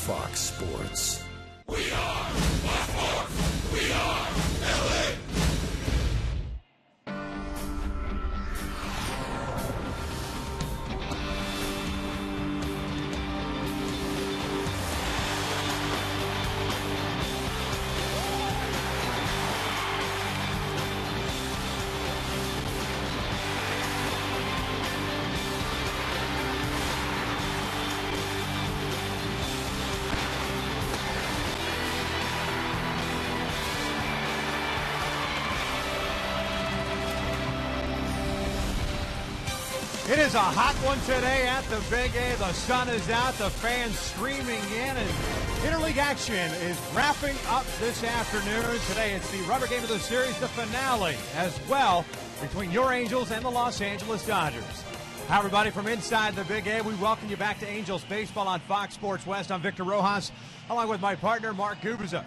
Fox Sports. We are Black Hawks. We are LA. It is a hot one today at the Big A. The sun is out, the fans streaming in, and interleague action is wrapping up this afternoon. Today it's the rubber game of the series, the finale as well, between your Angels and the Los Angeles Dodgers. Hi, everybody, from inside the Big A. We welcome you back to Angels Baseball on Fox Sports West. I'm Victor Rojas, along with my partner, Mark Gubiza.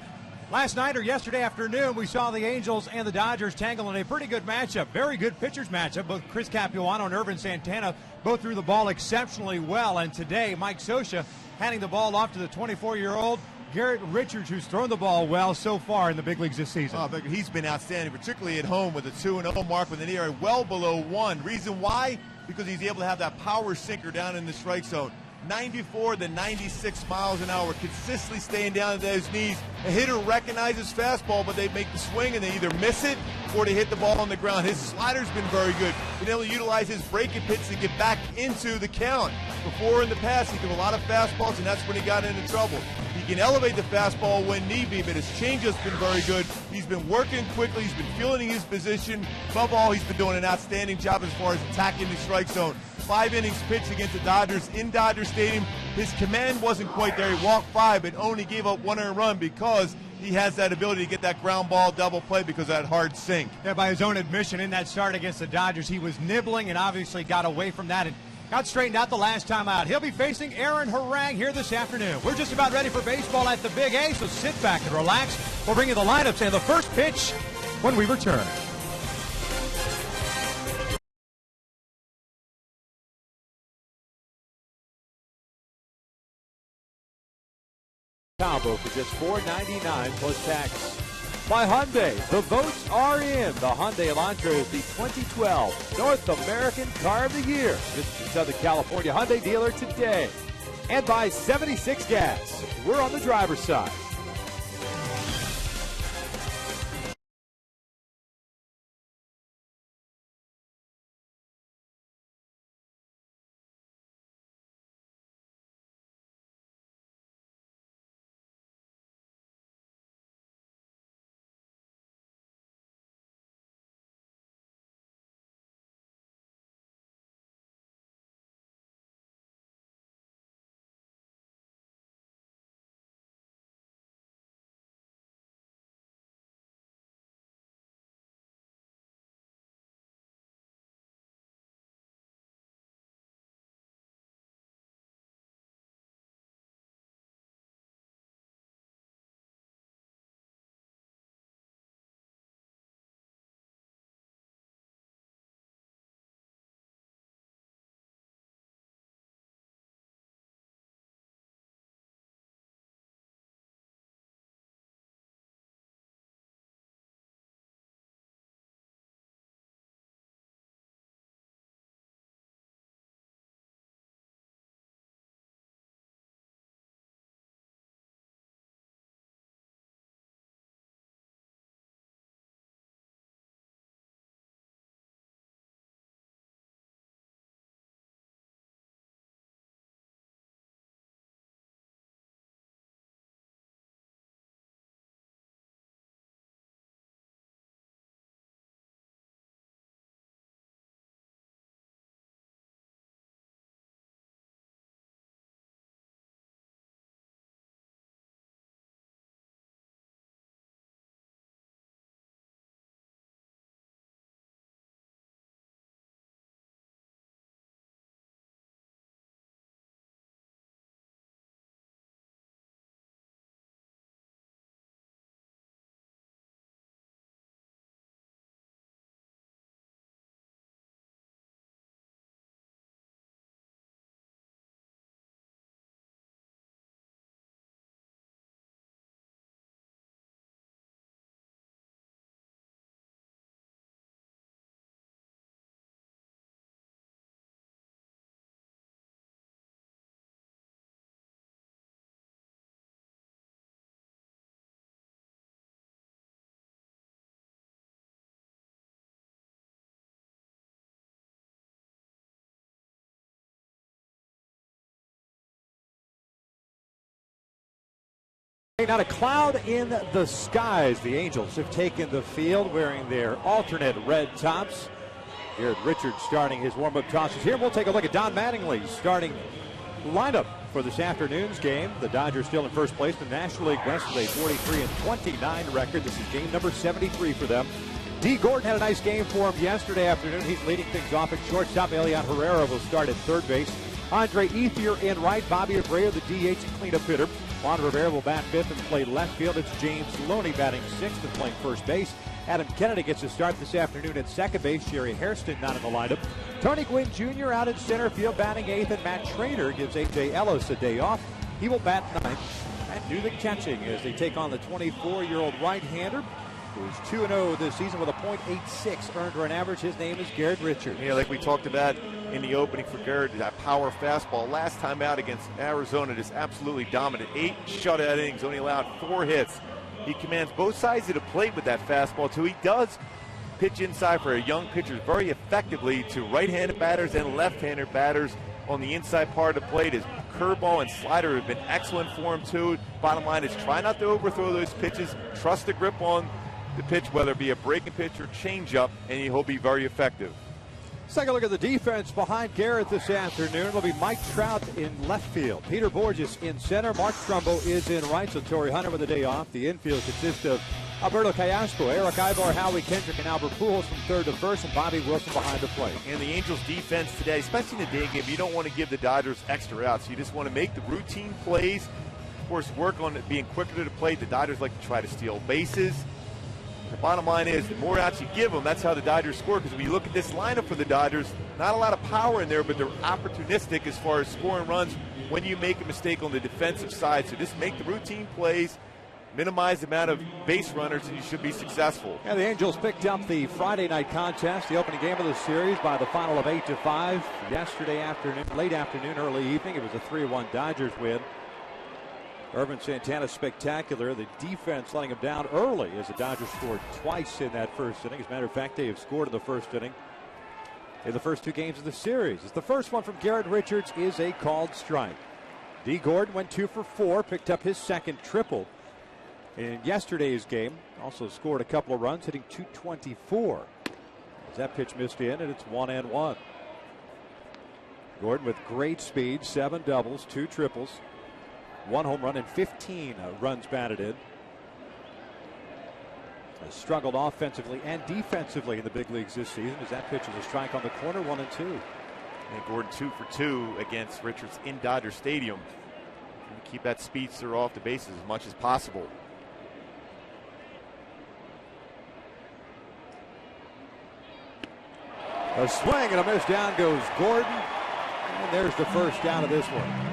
Last night or yesterday afternoon, we saw the Angels and the Dodgers tangle in a pretty good matchup. Very good pitchers matchup. Both Chris Capuano and Irvin Santana both threw the ball exceptionally well. And today, Mike Scioscia handing the ball off to the 24-year-old Garrett Richards, who's thrown the ball well so far in the big leagues this season. Oh, he's been outstanding, particularly at home with a 2-0 mark with an ERA well below 1. Reason why? Because he's able to have that power sinker down in the strike zone. 94 to 96 miles an hour, consistently staying down at his knees. A hitter recognizes fastball, but they make the swing and they either miss it or they hit the ball on the ground. His slider's been very good. Been able to utilize his breaking pitch to get back into the count. Before in the past, he threw a lot of fastballs, and that's when he got into trouble. He can elevate the fastball when need be, but his changeup's been very good. He's been working quickly. He's been fielding his position. Above all, he's been doing an outstanding job as far as attacking the strike zone. 5 innings pitched against the Dodgers in Dodger Stadium. His command wasn't quite there. He walked 5, but only gave up 1 earned run because he has that ability to get that ground ball double play because of that hard sink. Yeah, by his own admission, in that start against the Dodgers, he was nibbling and obviously got away from that and got straightened out the last time out. He'll be facing Aaron Harang here this afternoon. We're just about ready for baseball at the Big A, so sit back and relax. We'll bring you the lineups and the first pitch when we return. Combo for just $4.99 plus tax. By Hyundai, the votes are in. The Hyundai Elantra is the 2012 North American Car of the Year. Visit your Southern California Hyundai dealer today. And by 76 Gas, we're on the driver's side. Not a cloud in the skies. The Angels have taken the field wearing their alternate red tops. Garrett Richards starting his warm-up tosses here. We'll take a look at Don Mattingly's starting lineup for this afternoon's game. The Dodgers still in first place in the National League West with a 43-29 record. This is game number 73 for them. D. Gordon had a nice game for him yesterday afternoon. He's leading things off at shortstop. Elian Herrera will start at third base. Andre Ethier in right. Bobby Abreu, the DH and cleanup hitter. Juan Rivera will bat fifth and play left field. It's James Loney batting sixth and playing first base. Adam Kennedy gets a start this afternoon at second base. Jerry Hairston not in the lineup. Tony Gwynn Jr. out in center field batting eighth, and Matt Trainer gives A.J. Ellis a day off. He will bat ninth and do the catching as they take on the 24-year-old right-hander, who's 2-0 this season with a .86 earned run average. His name is Garrett Richards. Yeah, like we talked about in the opening for Garrett, that power fastball. Last time out against Arizona, just absolutely dominant. 8 shutout innings, only allowed 4 hits. He commands both sides of the plate with that fastball, too. He does pitch inside for a young pitcher very effectively to right-handed batters and left-handed batters on the inside part of the plate. His curveball and slider have been excellent for him, too. Bottom line is try not to overthrow those pitches. Trust the grip on the pitch, whether it be a breaking pitch or changeup, and he'll be very effective. Let's take a look at the defense behind Garrett this afternoon. It'll be Mike Trout in left field. Peter Borges in center. Mark Trumbo is in right, so Torrey Hunter with a day off. The infield consists of Alberto Callasco, Eric Ibar, Howie Kendrick, and Albert Pujols from third to first, and Bobby Wilson behind the plate. And the Angels' defense today, especially in the day game, you don't want to give the Dodgers extra outs. You just want to make the routine plays. Of course, work on being quicker to the plate. The Dodgers like to try to steal bases. The bottom line is, the more outs you give them, that's how the Dodgers score. Because when you look at this lineup for the Dodgers, not a lot of power in there, but they're opportunistic as far as scoring runs when you make a mistake on the defensive side. So just make the routine plays, minimize the amount of base runners, and you should be successful. And the Angels picked up the Friday night contest, the opening game of the series, by the final of 8-5 yesterday afternoon, late afternoon, early evening. It was a 3-1 Dodgers win. Irvin Santana spectacular. The defense letting him down early as the Dodgers scored twice in that first inning. As a matter of fact, they have scored in the first inning in the first 2 games of the series. As the first one from Garrett Richards is a called strike. D. Gordon went 2 for 4, picked up his second triple in yesterday's game. Also scored a couple of runs, hitting .224. As that pitch missed in, and it's 1-1. Gordon with great speed, 7 doubles, 2 triples. 1 home run and 15 runs batted in. Has struggled offensively and defensively in the big leagues this season as that pitch is a strike on the corner, 1-2. And Gordon 2 for 2 against Richards in Dodger Stadium. Keep that speedster off the bases as much as possible. A swing and a miss. Down goes Gordon. And there's the first down of this one.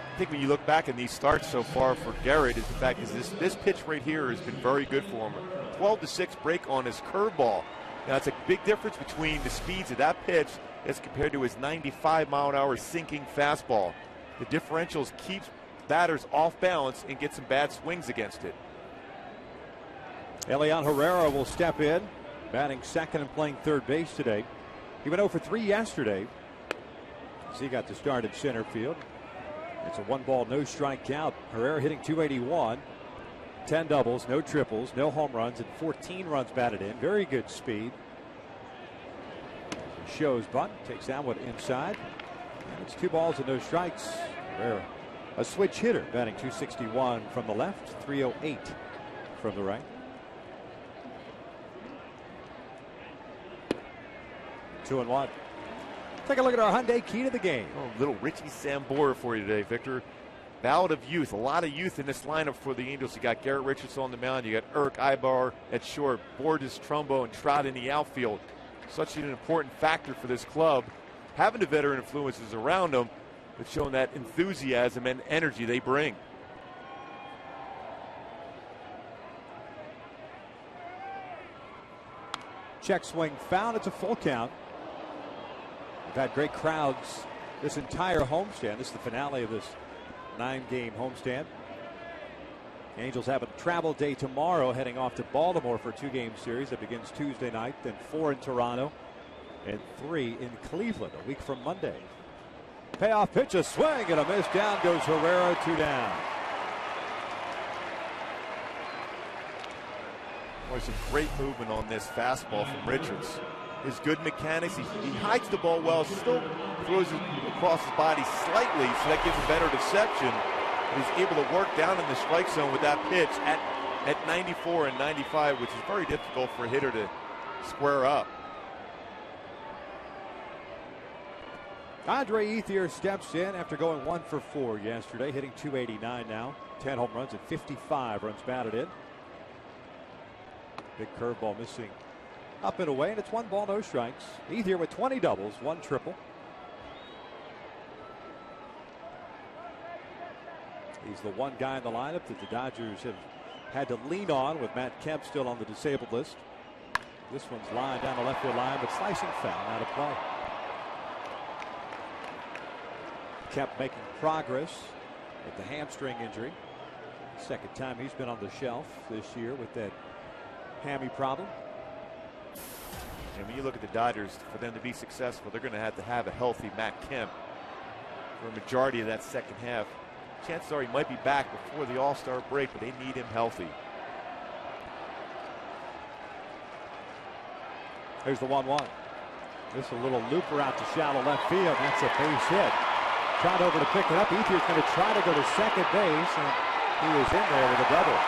I think when you look back in these starts so far for Garrett, is the fact is this pitch right here has been very good for him. 12-6 break on his curveball. Now it's a big difference between the speeds of that pitch as compared to his 95-mile-an-hour sinking fastball. The differentials keep batters off balance and get some bad swings against it. Elian Herrera will step in, batting second and playing third base today. He went 0 for 3 yesterday as he got the start at center field. It's a 1-ball, no strike count. Herrera hitting .281, 10 doubles, no triples, no home runs, and 14 runs batted in. Very good speed. Shows bunt, takes that one inside. And it's 2 balls and no strikes. Herrera, a switch hitter, batting .261 from the left, .308 from the right. 2-1. Take a look at our Hyundai key to the game. Oh, little Richie Sambora for you today, Victor. Ballad of youth. A lot of youth in this lineup for the Angels. You got Garrett Richards on the mound. You got Eric Ibar at short, Borges, Trumbo, and Trout in the outfield. Such an important factor for this club. Having the veteran influences around them, but showing that enthusiasm and energy they bring. Check swing foul. It's a full count. We've had great crowds this entire homestand. This is the finale of this 9-game homestand. The Angels have a travel day tomorrow, heading off to Baltimore for a 2-game series that begins Tuesday night, then 4 in Toronto and 3 in Cleveland a week from Monday. Payoff pitch, a swing and a miss. Down goes Herrera, 2 down. Boy, some great movement on this fastball from Richards. His good mechanics, he hides the ball well, still throws it across his body slightly, so that gives him better deception. He's able to work down in the strike zone with that pitch at 94 and 95, which is very difficult for a hitter to square up. Andre Ethier steps in after going 1 for 4 yesterday, hitting .289 now. 10 home runs and 55 runs batted in. Big curveball missing up and away, and it's 1 ball, no strikes. Ethier with 20 doubles, 1 triple. He's the one guy in the lineup that the Dodgers have had to lean on, with Matt Kemp still on the disabled list. This one's lined down the left field line, but slicing foul, out of play. Kemp making progress with the hamstring injury. Second time he's been on the shelf this year with that hammy problem. And when you look at the Dodgers, for them to be successful, they're going to have a healthy Matt Kemp for a majority of that second half. Chances are he might be back before the All-Star break, but they need him healthy. Here's the 1-1. This a little looper out to shallow left field. That's a base hit. Trot over to pick it up. Ethier's going to try to go to second base, and he is in there with a double.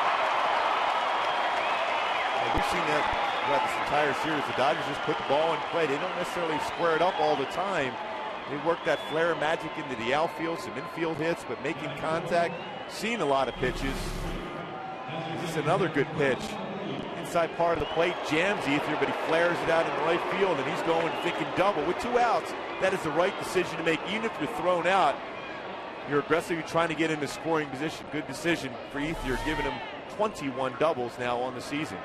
Well, we've seen that throughout this entire series. The Dodgers just put the ball in play. They don't necessarily square it up all the time. They work that flare magic into the outfield, some infield hits, but making contact, seeing a lot of pitches. This is another good pitch. Inside part of the plate, jams Ethier, but he flares it out in the right field, and he's going thinking double with 2 outs. That is the right decision to make. Even if you're thrown out, you're aggressively trying to get into scoring position. Good decision for Ethier, giving him 21 doubles now on the season.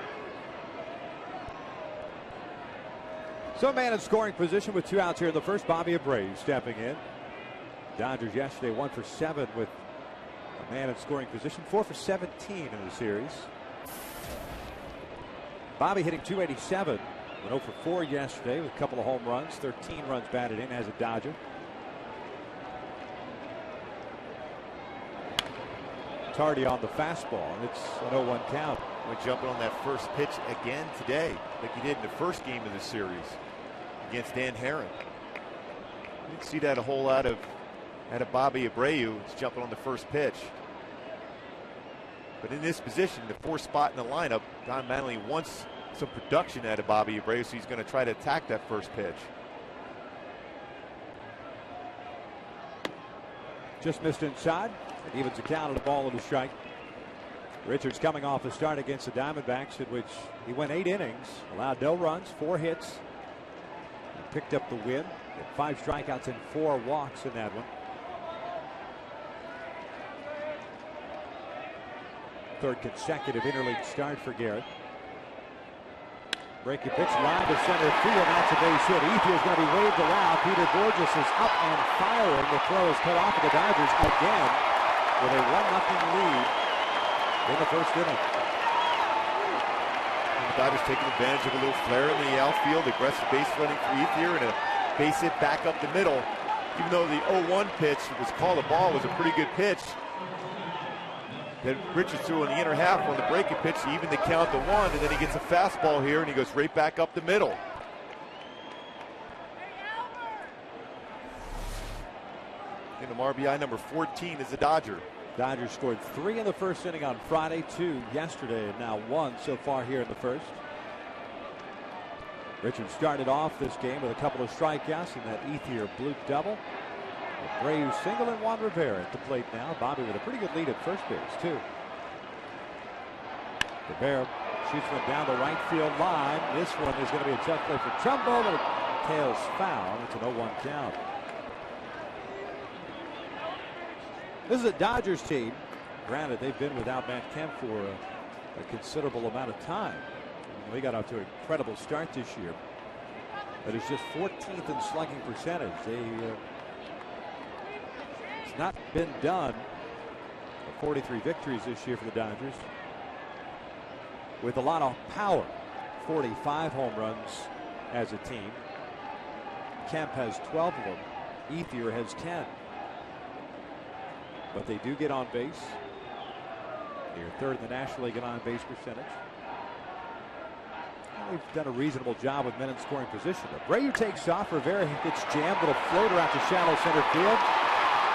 So a man in scoring position with 2 outs here in the first. Bobby Abreu stepping in. Dodgers yesterday 1 for 7 with a man in scoring position. 4 for 17 in the series. Bobby hitting .287. Went 0 for 4 yesterday with a couple of home runs. 13 runs batted in as a Dodger. Tardy on the fastball, and it's an 0-1 count. Went jumping on that first pitch again today, like he did in the first game of the series against Dan Herron. You didn't see that a whole lot of Bobby Abreu. It's jumping on the first pitch. But in this position, the 4th spot in the lineup, Don Mattingly wants some production out of Bobby Abreu, so he's going to try to attack that first pitch. Just missed inside. It evens the count of the ball and a strike. Richards coming off a start against the Diamondbacks, in which he went 8 innings, allowed no runs, 4 hits, and picked up the win. Had 5 strikeouts and 4 walks in that one. Third consecutive interleague start for Garrett. Breaking pitch, line to center field. That's a base hit. Ethier's going to be waved around. Peter Borges is up and firing. The throw is cut off of the Dodgers again with a 1-0 lead in the first inning. And the Dodgers taking advantage of a little flare in the outfield. Aggressive base running for Ethier and a base hit back up the middle. Even though the 0-1 pitch was called a ball, was a pretty good pitch. Then Richards threw in the inner half on the breaking pitch to even the count to 1, and then he gets a fastball here and he goes right back up the middle. And the RBI number 14 is the Dodger. Dodgers scored 3 in the first inning on Friday, 2 yesterday, and now 1 so far here in the first. Richards started off this game with a couple of strikeouts and that Ethier bloop double. Abreu single and Juan Rivera at the plate now. Bobby with a pretty good lead at first base, too. Rivera shoots one down the right field line. This one is going to be a tough play for Trumbo, but it tails foul. It's an 0-1 count. This is a Dodgers team. Granted, they've been without Matt Kemp for a considerable amount of time. They got off to an incredible start this year, but it's just 14th in slugging percentage. It's not been done. 43 victories this year for the Dodgers with a lot of power. 45 home runs as a team. Kemp has 12 of them. Ethier has 10. But they do get on base. They're third in the National League in on-base percentage. And they've done a reasonable job with men in scoring position. Abreu takes off. Rivera gets jammed. Little floater out to shallow center field.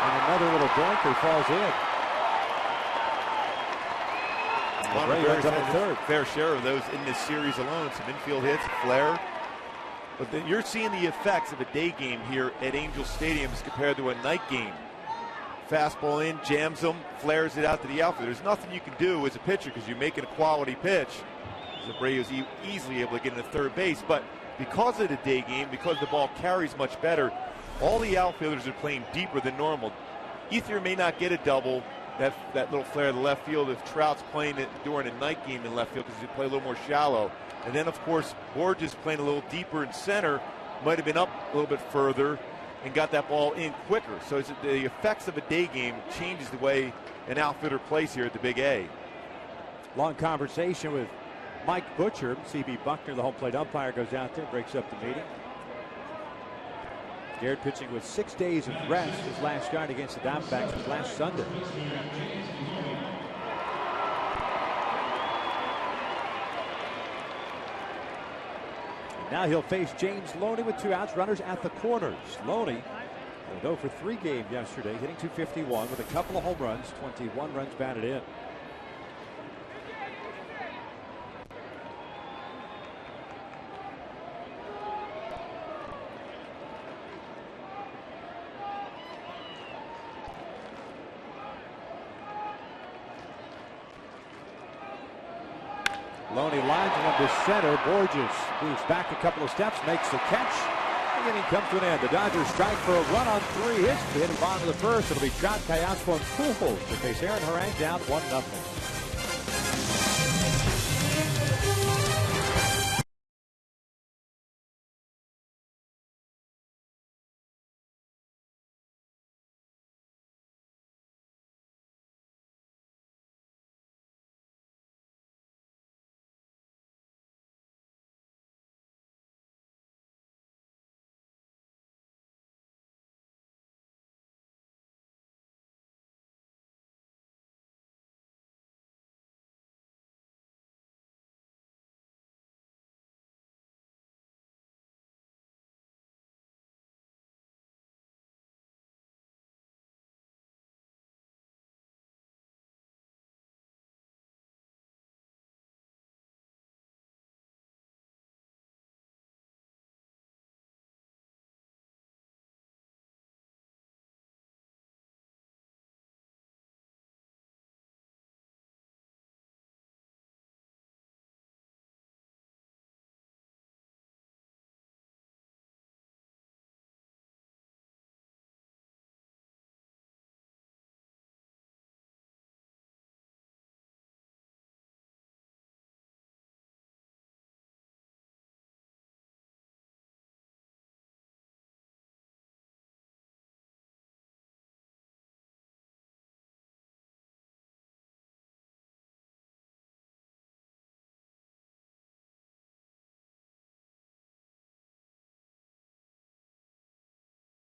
And another little dunker falls in. Rivera's up at third. Fair share of those in this series alone. Some infield hits, flare. But then you're seeing the effects of a day game here at Angel Stadium as compared to a night game. Fastball in, jams them, flares it out to the outfield. There's nothing you can do as a pitcher because you're making a quality pitch. Abreu is easily able to get into third base. But because of the day game, because the ball carries much better, all the outfielders are playing deeper than normal. Ethier may not get a double, that little flare to left field, if Trout's playing it during a night game in left field because he play a little more shallow. And then, of course, Borges playing a little deeper in center, might have been up a little bit further and got that ball in quicker. So the effects of a day game changes the way an outfielder plays here at the Big A. Long conversation with Mike Butcher. C.B. Buckner, the home plate umpire, goes out there, breaks up the meeting. Garrett pitching with 6 days of rest. His last start against the Diamondbacks was last Sunday. Now he'll face James Loney with 2 outs, runners at the corners. Loney will go for 3 game yesterday, hitting .251 with a couple of home runs, 21 runs batted in. Loney lines one to center. Borges moves back a couple of steps, makes the catch. The inning comes to an end. The Dodgers strike for a run on 3 hits. To hit the bottom of the first. It'll be Trout, Cayasco, and Pujols to face Aaron Harang down 1-0.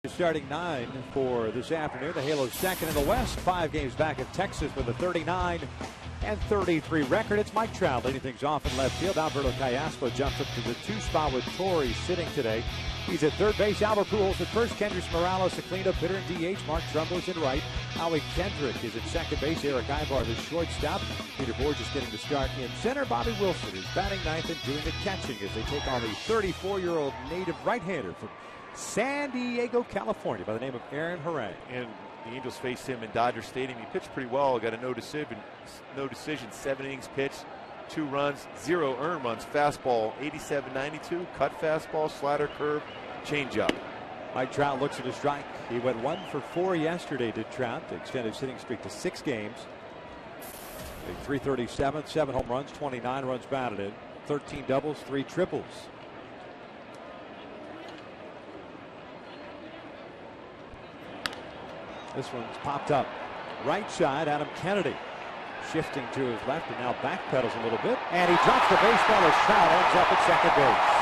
Starting 9 for this afternoon. The Halos second in the West. 5 games back at Texas with a 39-33 record. It's Mike Trout leading things off in left field. Alberto Cayasco jumps up to the 2 spot with Torrey sitting today. He's at third base. Albert Pujols at first. Kendrys Morales, a cleanup hitter in DH. Mark Trumbo's in right. Howie Kendrick is at second base. Eric Ibar, the shortstop. Peter Borges getting the start in center. Bobby Wilson is batting ninth and doing the catching as they take on the 34-year-old native right-hander from San Diego, California, by the name of Aaron Harang. And the Angels faced him in Dodger Stadium. He pitched pretty well. Got a no decision, 7 innings pitched, 2 runs, 0 earned runs. Fastball 87-92, cut fastball, slider, curve, changeup. Mike Trout looks at a strike. He went 1 for 4 yesterday, did Trout, to extend his hitting streak to 6 games. 337, 7 home runs, 29 runs batted in, 13 doubles, 3 triples. This one's popped up. Right side, Adam Kennedy shifting to his left and now backpedals a little bit. And he drops the baseball as Trout ends up at second base.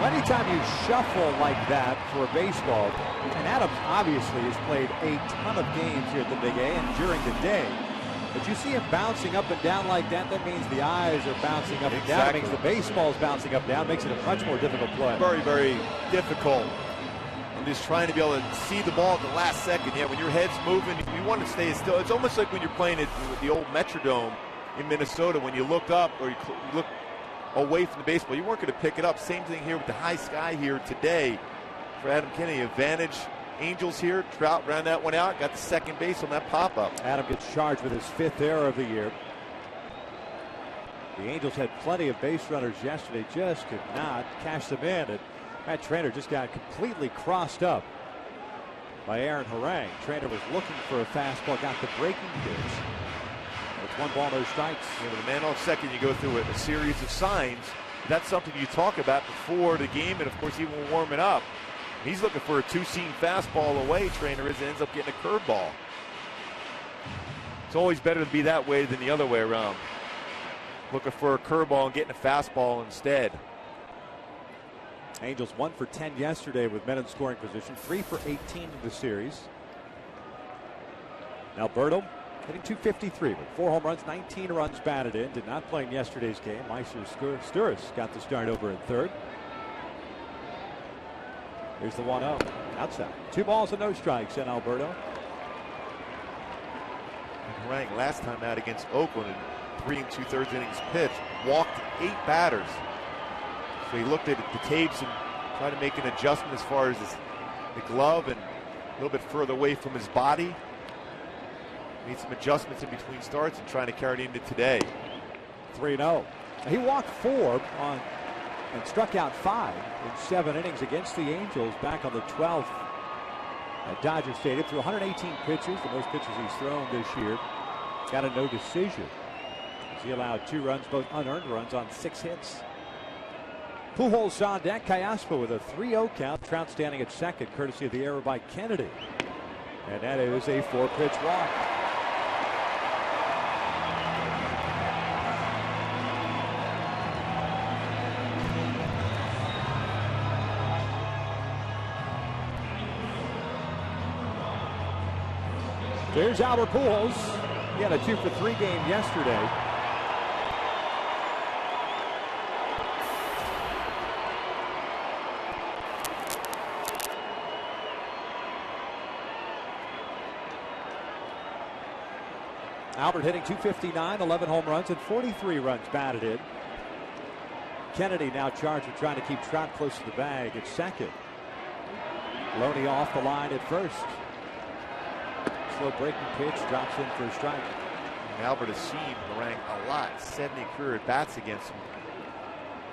Anytime you shuffle like that for baseball, and Adams obviously has played a ton of games here at the Big A and during the day, but you see him bouncing up and down like that, that means the eyes are bouncing up and down. It means the baseball's bouncing up and down. It makes it a much more difficult play. Very, very difficult. I'm just trying to be able to see the ball at the last second. Yeah, when your head's moving, you want to stay still. It's almost like when you're playing it with the old Metrodome in Minnesota. When you look up or you look away from the baseball, you weren't going to pick it up. Same thing here with the high sky here today for Adam Kennedy. Advantage Angels here. Trout ran that one out, got the second base on that pop-up. Adam gets charged with his 5th error of the year. The Angels had plenty of base runners yesterday, just could not cash them in. And Matt Trainer just got completely crossed up by Aaron Harang. Trainer was looking for a fastball, got the breaking pitch. It's 1 ball, no strikes. Yeah, with a man on second, you go through a series of signs. That's something you talk about before the game, and of course, even warming up. He's looking for a 2-seam fastball away. Trainer ends up getting a curveball. It's always better to be that way than the other way around. Looking for a curveball and getting a fastball instead. Angels 1 for 10 yesterday with men in scoring position, 3 for 18 in the series. Alberto hitting .253 with 4 home runs, 19 runs batted in. Did not play in yesterday's game. Meister Sturis got the start over at third. Here's the 1-0 outside. 2 balls and no strikes in Alberto. And Harang last time out against Oakland in 3 2/3 innings pitched, walked 8 batters. So he looked at the tapes and tried to make an adjustment as far as the glove and a little bit further away from his body. Made some adjustments in between starts and trying to carry it into today. 3-0. He walked 4 on and struck out 5 in 7 innings against the Angels back on the 12th at Dodger Stadium. Threw 118 pitches, the most pitches he's thrown this year. Got a no decision. He allowed 2 runs, both unearned runs on 6 hits. Pujols on deck. Callaspo with a 3-0 count. Trout standing at second, courtesy of the error by Kennedy. And that is a 4-pitch walk. There's Albert Pujols. He had a 2 for 3 game yesterday. Albert hitting .259, 11 home runs and 43 runs batted in. Kennedy now charged with trying to keep Trout close to the bag at second. Loney off the line at first. Slow breaking pitch, drops in for a strike. And Albert has seen Harang a lot, 70 career at bats against him,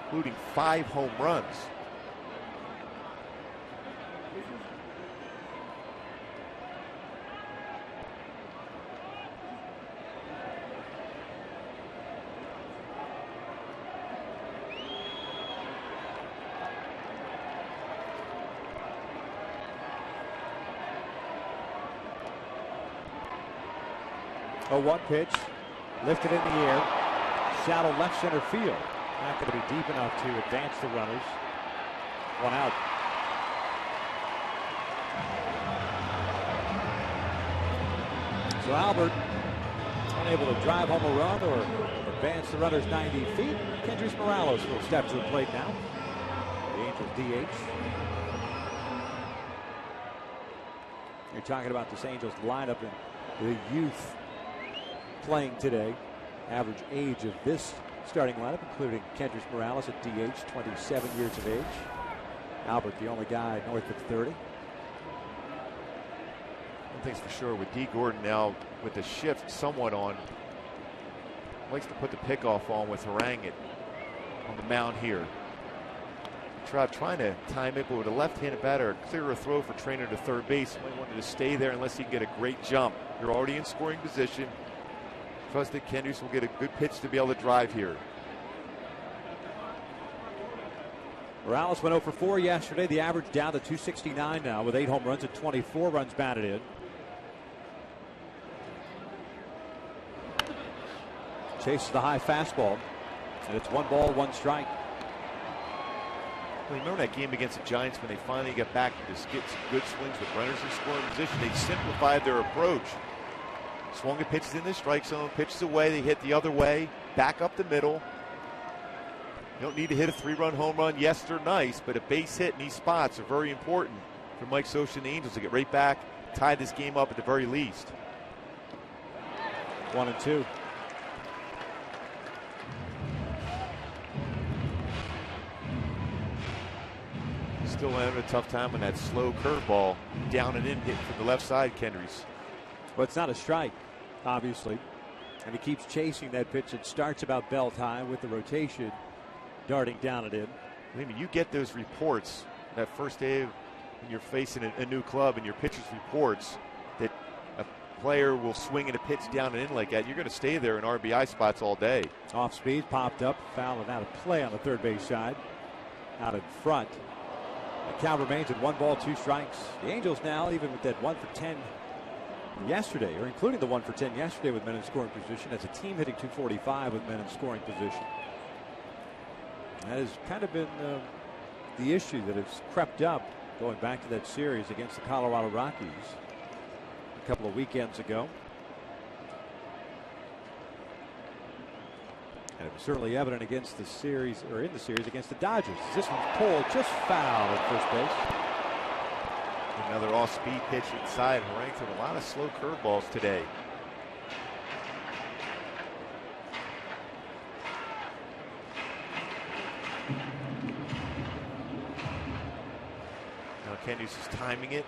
including 5 home runs. A 1 pitch, lifted in the air, shallow left center field. Not going to be deep enough to advance the runners. 1 out. So Albert unable to drive home a run or advance the runners 90 feet. Kendrys Morales will step to the plate now. The Angels DH. You're talking about this Angels lineup and the youth playing today. Average age of this starting lineup, including Kendrys Morales at DH, 27 years of age. Albert, the only guy north of 30. One thing's for sure, with D. Gordon now with the shift somewhat on, likes to put the pickoff on with Harang on the mound here. Trout trying to time it, but with a left-handed batter, a clearer throw for Trainer to third base. Might want to stay there unless he can get a great jump. You're already in scoring position. Trust that Kendrys will get a good pitch to be able to drive here. Morales went 0 for 4 yesterday. The average down to .269 now with 8 home runs and 24 runs batted in. Chases the high fastball, and it's 1 ball, 1 strike. Well, remember that game against the Giants when they finally got back to just get some good swings with runners in scoring position? They simplified their approach. Swung at pitches in the strike zone, pitches away, they hit the other way, back up the middle. You don't need to hit a 3-run home run. Yes, they're nice, but a base hit in these spots are very important for Mike Scioscia and the Angels to get right back, tie this game up at the very least. 1-2. Still having a tough time on that slow curveball down and in hit from the left side, Kendrys. But it's not a strike, obviously. And he keeps chasing that pitch. It starts about belt high with the rotation darting down and in. I mean, you get those reports that first day when you're facing a new club and your pitcher's reports that a player will swing at a pitch down and in like that. You're going to stay there in RBI spots all day. Off speed, popped up, foul and out of play on the third base side. Out in front. The count remains at 1 ball, 2 strikes. The Angels now, even with that 1 for 10 yesterday, or including the 1 for 10 yesterday with men in scoring position, as a team hitting .245 with men in scoring position. That has kind of been the issue that has crept up going back to that series against the Colorado Rockies a couple of weekends ago. And it was certainly evident against the series, or in the series against the Dodgers. This one's pulled just foul at first base. Another off-speed pitch inside. Ranked with a lot of slow curveballs today. Now Kendrys is timing it.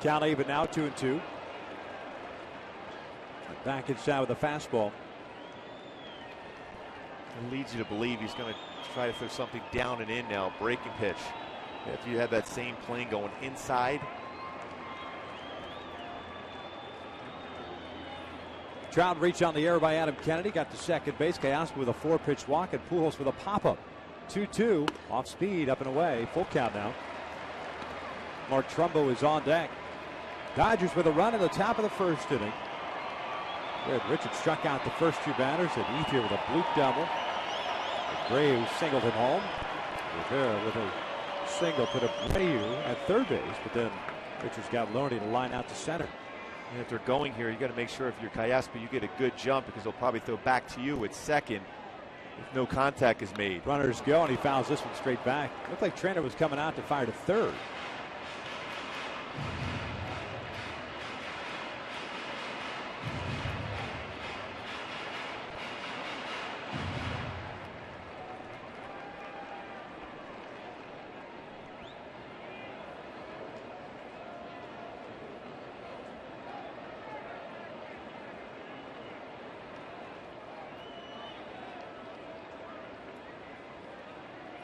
Count even now, 2-2. Back inside with a fastball. It leads you to believe he's going to try to throw something down and in now. Breaking pitch. If you have that same plane going inside. Trout reach on the air by Adam Kennedy. Got to second base. Kayasper with a 4-pitch walk and Pujols with a pop-up. 2-2. Off speed, up and away. Full count now. Mark Trumbo is on deck. Dodgers with a run in the top of the first inning. Good. Richard struck out the first 2 batters, and Ethier with a bloop double. Graves singled him home. Rivera with a single put Abreu at third base, but then Richards got Loney to line out to center. And if they're going here, you got to make sure if you're Kayasper, you get a good jump because they'll probably throw back to you at second if no contact is made. Runners go, and he fouls this one straight back. Looked like Trainer was coming out to fire to third.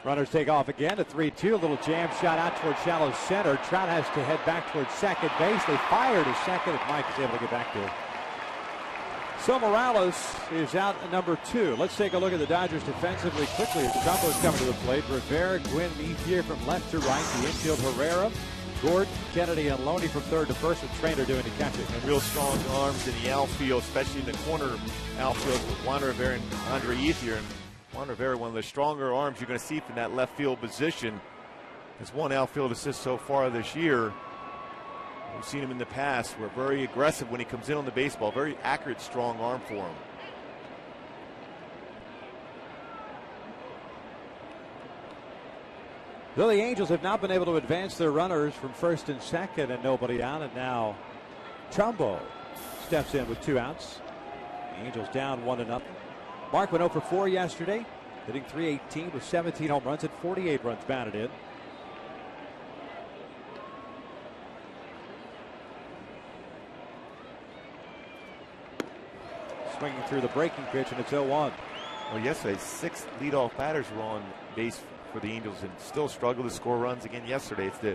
Runners take off again. A 3-2. A little jam shot out towards shallow center. Trout has to head back towards second base. They fire to second if Mike is able to get back there. So Morales is out at number 2. Let's take a look at the Dodgers defensively quickly as Trumbo's coming to the plate. Rivera, Gwynn, Ethier from left to right. The infield, Herrera, Gordon, Kennedy, and Loney from third to first, with Trainer doing the catching. And real strong arms in the outfield, especially in the corner outfield with Juan Rivera and Andre Ethier. And Juan Rivera, one of the stronger arms you're going to see from that left field position. Has 1 outfield assist so far this year. We've seen him in the past. We're very aggressive when he comes in on the baseball. Very accurate, strong arm for him. Though the Angels have not been able to advance their runners from first and second, and nobody on it now. Trumbo steps in with 2 outs. The Angels down 1-0. Mark went 0 for 4 yesterday, hitting .318 with 17 home runs and 48 runs batted in. Swinging through the breaking pitch, and it's 0-1. Well, yesterday, 6 leadoff batters were on base for the Angels and still struggled to score runs again yesterday. It's the,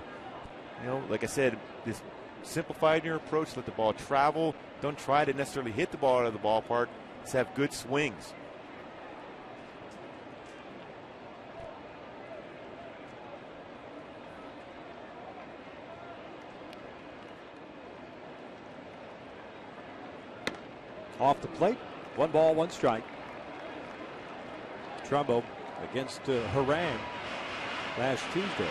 like I said, this simplified your approach, let the ball travel. Don't try to necessarily hit the ball out of the ballpark. Just have good swings. off the plate. 1 ball, 1 strike. Trumbo against Harang last Tuesday.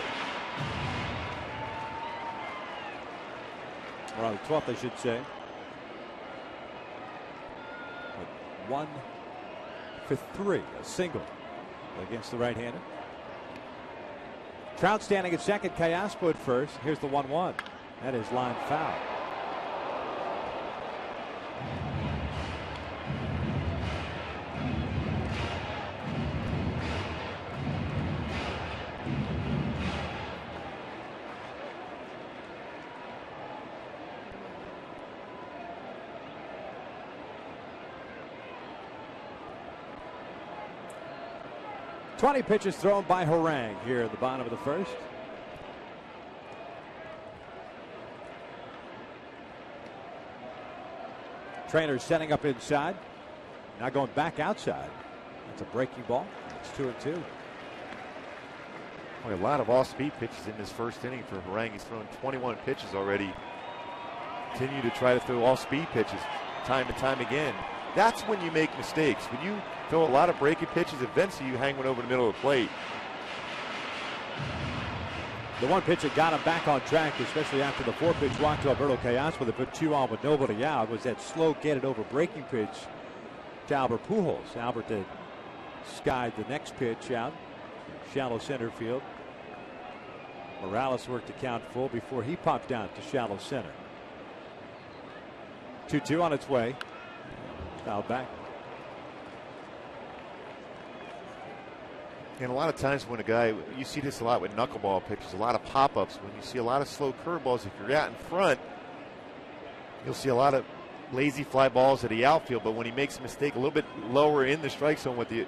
Or on the 12th, I should say. 1 for 3, a single against the right-hander. Trout standing at second, Callaspo at first. Here's the 1-1. That is line foul. Twenty pitches thrown by Harang here at the bottom of the first. Trainer setting up inside. Now going back outside. It's a breaking ball. It's 2-2. Boy, a lot of off-speed pitches in this first inning for Harang. He's thrown 21 pitches already. Continue to try to throw off-speed pitches time and time again. That's when you make mistakes. When you throw a lot of breaking pitches, eventually you hang one over the middle of the plate. The one pitch that got him back on track, especially after the 4-pitch walk to Alberto Callaspo that put 2 on with nobody out, was that slow get it over breaking pitch to Albert Pujols. Albert that skied the next pitch out, shallow center field. Morales worked the count full before he popped out to shallow center. 2-2 on its way. Fouled back. And a lot of times when a guy, you see this a lot with knuckleball pitches, a lot of pop-ups. When you see a lot of slow curveballs, if you're out in front, you'll see a lot of lazy fly balls at the outfield. But when he makes a mistake a little bit lower in the strike zone with the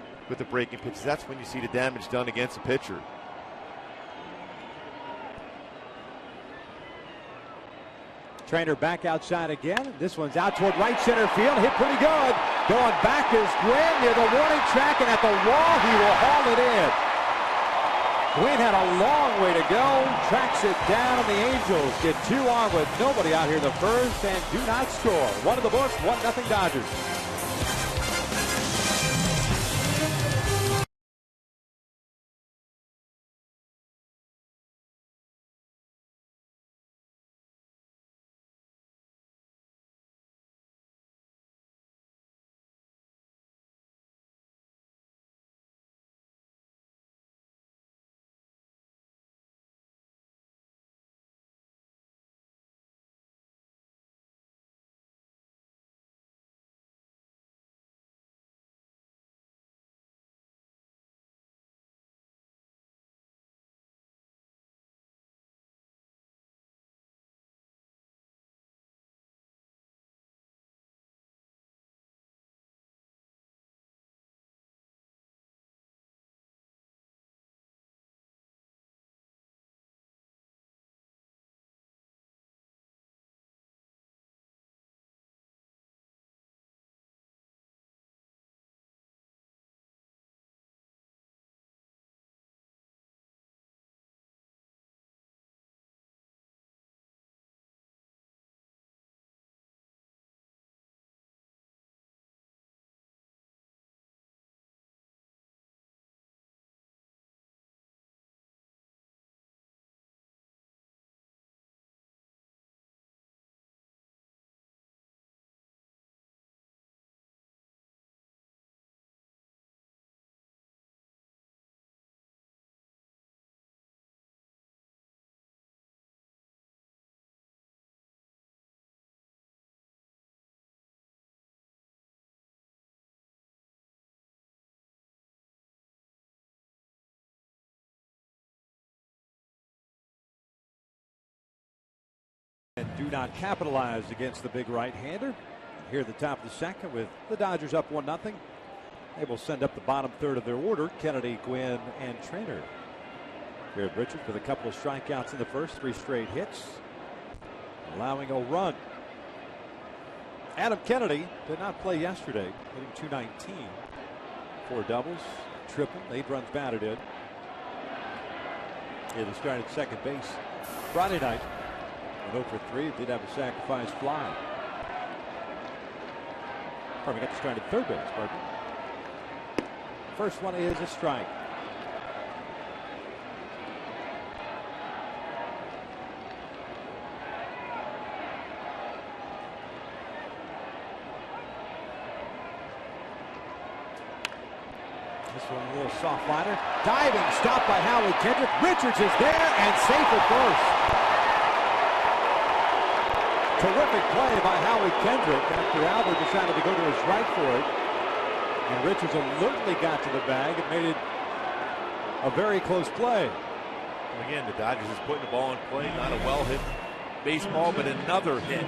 breaking pitches, that's when you see the damage done against the pitcher. Trainer back outside again. This one's out toward right center field. Hit pretty good. Going back is Gwynn near the warning track, and at the wall he will haul it in. Gwynn had a long way to go. Tracks it down, and the Angels get 2 on with nobody out here the first and do not score. 1 in the books, 1-0 Dodgers. And do not capitalize against the big right-hander. Here at the top of the second with the Dodgers up 1-0. They will send up the bottom third of their order. Kennedy, Gwynn, and Trainer. Jared Richards with a couple of strikeouts in the first, 3 straight hits, allowing a run. Adam Kennedy did not play yesterday, hitting .219. 4 doubles, triple, 8 runs batted in. He started second base Friday night. 0 for 3, did have a sacrifice fly. We got the strike at third base, pardon. First one is a strike. This one a little soft liner. Diving, stopped by Howie Kendrick. Richards is there and safe at first. Terrific play by Howie Kendrick after Albert decided to go to his right for it. And Richards alertly got to the bag and made it a very close play. And again, the Dodgers is putting the ball in play. Not a well-hit baseball, but another hit.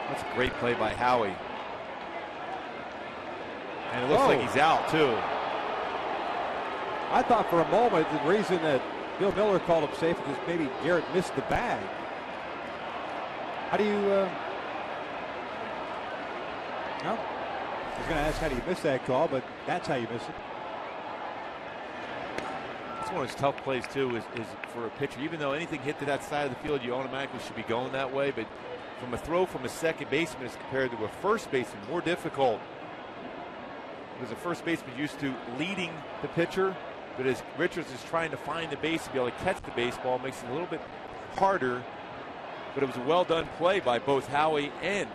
That's a great play by Howie. And it looks like he's out, too. I thought for a moment the reason that Bill Miller called him safe because maybe Garrett missed the bag. How do you... No, I was going to ask how do you miss that call, but that's how you miss it. It's one of those tough plays, too, is for a pitcher. Even though anything hit to that side of the field, you automatically should be going that way. But from a throw from a second baseman as compared to a first baseman, more difficult. Because the first baseman used to leading the pitcher, but as Richards is trying to find the base to be able to catch the baseball, makes it a little bit harder. But it was a well done play by both Howie and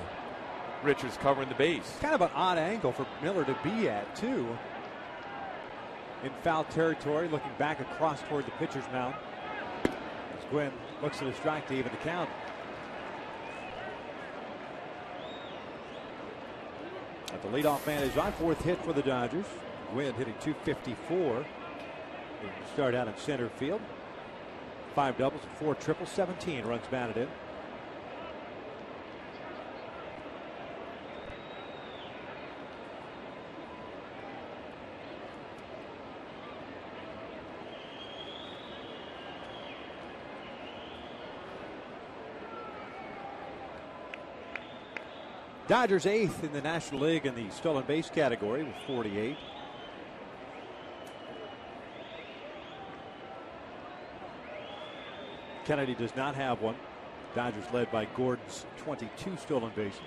Richards covering the base. Kind of an odd angle for Miller to be at, too. In foul territory, looking back across toward the pitcher's mound. As Gwynn looks at a strike to even the count. But the leadoff man is on. Fourth hit for the Dodgers. Gwynn hitting .254. He start out in center field. 5 doubles and 4 triples, 17 runs batted in. Dodgers 8th in the National League in the stolen base category with 48. Kennedy does not have one. Dodgers led by Gordon's 22 stolen bases.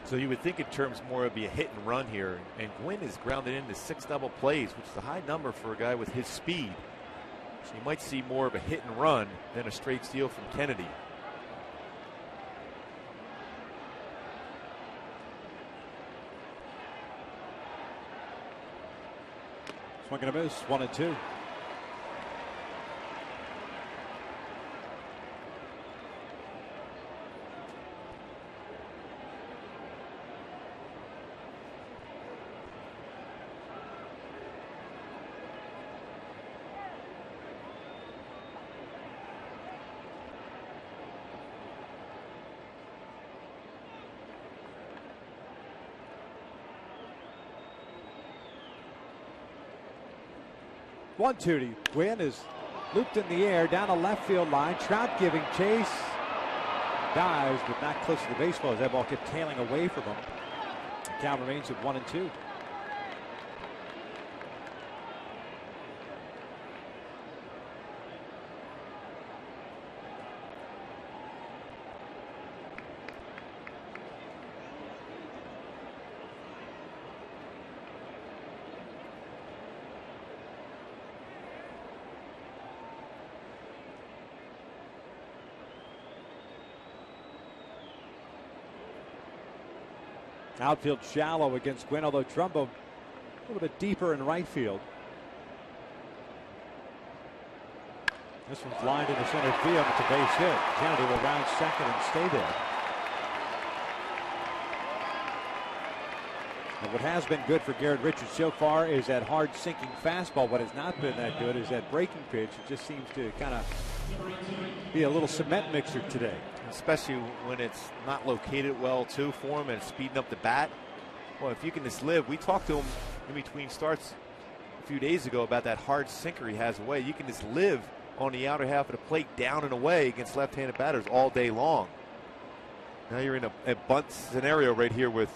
So you would think in terms more of be a hit and run here, and Gwynn is grounded into 6 double plays, which is a high number for a guy with his speed. So you might see more of a hit and run than a straight steal from Kennedy. Swing and a miss, 1-2. One-two to Gwynn is looped in the air down a left field line. Trout giving chase. Dives, but not close to the baseball as that ball kept tailing away from him. The count remains at 1-2. Outfield shallow against Gwynn, although Trumbo a little bit deeper in right field. This one's lined into center field. It's a base hit. Kennedy will round second and stay there. And what has been good for Garrett Richards so far is that hard sinking fastball. What has not been that good is that breaking pitch. It just seems to kind of be a little cement mixer today. Especially when it's not located well, too, for him, and it's speeding up the bat. Well, if you can just live, we talked to him in between starts a few days ago about that hard sinker he has away. You can just live on the outer half of the plate down and away against left-handed batters all day long. Now you're in a bunt scenario right here with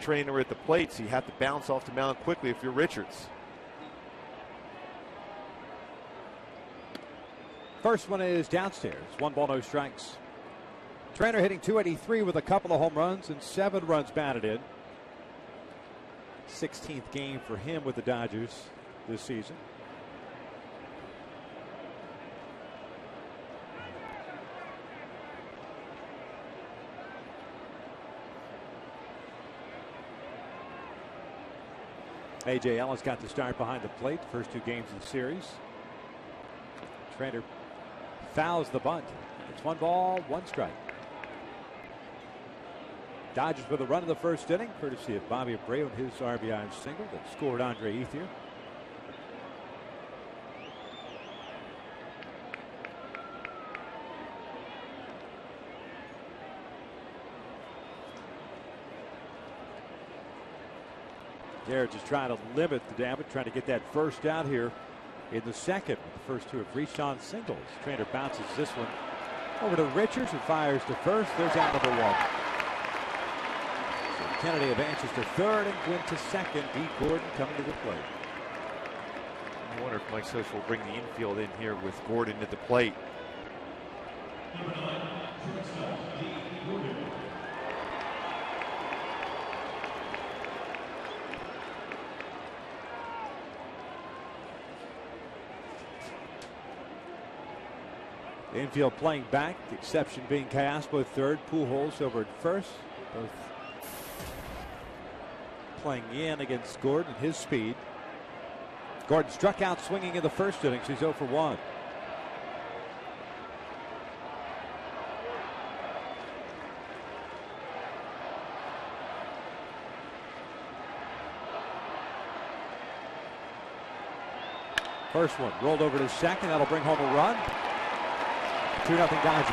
trainer at the plate, so you have to bounce off the mound quickly if you're Richards. First one is downstairs. 1 ball, no strikes. Trainer hitting .283 with a couple of home runs and 7 runs batted in. 16th game for him with the Dodgers this season. A.J. Ellis got the start behind the plate, first 2 games of the series. Trainer fouls the bunt. It's 1 ball, 1 strike. Dodgers with a run in the first inning, courtesy of Bobby Abreu and his RBI single that scored Andre Ethier. Garrett just trying to limit the damage, trying to get that first out here in the second. The first 2 have reached on singles. Trainer bounces this one over to Richards and fires to first. There's out number 1. So Kennedy advances to third and Gwynn to second. D. Gordon coming to the plate. I wonder if Mike Scioscia will bring the infield in here with Gordon at the plate. Infield playing back, the exception being Castro third, Pujols over at first. Both playing in against Gordon, his speed. Gordon struck out swinging in the first inning, so he's 0 for 1. First one rolled over to second, that'll bring home a run. 2-0 Dodgers.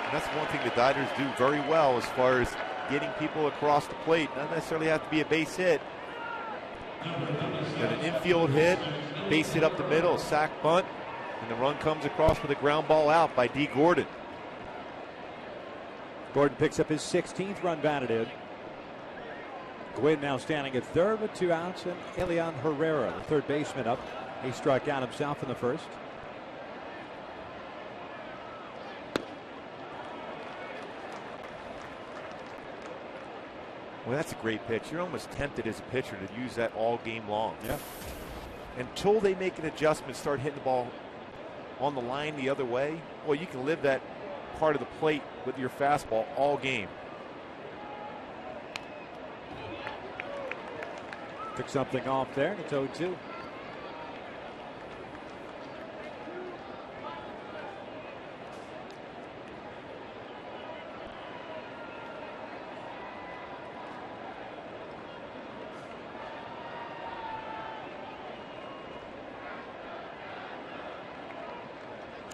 And that's one thing the Dodgers do very well as far as getting people across the plate. Not necessarily have to be a base hit. Got an infield hit, base hit up the middle, a sac bunt, and the run comes across with a ground ball out by D. Gordon. Gordon picks up his 16th run batted in. Gwynn now standing at third with 2 outs, and Elian Herrera, the third baseman, up. He struck out himself in the first. Well, that's a great pitch. You're almost tempted as a pitcher to use that all game long. Yeah. Until they make an adjustment, start hitting the ball on the line the other way, well, you can live that part of the plate with your fastball all game. Took something off there, and it's 0-2.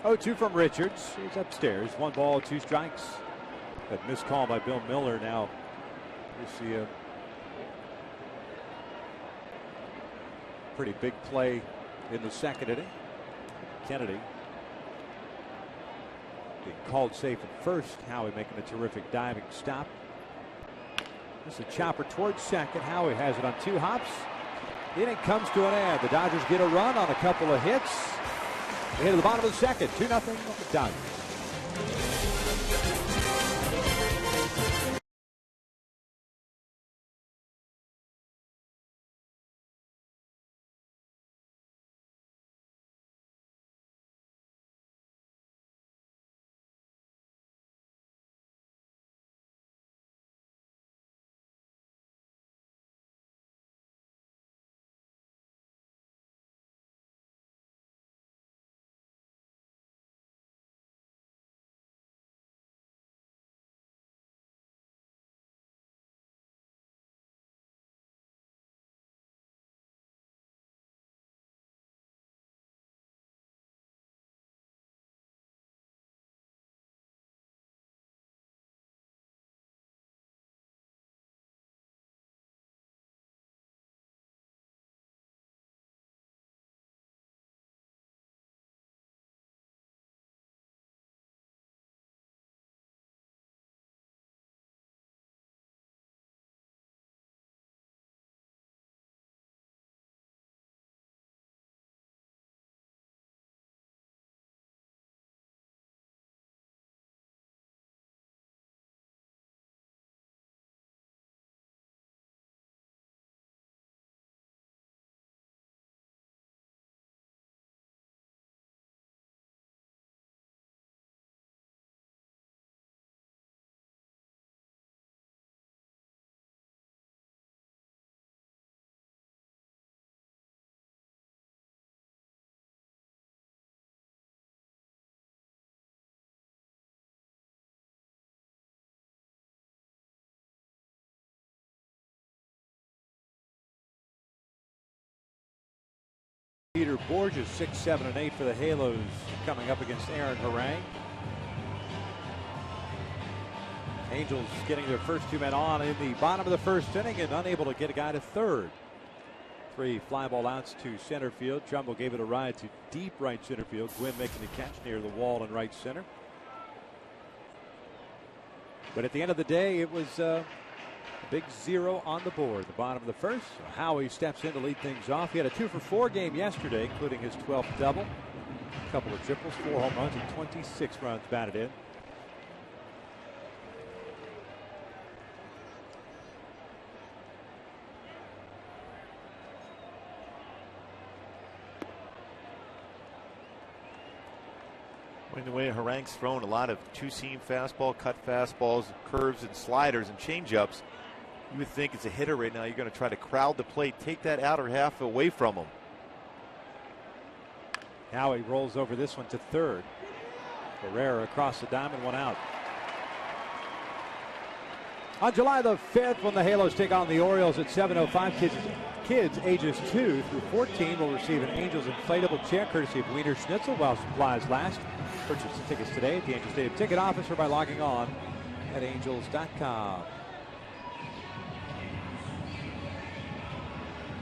Oh, 2 from Richards. He's upstairs. 1 ball, 2 strikes. That missed call by Bill Miller. Now you see a pretty big play in the second inning. Kennedy being called safe at first. Howie making a terrific diving stop. Just a chopper towards second. Howie has it on 2 hops. The inning comes to an end. The Dodgers get a run on a couple of hits. They hit to the bottom of the second. 2-0 Dodgers. Peter Borges, 6, 7, and 8 for the Halos coming up against Aaron Harang. Angels getting their first 2 men on in the bottom of the first inning and unable to get a guy to third. 3 fly ball outs to center field. Trumbull gave it a ride to deep right center field. Gwynn making the catch near the wall in right center. But at the end of the day, it was a big 0 on the board. The bottom of the first. So Howie steps in to lead things off. He had a 2-for-4 game yesterday, including his 12th double. A couple of triples, 4 home runs, and 26 runs batted in. The way Harang's thrown a lot of two-seam fastball, cut fastballs, curves and sliders and changeups, you would think as a hitter right now you're going to try to crowd the plate, take that outer half away from him. Howie rolls over this one to third. Herrera across the diamond, 1 out. On July the 5th, when the Halos take on the Orioles at 7:05, kids ages 2 through 14 will receive an Angels inflatable chair courtesy of Wiener Schnitzel while supplies last. Purchase the tickets today at the Angels Stadium ticket office or by logging on at angels.com.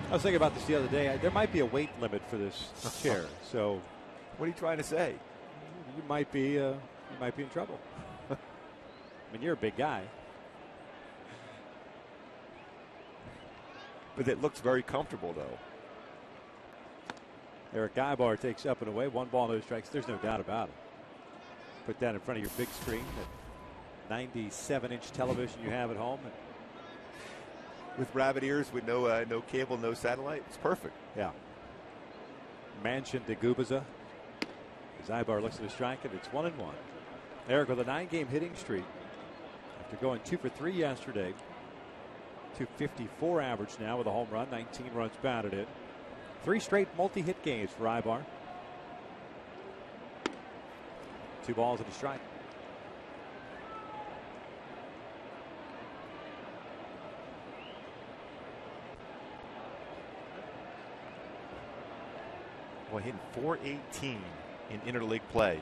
I was thinking about this the other day. There might be a weight limit for this chair. So, what are you trying to say? You might be in trouble. I mean, you're a big guy. But it looks very comfortable, though. Eric Guybar takes up and away. 1 ball, no strikes. There's no doubt about it. Put that in front of your big screen, that 97-inch television you have at home. With rabbit ears, with no cable, no satellite, it's perfect. Yeah. Mansion de Gubaza. As Ibar looks at the strike, and it's 1-1. Eric with a 9-game hitting streak. After going 2 for 3 yesterday. 254 average now with a home run, 19 runs batted in. 3 straight multi-hit games for Ibar. 2 balls and a strike. Well, hitting .418 in interleague play.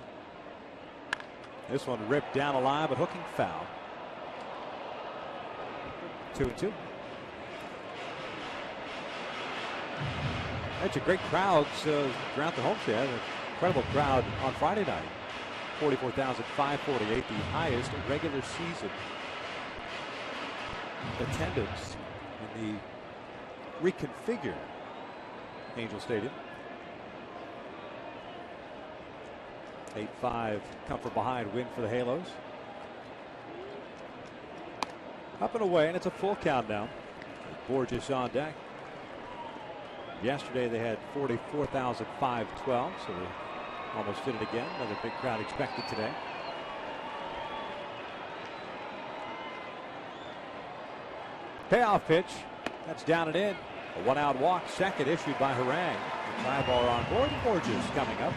This one ripped down a line, but hooking foul. 2-2. That's a great crowd throughout the homestead. An incredible crowd on Friday night. 44,548, the highest regular season attendance in the reconfigured Angel Stadium. 8-5 come from behind win for the Halos. Up and away, and it's a full count now. Borges on deck. Yesterday they had 44,512, so they almost did it again. Another big crowd expected today. Payoff pitch. That's down and in. A 1-out walk, second issued by Harang. Fly ball on board. Borges coming up.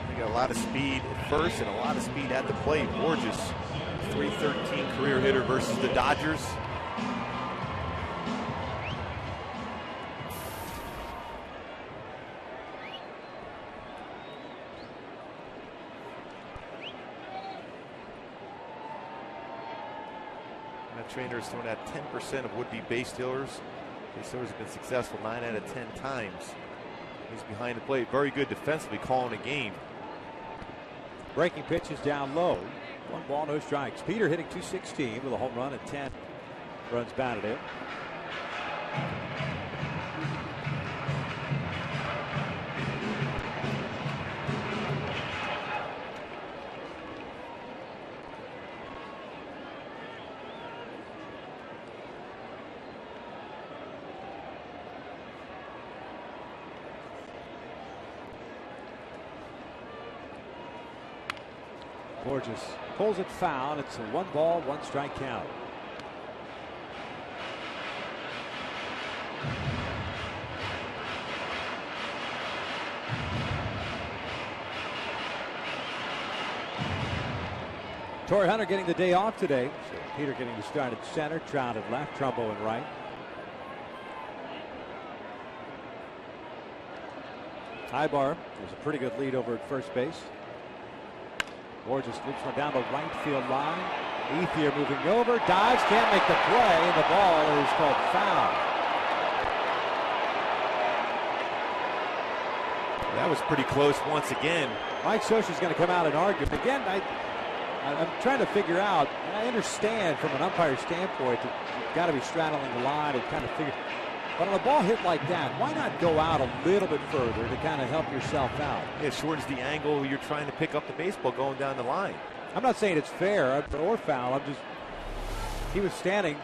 They got a lot of speed at first and a lot of speed at the plate. Borges, .313 career hitter versus the Dodgers. Trainer has thrown out 10% of would-be base stealers. Base stealers have been successful 9 out of 10 times. He's behind the plate. Very good defensively calling a game. Breaking pitch is down low. 1 ball, no strikes. Peter hitting .216 with a home run and 10 runs batted in. Borges pulls it foul. It's a 1 ball, 1 strike count. Torrey Hunter getting the day off today. So Peter getting to start at center, Trout at left, Trumbo at right. Ibar has a pretty good lead over at first base. Borges looks one down the right field line. Ethier moving over, dives, can't make the play, and the ball is called foul. That was pretty close once again. Mike Scioscia's going to come out and argue. Again, I'm trying to figure out, and I understand from an umpire standpoint that you've got to be straddling the line and kind of figure. But on a ball hit like that, why not go out a little bit further to kind of help yourself out? It shortens the angle you're trying to pick up the baseball going down the line. I'm not saying it's fair or foul. He was standing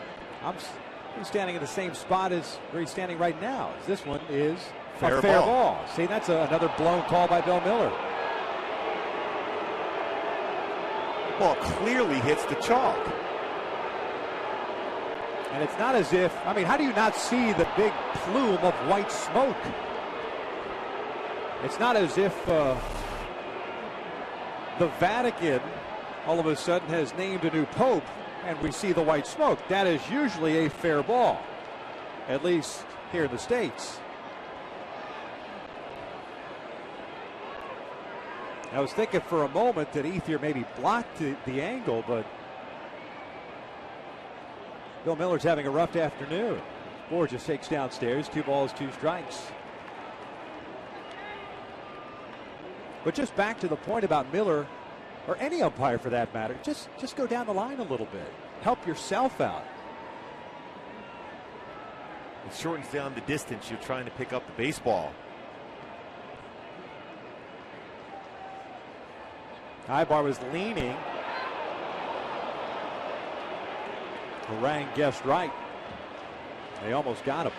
in the same spot as where he's standing right now. This one is a fair ball. See, that's another blown call by Bill Miller. The ball clearly hits the chalk. And it's not as if, I mean, how do you not see the big plume of white smoke? It's not as if the Vatican all of a sudden has named a new pope and we see the white smoke. That is usually a fair ball, at least here in the States. I was thinking for a moment that Ethier maybe blocked the angle, but Bill Miller's having a rough afternoon. Borges takes downstairs, 2 balls, 2 strikes. But just back to the point about Miller, or any umpire for that matter, just go down the line a little bit. Help yourself out. It shortens down the distance you're trying to pick up the baseball. Ibar was leaning. Harang guessed right. They almost got him.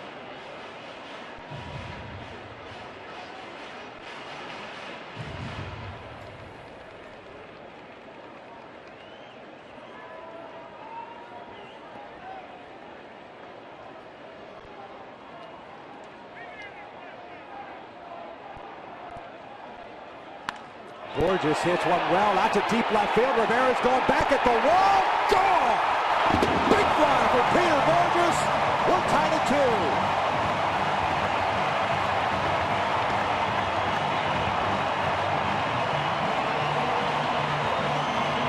Borges hits one well out to deep left field. Rivera's going back at the wall. Gone! Big fly for Peter Borges. We're tied at 2.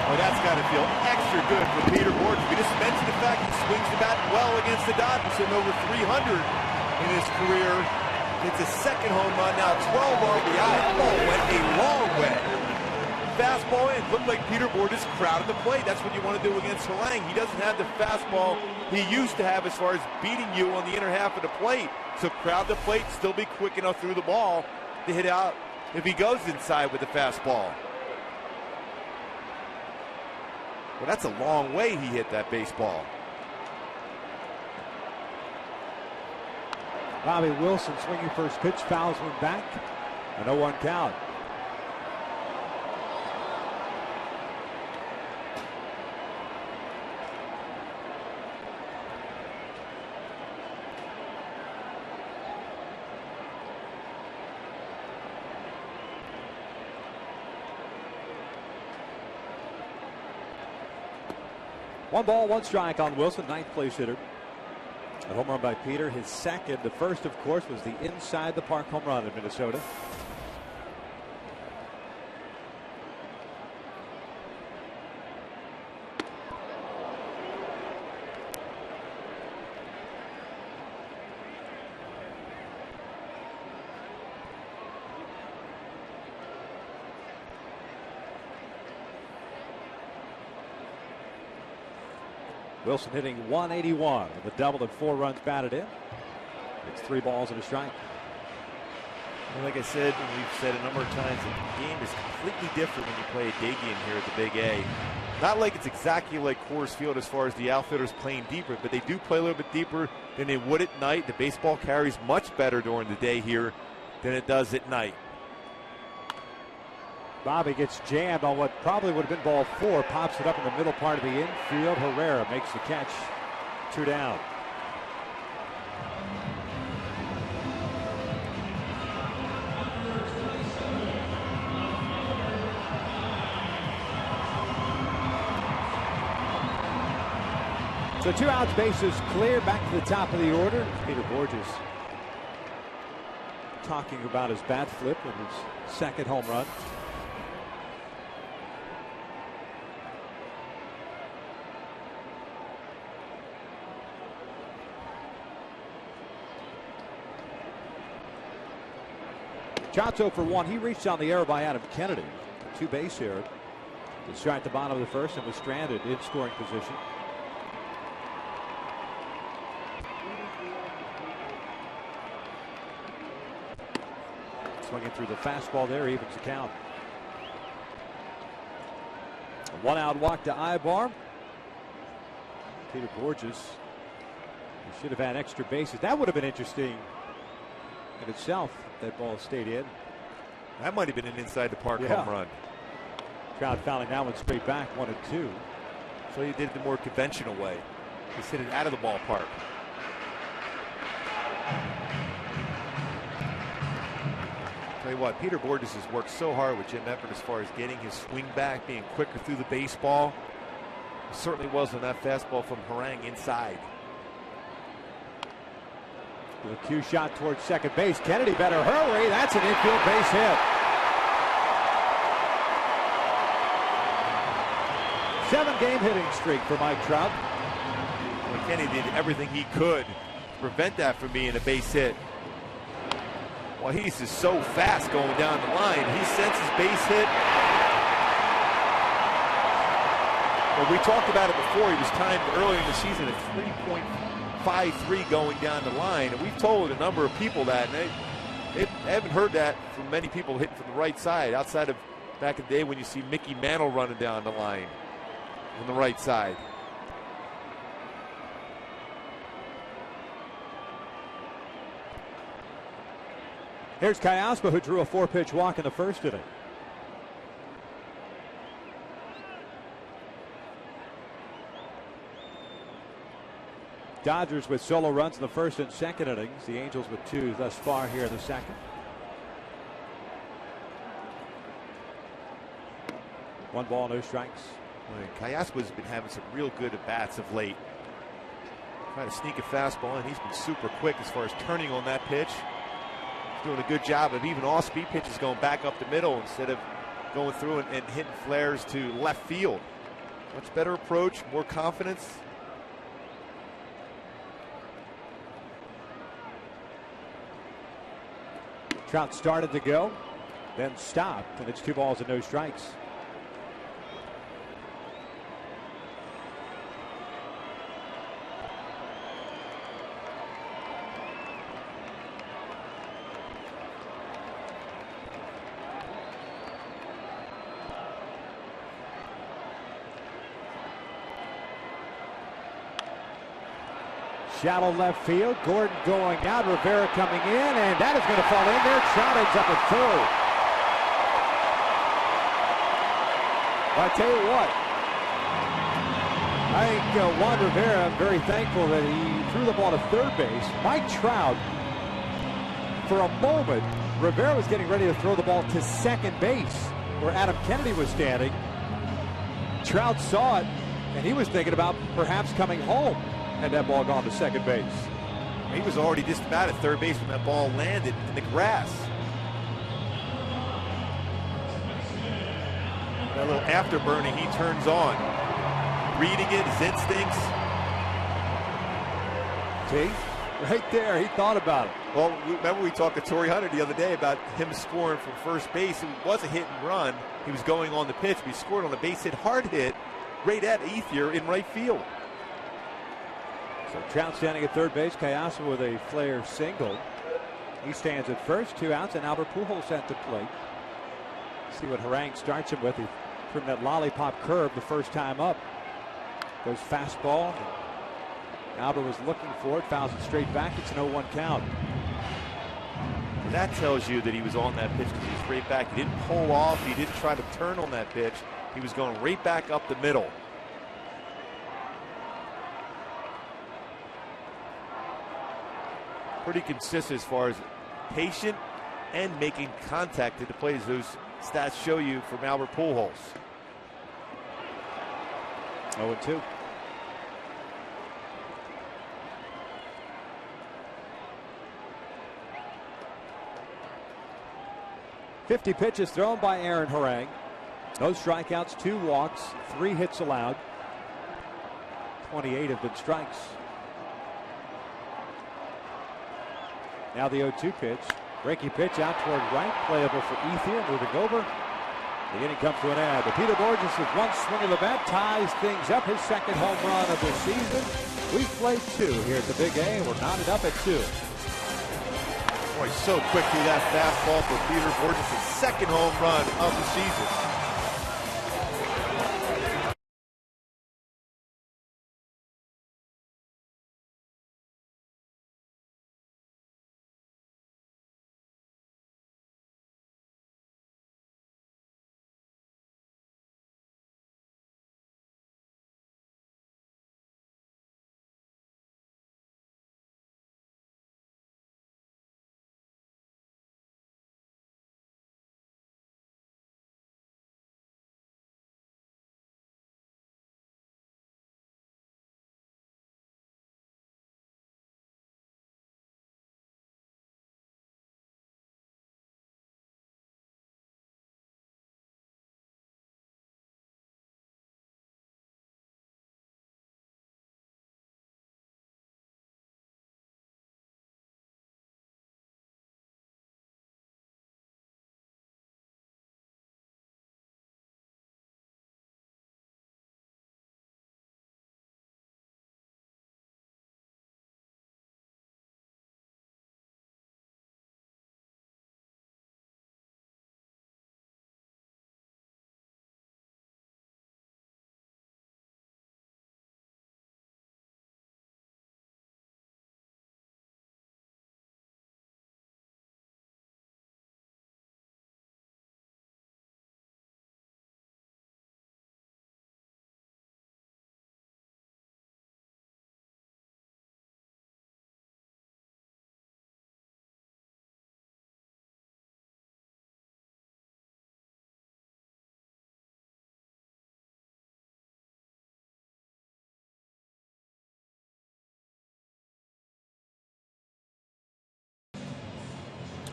Well, that's got to feel extra good for Peter Borges. We just mentioned the fact he swings the bat well against the Dodgers, hitting over 300 in his career. It's a second home run now, 12 RBI. Oh, went a long way. Fastball in. Looked like Peter Borges crowded the plate. That's what you want to do against Harang. He doesn't have the fastball he used to have as far as beating you on the inner half of the plate. So crowd the plate, still be quick enough through the ball to hit out if he goes inside with the fastball. Well, that's a long way he hit that baseball. Bobby Wilson swinging first pitch, fouls one back. A 0-1 count. One ball, 1 strike on Wilson, 9th place hitter. A home run by Peter, his second. The first, of course, was the inside the park home run in Minnesota. Wilson hitting 181 with a double and 4 runs batted in. It's 3 balls and a strike. And like I said, and we've said a number of times, the game is completely different when you play a day game here at the Big A. Not like it's exactly like Coors Field as far as the outfielders playing deeper, but they do play a little bit deeper than they would at night. The baseball carries much better during the day here than it does at night. Bobby gets jammed on what probably would have been ball 4. Pops it up in the middle part of the infield. Herrera makes the catch. 2 down. So 2 outs, bases clear. Back to the top of the order. Peter Borges. talking about his bat flip and his second home run. Trout's 0 for 1. He reached on the error by Adam Kennedy. Two base error to start at the bottom of the first and was stranded in scoring position. Swinging through the fastball there, evens the count. A 1-out walk to Ibar. Peter Borges. He should have had extra bases. That would have been interesting in itself. That ball stayed in. That might have been an inside the park home run. Trout fouling that one straight back, 1-2. So he did it the more conventional way. He hit it out of the ballpark. Tell you what, Peter Borges has worked so hard with Jim Everett as far as getting his swing back, being quicker through the baseball. It certainly was on that fastball from Harang inside. With a cue shot towards second base. Kennedy better hurry. That's an infield base hit. 7-game hitting streak for Mike Trout. Well, Kennedy did everything he could to prevent that from being a base hit. Well, he's just so fast going down the line. He senses base hit. Well, we talked about it before. He was timed earlier in the season at 3.53 going down the line. And we've told a number of people that. And they haven't heard that from many people hitting from the right side, outside of back in the day when you see Mickey Mantle running down the line on the right side. Here's Kayasma, who drew a 4-pitch walk in the first inning. Dodgers with solo runs in the first and second innings. The Angels with 2 thus far here in the second. 1 ball, no strikes. Kayasma's been having some real good at-bats of late. Trying to sneak a fastball, and he's been super quick as far as turning on that pitch. He's doing a good job of even off-speed pitches going back up the middle instead of going through and hitting flares to left field. Much better approach, more confidence. Trout started to go, then stopped, and it's 2 balls and no strikes. Shallow left field. Gordon going out. Rivera coming in, and that is going to fall in there. Trout ends up at third. Well, I tell you what, I think Juan Rivera, I'm very thankful that he threw the ball to third base. Mike Trout, for a moment, Rivera was getting ready to throw the ball to second base, where Adam Kennedy was standing. Trout saw it, and he was thinking about perhaps coming home. And that ball gone to second base. He was already just about at third base when that ball landed in the grass. That little afterburning he turns on. Reading it, his instincts. See? Right there, he thought about it. Well, remember we talked to Torrey Hunter the other day about him scoring from first base. It was a hit and run. He was going on the pitch, but he scored on a base hit, hard hit, right at Ethier in right field. So Trout standing at third base. Kayasma with a flare single. He stands at first, 2 outs, and Albert Pujols at the plate. See what Harang starts him with. He from that lollipop curve the first time up. Goes fastball. Albert was looking for it, fouls it straight back. It's an 0-1 count. That tells you that he was on that pitch because he was right back. He didn't pull off. He didn't try to turn on that pitch. He was going right back up the middle. Pretty consistent as far as patient and making contact at the plate, as those stats show you from Albert Pujols. 0-2. 50 pitches thrown by Aaron Harang. No strikeouts, 2 walks, 3 hits allowed. 28 have been strikes. Now the 0-2 pitch. Breaking pitch out toward right. Playable for Ethier. Moving over. The inning comes to an end. But Peter Borges with one swing of the bat ties things up. His second home run of the season. We've played 2 here at the Big A. We're knotted up at 2. Boy, so quick through that fastball for Peter Borges' second home run of the season.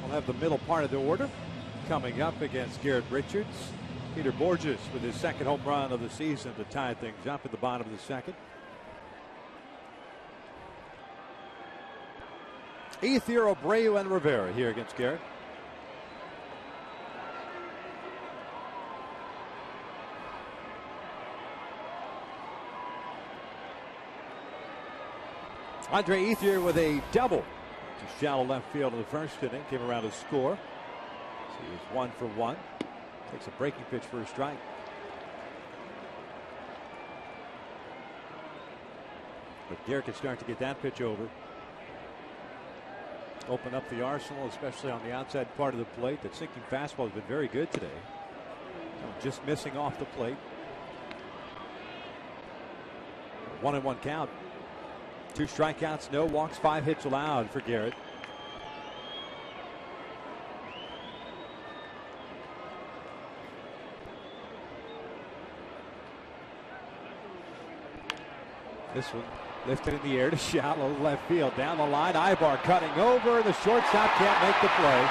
We'll have the middle part of the order coming up against Garrett Richards. Peter Borges with his second home run of the season to tie things up at the bottom of the second. Ethier, Abreu, and Rivera here against Garrett. Andre Ethier with a double to shallow left field in the first inning. Came around to score. So he was 1 for 1. Takes a breaking pitch for a strike. But Garrett can start to get that pitch over. Open up the arsenal, especially on the outside part of the plate. That sinking fastball has been very good today. Just missing off the plate. 1-1 count. 2 strikeouts, no walks, 5 hits allowed for Garrett. This one lifted in the air to shallow left field. Down the line, Ibar cutting over. The shortstop can't make the play.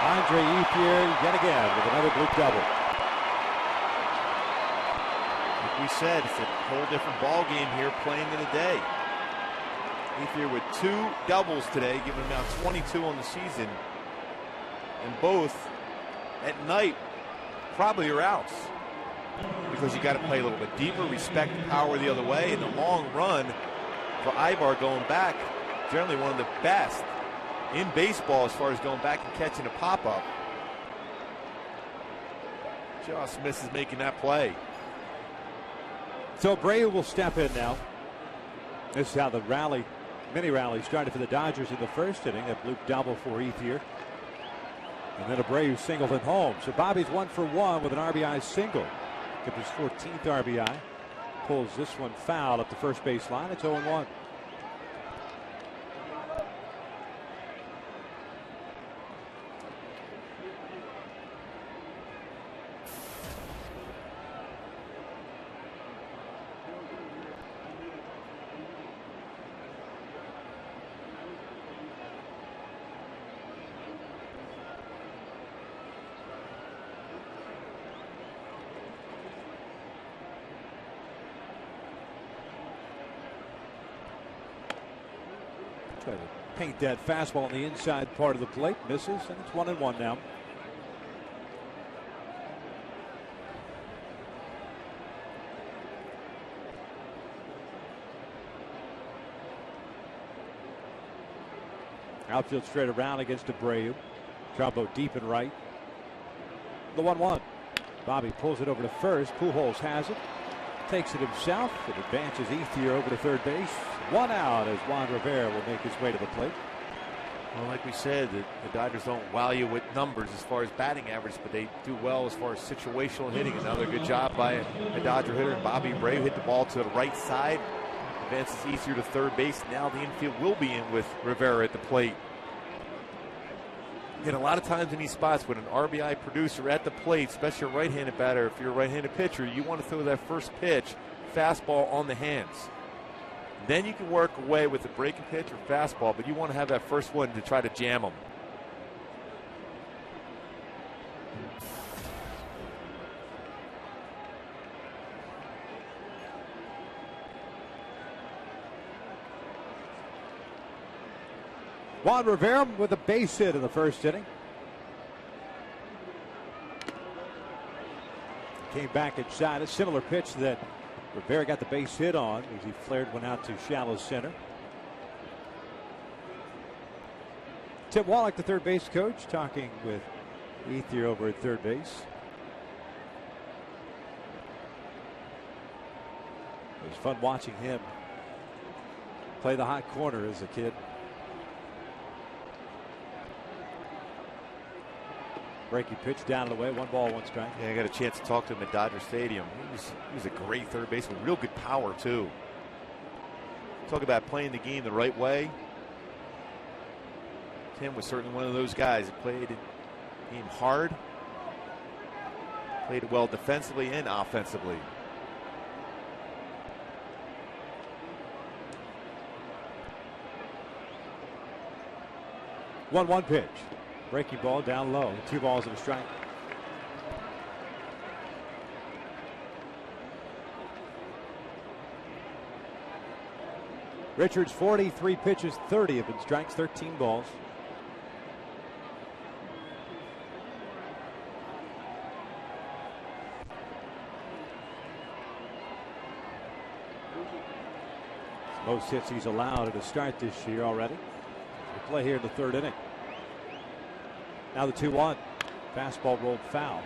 Andre Ethier yet again with another bloop double. Like we said, it's a whole different ball game here playing in a day. Ethier with 2 doubles today, giving him now 22 on the season. And both at night probably are outs. Because you got to play a little bit deeper, respect the power the other way. In the long run for Ibar going back, generally one of the best in baseball as far as going back and catching a pop-up. Just misses making that play. So Abreu will step in now. This is how the mini rally started for the Dodgers in the first inning. That bloop double for Ethier. And then Abreu singled him home. So Bobby's 1 for 1 with an RBI single. Up his 14th RBI. Pulls this one foul up the first base line. It's 0-1. Try to paint that fastball on the inside part of the plate. Misses, and it's 1-1 now. Outfield straight around against Abreu. Trumbo deep and right. The 1-1. Bobby pulls it over to first. Pujols has it. Takes it himself. It advances Ethier over to third base. 1 out as Juan Rivera will make his way to the plate. Well, like we said, the Dodgers don't wow you with numbers as far as batting average, but they do well as far as situational hitting. Another good job by a Dodger hitter. And Bobby Abreu hit the ball to the right side. Advances Ethier to third base. Now the infield will be in with Rivera at the plate. And a lot of times in these spots with an RBI producer at the plate, especially a right-handed batter, if you're a right-handed pitcher, you want to throw that first pitch, fastball on the hands. Then you can work away with a breaking pitch or fastball, but you want to have that first one to try to jam them. Juan Rivera with a base hit in the first inning. Came back inside a similar pitch that Rivera got the base hit on as he flared one out to shallow center. Tim Wallach, the third base coach, talking with Ethier over at third base. It was fun watching him play the hot corner as a kid. Breaking pitch down and away, 1-1 strike. Yeah, I got a chance to talk to him at Dodger Stadium. He was a great third baseman, real good power too. Talk about playing the game the right way. Tim was certainly one of those guys that played the game hard, played it well defensively and offensively. One pitch. Breaking ball down low. 2 balls and a strike. Richards 43 pitches, 30 have been strikes, 13 balls. Most hits he's allowed at a start this year already. We play here in the third inning. Now the 2-1. Fastball rolled foul.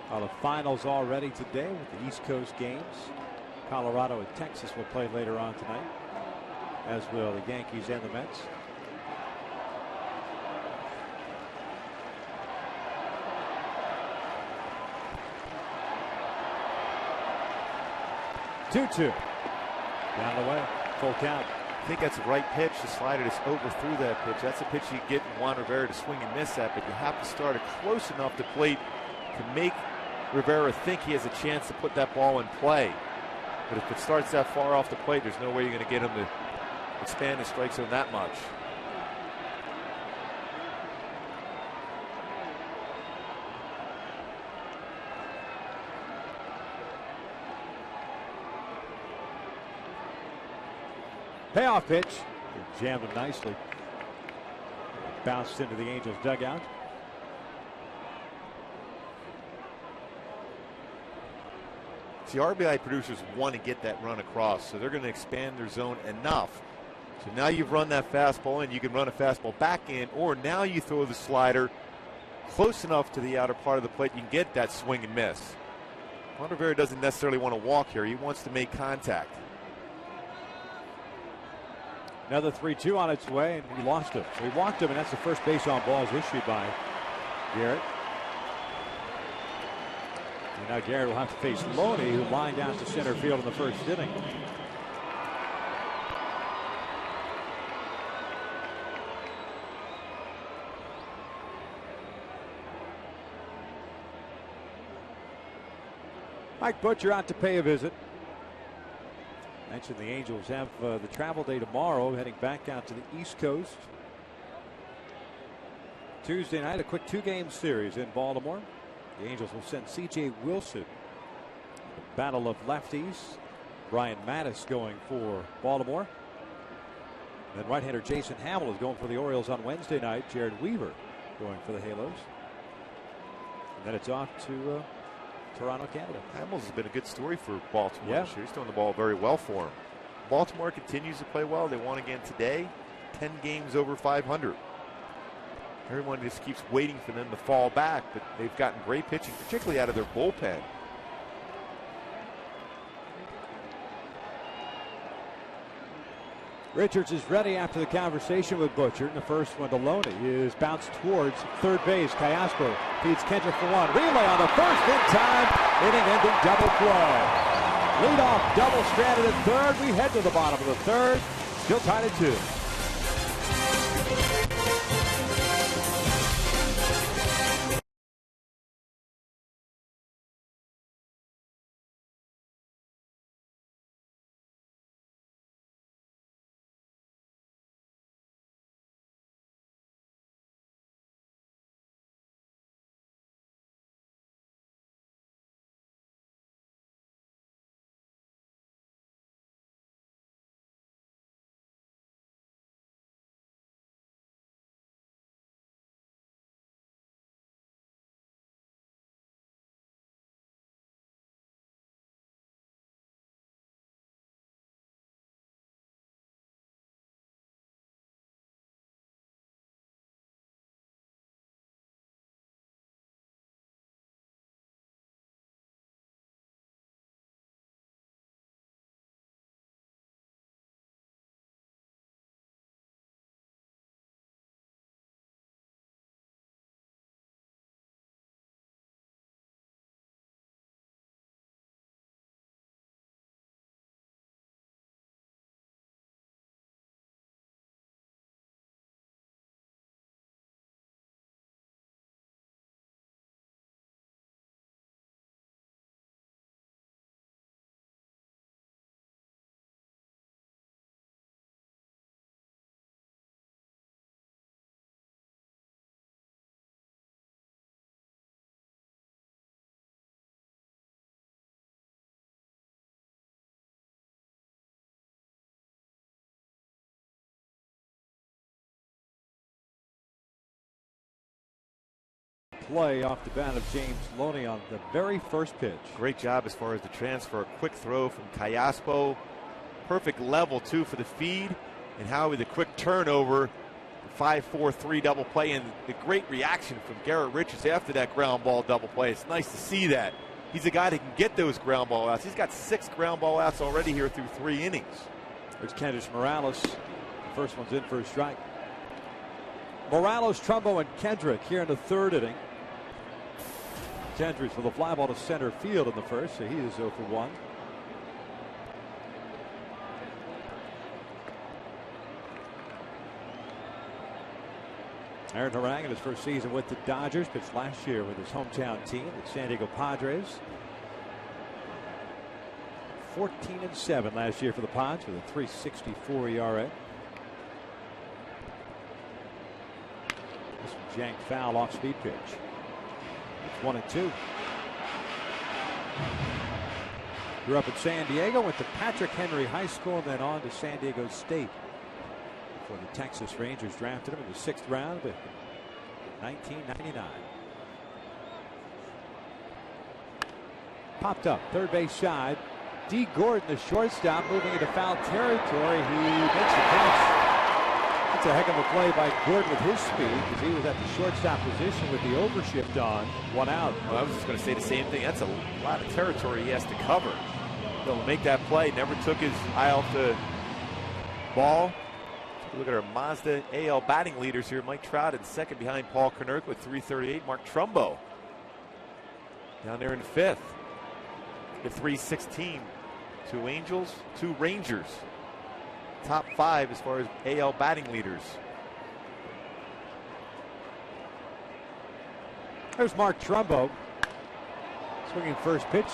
Well, the finals already today with the East Coast games. Colorado and Texas will play later on tonight, as will the Yankees and the Mets. Two. Down the way. Full count. I think that's the right pitch. The slider just overthrew that pitch. That's a pitch you get Juan Rivera to swing and miss at, but you have to start it close enough to plate to make Rivera think he has a chance to put that ball in play. But if it starts that far off the plate, there's no way you're going to get him to expand his strike zone that much. Payoff pitch. They jammed him nicely. Bounced into the Angels dugout. See, RBI producers want to get that run across, so they're going to expand their zone enough. So now you've run that fastball in, you can run a fastball back in, or now you throw the slider close enough to the outer part of the plate, you can get that swing and miss. Juan Rivera doesn't necessarily want to walk here. He wants to make contact. Another 3-2 on its way, and he lost him. So he walked him, and that's the first base on balls issued by Garrett. And now Garrett will have to face Loney, who lined out to center field in the first inning. Mike Butcher out to pay a visit. Mentioned the Angels have the travel day tomorrow, heading back out to the East Coast. Tuesday night, a quick 2-game series in Baltimore. The Angels will send C.J. Wilson. Battle of lefties. Brian Mattis going for Baltimore. And right-hander Jason Hamill is going for the Orioles on Wednesday night. Jared Weaver going for the Halos. And then it's off to Toronto, Canada. Hamill's has been a good story for Baltimore Yeah. this year. He's throwing the ball very well for him. Baltimore continues to play well. They won again today. 10 games over 500. Everyone just keeps waiting for them to fall back, but they've gotten great pitching, particularly out of their bullpen. Richards is ready after the conversation with Butcher. And the first one to Loney is bounced towards third base. Callaspo feeds Kendrick for one. Relay on the first in time. Inning-ending double play. Leadoff double stranded at third. We head to the bottom of the third. Still tied at 2. Play off the bat of James Loney on the very first pitch. Great job as far as the transfer. Quick throw from Callaspo. Perfect level, too, for the feed. And Howie with a quick turnover. 5-4-3 double play. And the great reaction from Garrett Richards after that ground ball double play. It's nice to see that. He's a guy that can get those ground ball outs. He's got 6 ground ball outs already here through 3 innings. There's Candice Morales. The first one's in for a strike. Morales, Trumbo, and Kendrick here in the third inning. Kendricks with a fly ball to center field in the first, so he is 0 for 1. Aaron Harang in his first season with the Dodgers, pitched last year with his hometown team, the San Diego Padres. 14-7 last year for the Pods with a 3.64 ERA. This one janked foul off speed pitch. It's 1-2. Grew up in San Diego, went to Patrick Henry High School, and then on to San Diego State. Before the Texas Rangers drafted him in the 6th round in 1999. Popped up, third base side. D. Gordon, the shortstop, moving into foul territory. He makes the catch. That's a heck of a play by Gordon with his speed, because he was at the shortstop position with the overshift on. 1 out. Well, I was just going to say the same thing. That's a lot of territory he has to cover. He'll make that play. Never took his eye off the ball. Look at our Mazda AL batting leaders here. Mike Trout in second behind Paul Konerko with 338. Mark Trumbo down there in 5th. At 316. 2 Angels, 2 Rangers. Top 5 as far as AL batting leaders. There's Mark Trumbo. Swinging first pitch.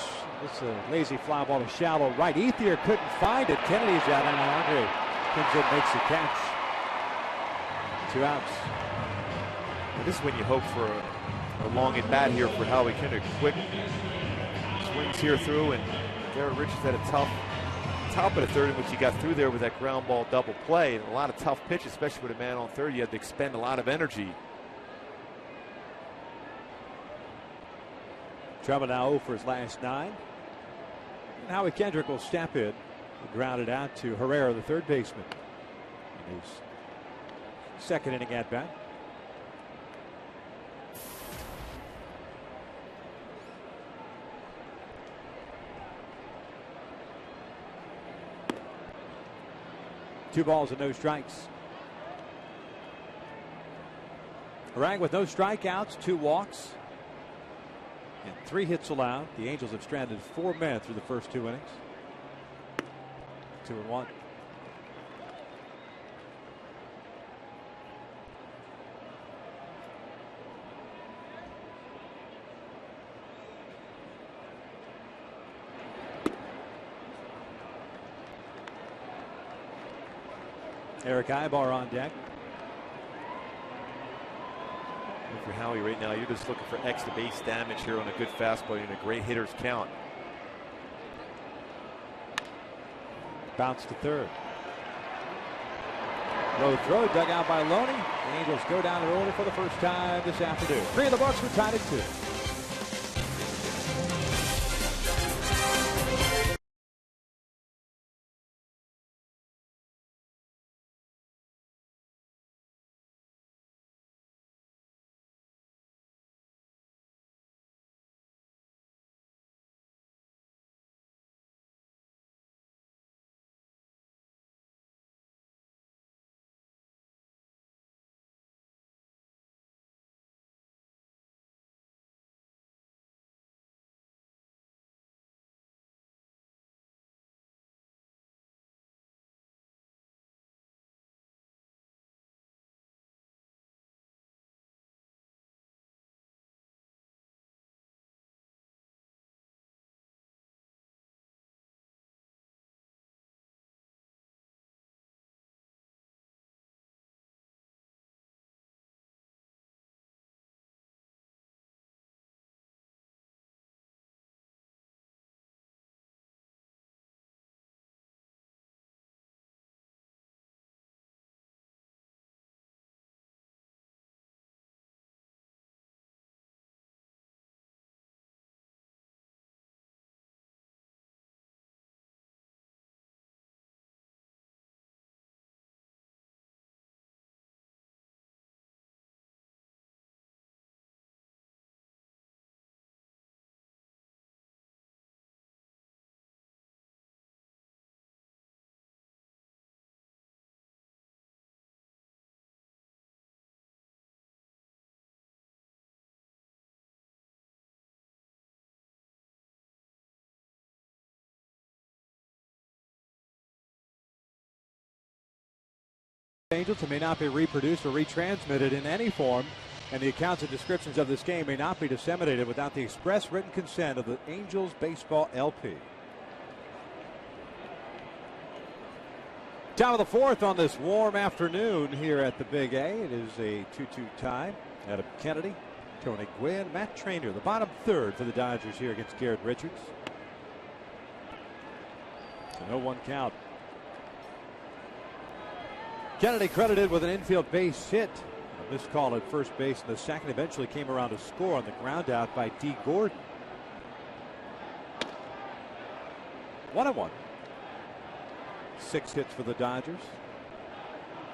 It's a lazy fly ball to shallow right. Ethier couldn't find it. Kennedy's out, and Andre comes in, makes the catch. 2 outs. This is when you hope for a long at bat here for Howie Kendrick. Quick swings here through, and Garrett Richards had a tough top of the third in which he got through there with that ground ball double play, and a lot of tough pitches, especially with a man on third. You had to expend a lot of energy. Trouble now 0 for his last 9. And Howie Kendrick will step in and ground it out to Herrera, the third baseman, in his second inning at bat. Two balls and no strikes. Harang with no strikeouts, 2 walks, and 3 hits allowed. The Angels have stranded 4 men through the first 2 innings. 2-1. Eric Ibar on deck. And for Howie right now, you're just looking for extra base damage here on a good fastball and a great hitter's count. Bounce to third. Low throw dug out by Loney. The Angels go down in order for the first time this afternoon. 3 in the books, we're tied at 2. Angels, it may not be reproduced or retransmitted in any form, and the accounts and descriptions of this game may not be disseminated without the express written consent of the Angels Baseball LP. Top of the 4th on this warm afternoon here at the Big A. It is a 2-2 tie. Adam Kennedy, Tony Gwynn, Matt Trainer, the bottom third for the Dodgers here against Garrett Richards. It's an 0-1 count. Kennedy credited with an infield base hit. A missed call at first base in the second. Eventually came around to score on the ground out by D. Gordon. 1-1. 6 hits for the Dodgers.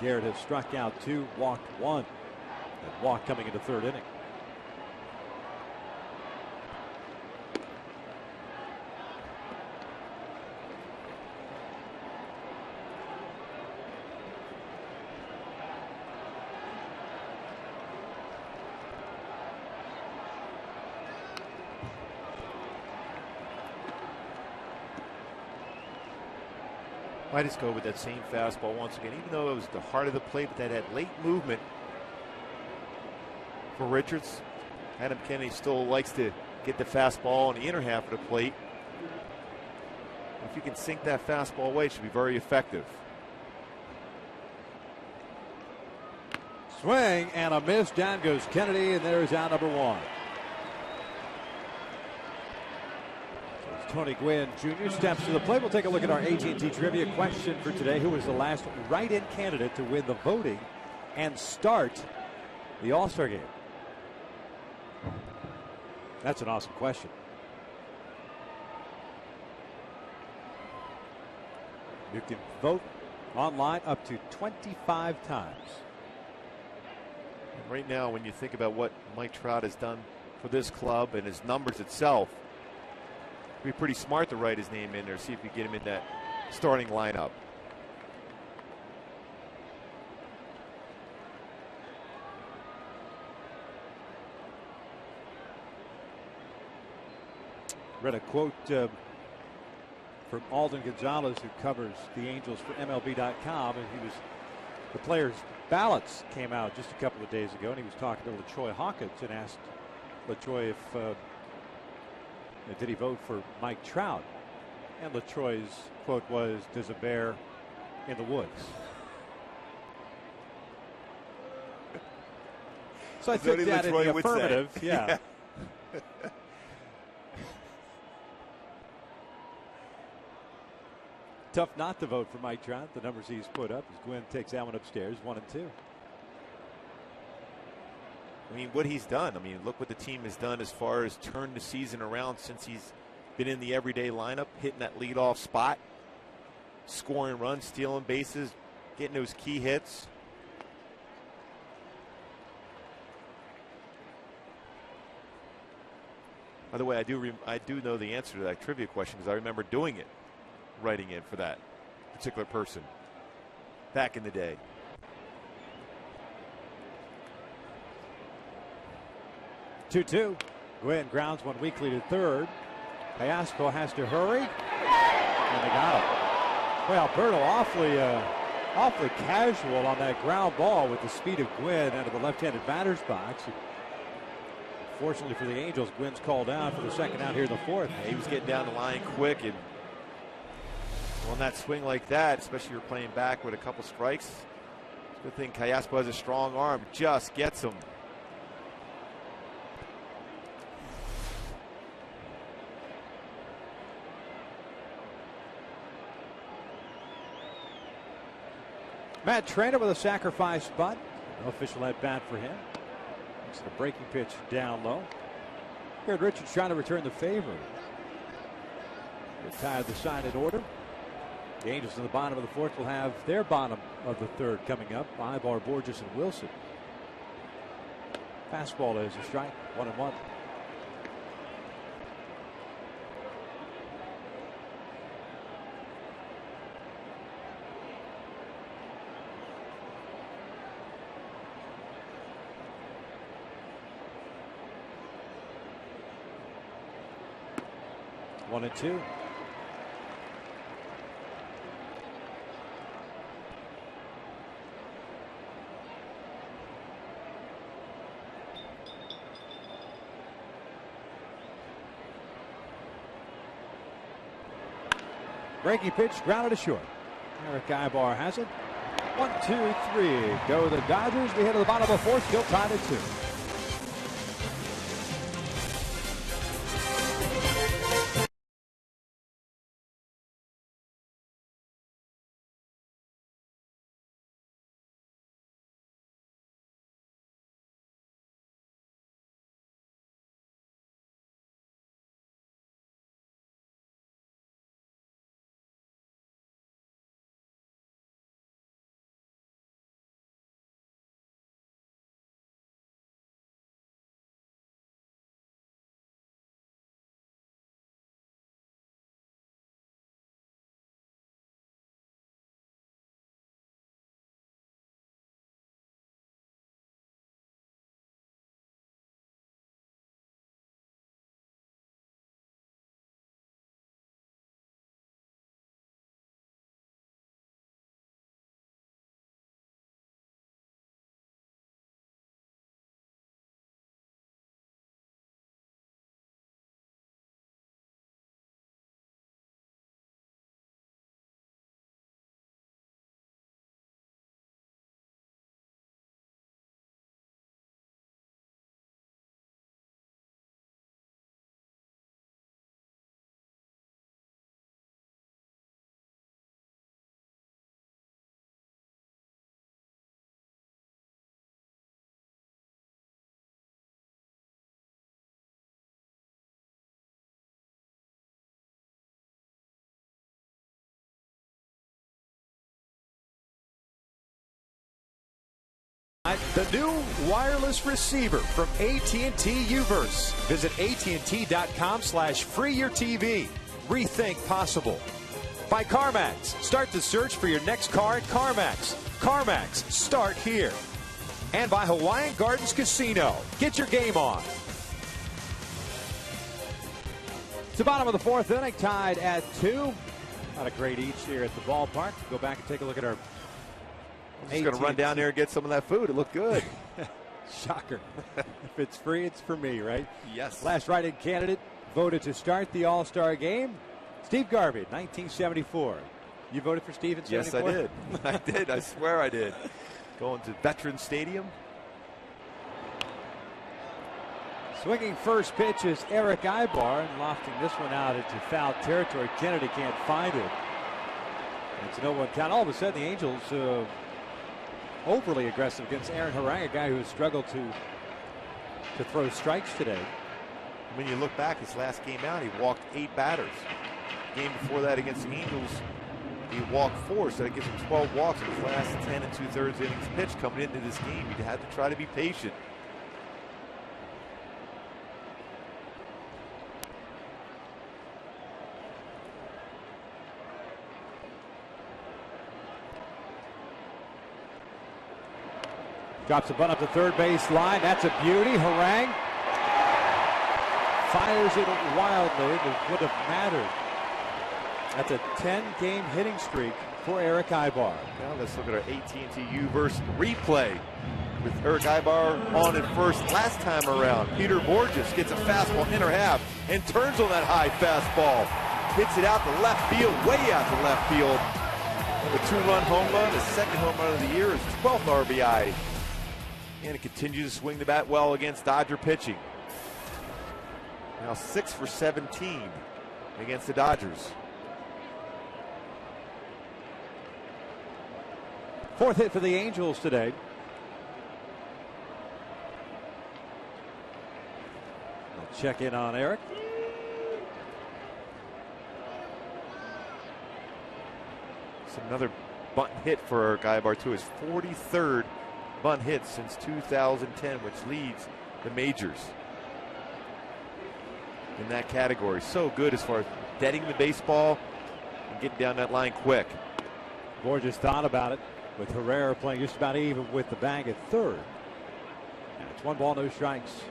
Garrett has struck out 2, walked 1. That walk coming into third inning. I just go with that same fastball once again, even though it was the heart of the plate, but that had late movement for Richards. Adam Kennedy still likes to get the fastball on the inner half of the plate. If you can sink that fastball away, it should be very effective. Swing and a miss. Down goes Kennedy, and there's out number one. So Tony Gwynn Jr. steps to the plate. We'll take a look at our AT&T trivia question for today. Who was the last write-in candidate to win the voting and start the All-Star game? That's an awesome question. You can vote online up to 25 times. And right now, when you think about what Mike Trout has done for this club and his numbers itself, it'd be pretty smart to write his name in there, see if you get him in that starting lineup. Read a quote from Alden Gonzalez, who covers the Angels for MLB.com, and the players' ballots came out just a couple of days ago, and he was talking to LaTroy Hawkins and asked LaTroy if did he vote for Mike Trout, and LaTroy's quote was, "There's a bear in the woods." So I took that in the affirmative. Yeah. Tough not to vote for Mike Trout. The numbers he's put up as Gwynn takes that one upstairs, 1-2. I mean, what he's done. I mean, look what the team has done as far as turn the season around since he's been in the everyday lineup, hitting that leadoff spot, scoring runs, stealing bases, getting those key hits. By the way, I do know the answer to that trivia question because I remember doing it, writing in for that particular person back in the day. Two. Gwynn grounds one weakly to third. Payasco has to hurry, and they got him. Well, Alberto awfully casual on that ground ball with the speed of Gwynn out of the left-handed batter's box. Fortunately for the Angels, Gwynn's called out for the second out here in the fourth. Yeah, he was getting down the line quick, and on that swing like that, especially you're playing back with a couple strikes, it's a good thing Callaspo has a strong arm, just gets him. Matt Trainer with a sacrifice bunt. No official at bat for him. It's a breaking pitch down low. Garrett Richards trying to return the favor. They tied the side in order. The Angels in the bottom of the fourth will have their bottom of the third coming up. Ibar, Borges, and Wilson. Fastball is a strike, 1-1. One and two. Breaking pitch, grounded to short. Eric Ibar has it. 1, 2, 3. Go the Dodgers. We head to the bottom of the fourth, still tied at 2. The new wireless receiver from AT&T Uverse. Visit AT&T.com/freeyourtv. Rethink possible. By CarMax. Start the search for your next car at CarMax. CarMax. Start here. And by Hawaiian Gardens Casino. Get your game on. It's the bottom of the fourth inning, tied at 2. Not a great each here at the ballpark. Go back and take a look at our I'm just going to run down there and get some of that food. It looked good. Shocker. If it's free, it's for me, right? Yes. Last write-in candidate voted to start the All-Star game. Steve Garvey, 1974. You voted for Steve in 74? Yes, I did. I did. I swear I did. Going to Veterans Stadium. Swinging first pitch is Eric Ibar, and lofting this one out into foul territory. Kennedy can't find it. It's an 0-1 count. All of a sudden, the Angels overly aggressive against Aaron Harang, a guy who has struggled to throw strikes today. When you look back, his last game out, he walked 8 batters. Game before that against the Angels, he walked 4, so that gives him 12 walks in his last 10 2/3 innings pitch coming into this game. He had to try to be patient. Drops a bunt up the third base line. That's a beauty. Harang fires it wildly. It would have mattered. That's a 10-game hitting streak for Eric Ibar. Now let's look at our AT&T Uverse replay with Eric Ibar on at first last time around. Peter Borges gets a fastball inner half and turns on that high fastball. Hits it out to left field, way out to left field. A 2-run home run, his second home run of the year, his 12th RBI. And it continues to swing the bat well against Dodger pitching. Now 6 for 17 against the Dodgers. Fourth hit for the Angels today. We'll check in on Eric. It's another bunt hit for Eric Ibar, too. His 43rd bunt hit since 2010, which leads the majors in that category. So good as far as deading the baseball and getting down that line quick. Borges thought about it with Herrera playing just about even with the bag at third. And it's 1 ball, no strikes.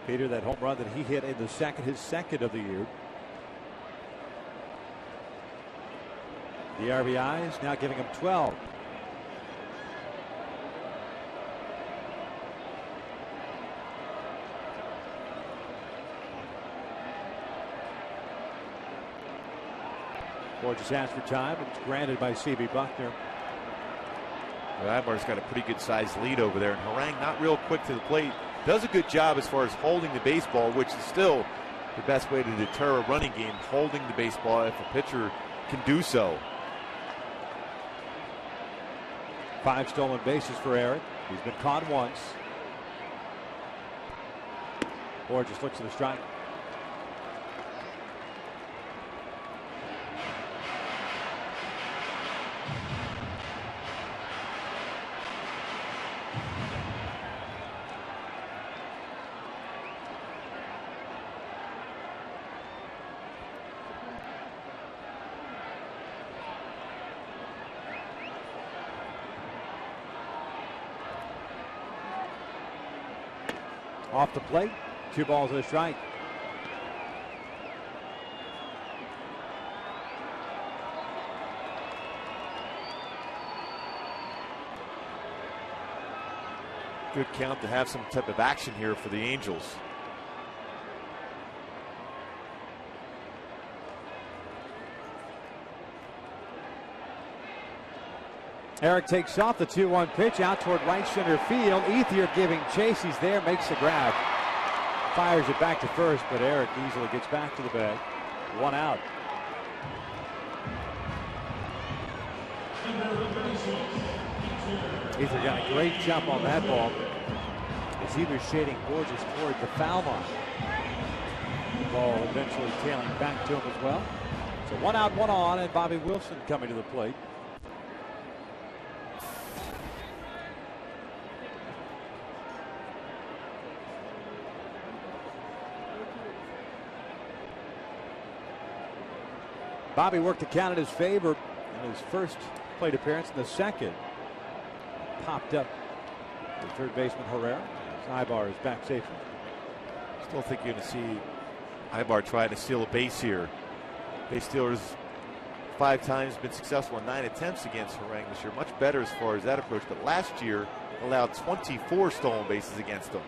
Peter, that home run that he hit in the second, his second of the year. The RBIs now giving him 12. Borges asked for time. It's granted by C.B. Buckner. Well, Ibar's got a pretty good sized lead over there, and Harang not real quick to the plate. Does a good job as far as holding the baseball, which is still the best way to deter a running game, holding the baseball if a pitcher can do so. 5 stolen bases for Eric. He's been caught once. Borges looks at the strike. Off the plate, 2 balls and a strike. Good count to have some type of action here for the Angels. Eric takes off the 2-1 pitch out toward right center field. Ethier giving chase. He's there, makes the grab. Fires it back to first, but Eric easily gets back to the bag. 1 out. Ethier got a great jump on that ball as he was shading Borges toward the foul line. The ball eventually tailing back to him as well. So 1 out, 1 on, and Bobby Wilson coming to the plate. Bobby worked the count in his favor in his first plate appearance. In the second, popped up the third baseman Herrera. Ibar is back safely. Still think you're going to see Ibar trying to steal a base here. Base stealers 5 times, been successful in 9 attempts against Harang this year. Much better as far as that approach, but last year allowed 24 stolen bases against them.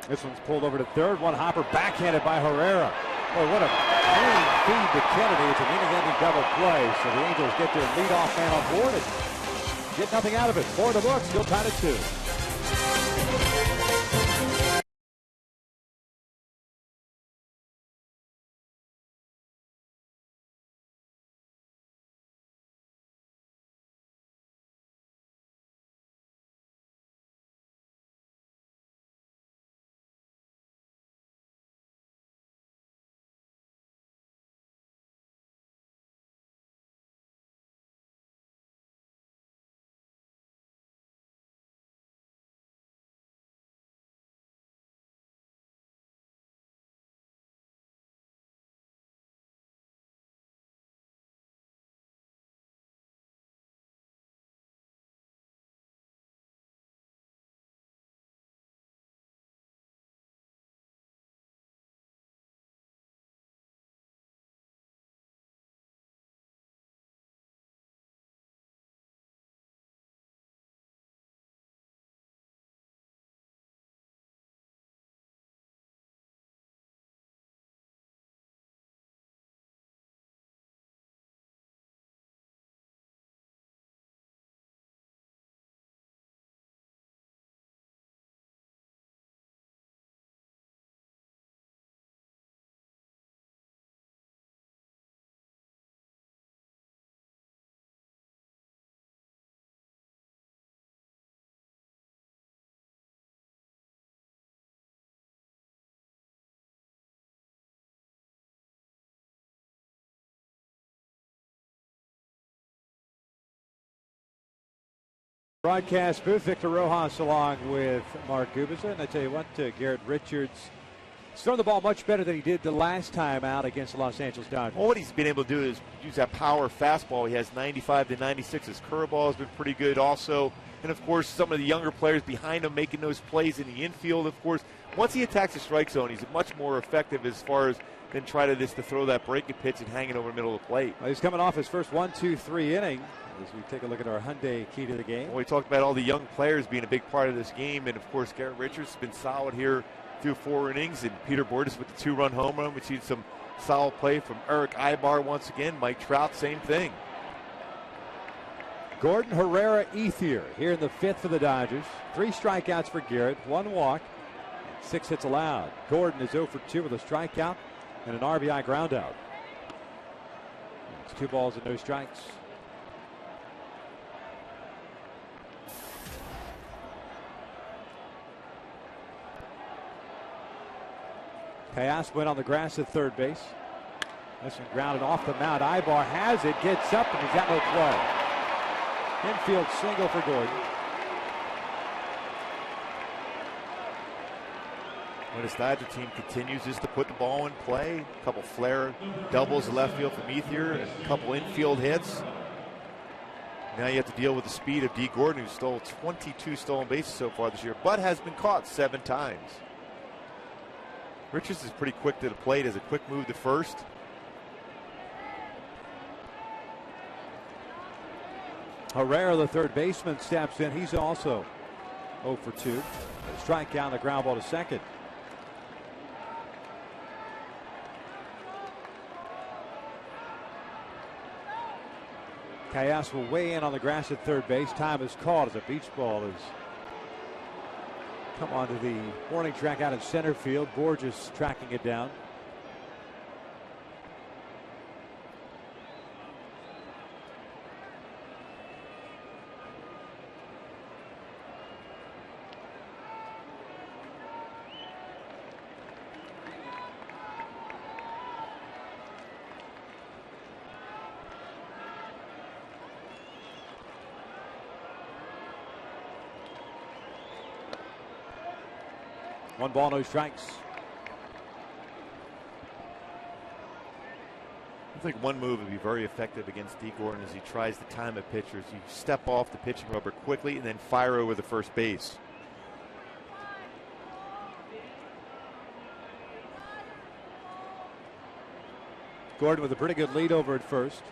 This one's pulled over to third. One hopper backhanded by Herrera. Boy, what a clean feed to Kennedy. It's an inning-ending double play. So the Angels get their leadoff man on board and get nothing out of it. 4 in the books, still tied at 2. Broadcast booth, Victor Rojas along with Mark Gubiza. And I tell you what, Garrett Richards has thrown the ball much better than he did the last time out against the Los Angeles Dodgers. Well, what he's been able to do is use that power fastball. He has 95 to 96. His curveball has been pretty good also. And, of course, some of the younger players behind him making those plays in the infield. Of course, once he attacks the strike zone, he's much more effective as far as than try to throw that breaking pitch and hang it over the middle of the plate. Well, he's coming off his first 1-2-3 inning. As we take a look at our Hyundai key to the game. Well, we talked about all the young players being a big part of this game, and of course Garrett Richards has been solid here through 4 innings, and Peter Bordes with the 2-run home run. We've seen some solid play from Eric Ibar once again. Mike Trout, same thing. Gordon Herrera Ethier here in the 5th for the Dodgers. 3 strikeouts for Garrett, 1 walk, 6 hits allowed. Gordon is 0 for 2 with a strikeout and an RBI groundout. It's 2 balls and no strikes. Callas went on the grass at third base. This one grounded off the mound. Ibar has it, gets up, and he's got no play. Infield single for Gordon. When this Dodger team continues just to put the ball in play, a couple flare doubles in left field from Ethier, a couple infield hits. Now you have to deal with the speed of D. Gordon, who stole 22 stolen bases so far this year, but has been caught 7 times. Richards is pretty quick to the plate, has a quick move to first. Herrera, the third baseman, steps in. He's also 0 for 2. A strikeout, the ground ball to second. Callas will weigh in on the grass at third base. Time is called as a beach ball has come onto the warning track out in center field. Borges tracking it down. One ball, no strikes. think one move would be very effective against Dee Gordon as he tries to time a pitcher. You step off the pitching rubber quickly and then fire over the first base. Gordon with a pretty good lead over at first.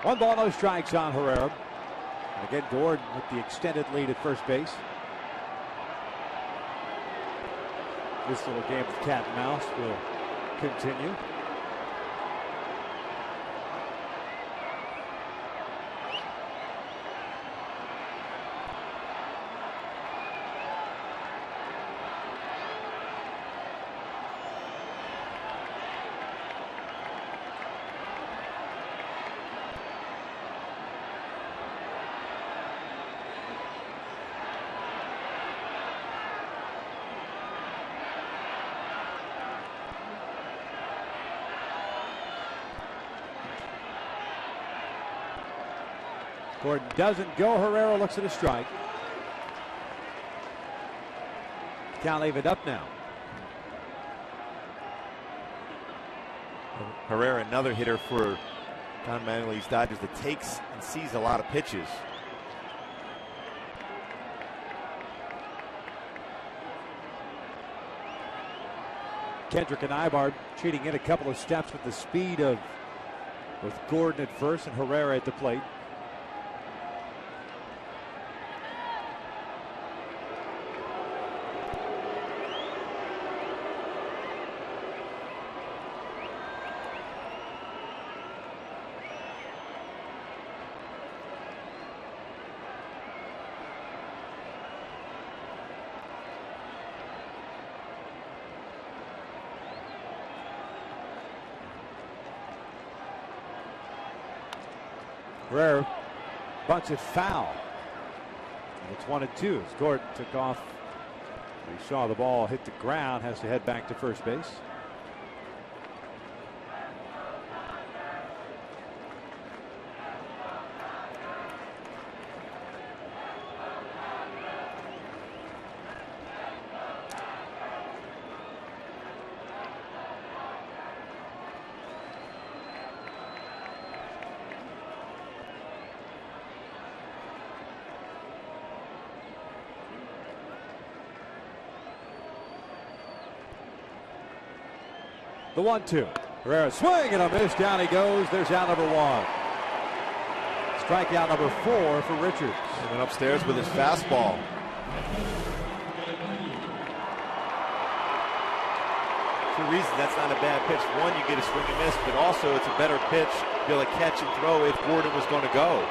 One ball, no strikes on Herrera. And again, Gordon with the extended lead at first base. This little game of cat and mouse will continue. Gordon doesn't go. Herrera looks at a strike. Can't leave it up now. Herrera, another hitter for Don Mattingly's Dodgers that takes and sees a lot of pitches. Kendrick and Ibar cheating in a couple of steps with the speed of with Gordon at first and Herrera at the plate. Herrera bunts it foul. And it's 1-2 as Gordon took off. He saw the ball hit the ground, has to head back to first base. The 1-2. Herrera swing and a miss. Down he goes. There's out number one. Strikeout number 4 for Richards. He went upstairs with his fastball. Two reasons that's not a bad pitch. One, you get a swing and miss, but also it's a better pitch to be able to catch and throw if Gordon was going to go.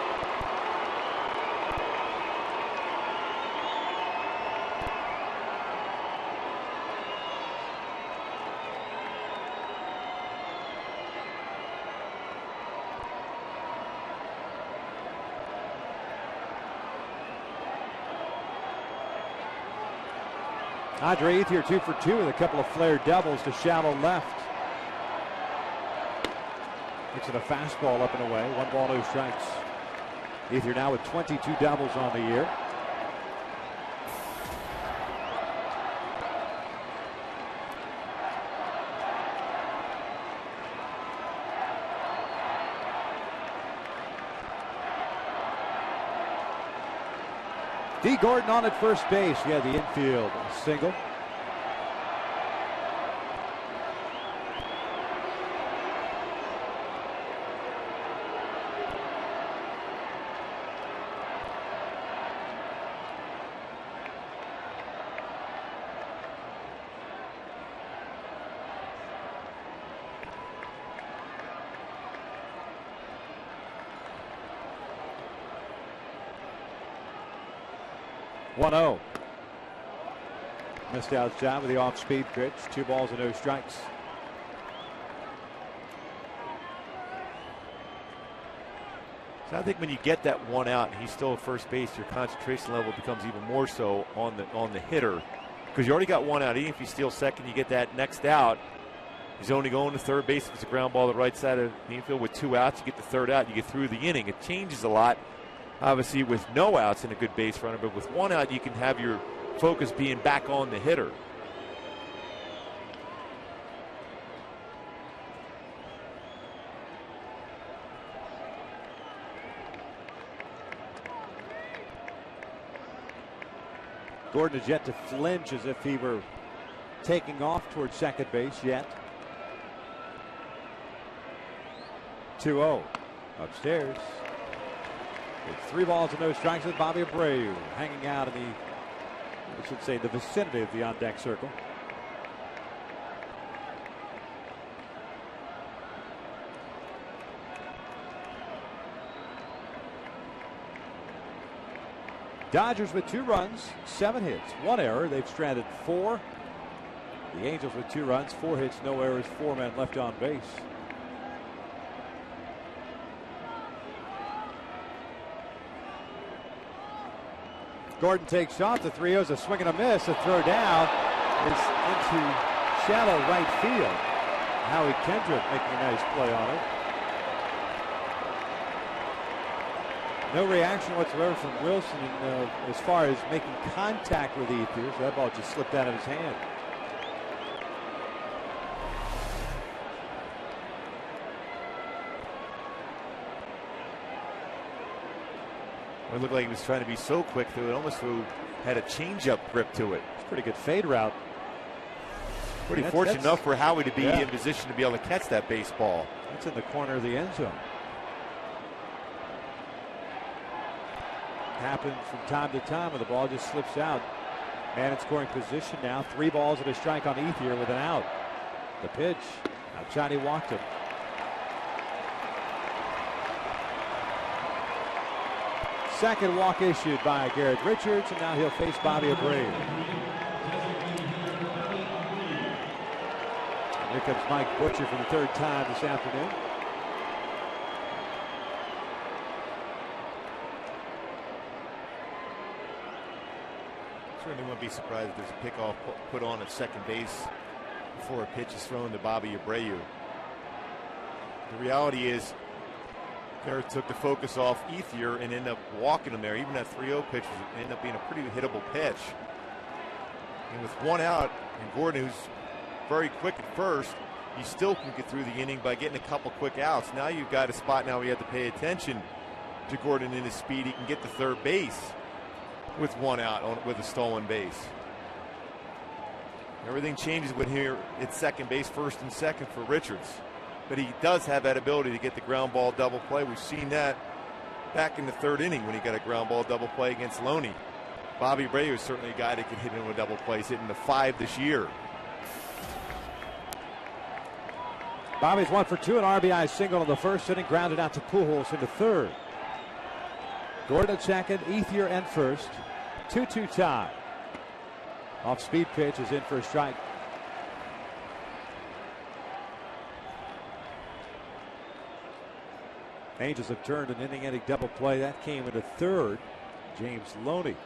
Andre Ethier 2 for 2 with a couple of flared doubles to shallow left. Looks at a fastball up and away. 1 ball, no strikes. Ethier now with 22 doubles on the year. Dee Gordon on at first base. We had the infield single. Oh. Missed outside with the off-speed pitch. 2 balls and no strikes. So I think when you get that one out and he's still at first base, your concentration level becomes even more so on the hitter, because you already got one out. Even if you steal second, you get that next out. He's only going to third base if it's a ground ball to the right side of the infield. With 2 outs, you get the third out, you get through the inning. It changes a lot, obviously, with no outs and a good base runner, but with 1 out, you can have your focus being back on the hitter. Gordon is yet to flinch as if he were taking off towards second base yet. 2-0 upstairs. It's 3 balls and no strikes with Bobby Abreu hanging out in the vicinity of the on-deck circle. Dodgers with 2 runs, 7 hits, 1 error. They've stranded 4. The Angels with 2 runs, 4 hits, no errors, 4 men left on base. Gordon takes off. The 3-0's a swing and a miss. A throw down is into shallow right field. Howie Kendrick making a nice play on it. No reaction whatsoever from Wilson as far as making contact with Ethier. So that ball just slipped out of his hand. It looked like he was trying to be so quick through it, almost had a changeup grip to it. It's a pretty good fade route. Pretty fortunate enough for Howie to be in position to be able to catch that baseball. That's in the corner of the end zone. Happens from time to time when the ball just slips out. Man in scoring position now. 3 balls and a strike on Ethier with an out. The pitch. Outside he walked him. Second walk issued by Garrett Richards, and now he'll face Bobby Abreu. And here comes Mike Butcher for the 3rd time this afternoon. Certainly wouldn't be surprised if there's a pickoff put on at second base before a pitch is thrown to Bobby Abreu. The reality is, Garrett took the focus off Ethier and ended up walking him there. Even that 3-0 pitch ended up being a pretty hittable pitch. And with 1 out, and Gordon, who's very quick at first, you still can get through the inning by getting a couple quick outs. Now you've got a spot now where you have to pay attention to Gordon and his speed. He can get to third base with 1 out with a stolen base. Everything changes when here at second base, first and second for Richards. But he does have that ability to get the ground ball double play. We've seen that back in the 3rd inning when he got a ground ball double play against Loney. Bobby Abreu is certainly a guy that can hit in with double plays, hitting the 5 this year. Bobby's 1 for 2, an RBI single in the 1st inning, grounded out to Pujols in the 3rd. Gordon at second, Ethier at first. 2-2 tie. Off speed pitch is in for a strike. Angels have turned an inning-ending double play. That came in the 3rd. James Loney,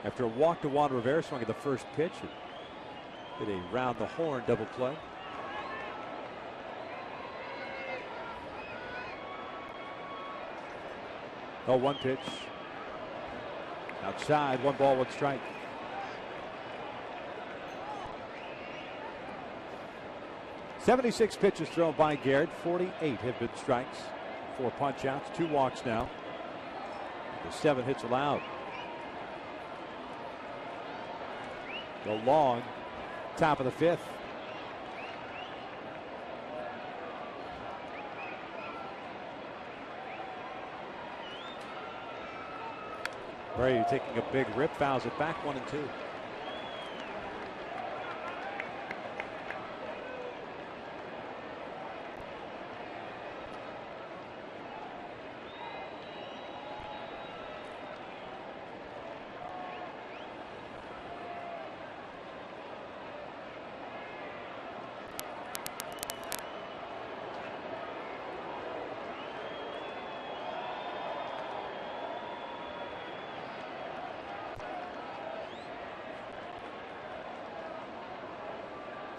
after a walk to Juan Rivera, swung at the first pitch and did a round the horn double play. Oh, 1 pitch. Outside, 1 ball, 1 strike. .76 pitches thrown by Garrett. 48 have been strikes. 4 punch outs, 2 walks now. The 7 hits allowed. Go long, top of the 5th. Abreu taking a big rip, fouls it back, 1-2.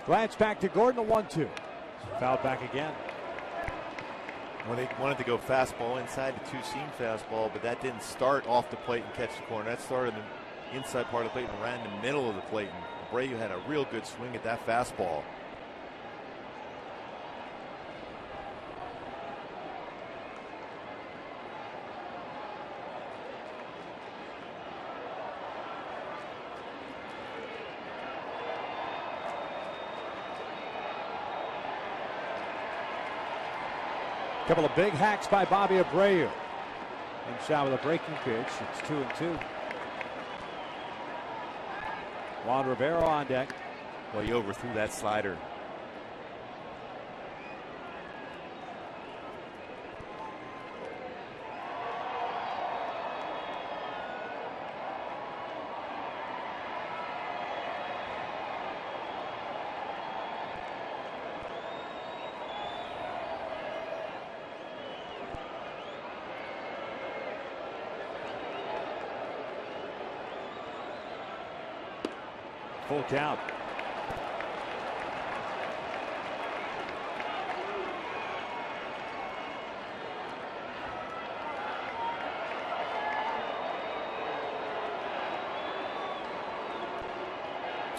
Glance back to Gordon, a 1-2. Fouled back again. Well, they wanted to go fastball inside the two-seam fastball, but that didn't start off the plate and catch the corner. That started in the inside part of the plate and ran the middle of the plate. And Abreu had a real good swing at that fastball. Couple of big hacks by Bobby Abreu. Inside with a breaking pitch. It's 2-2. Juan Rivera on deck. Well, he overthrew that slider. Full count.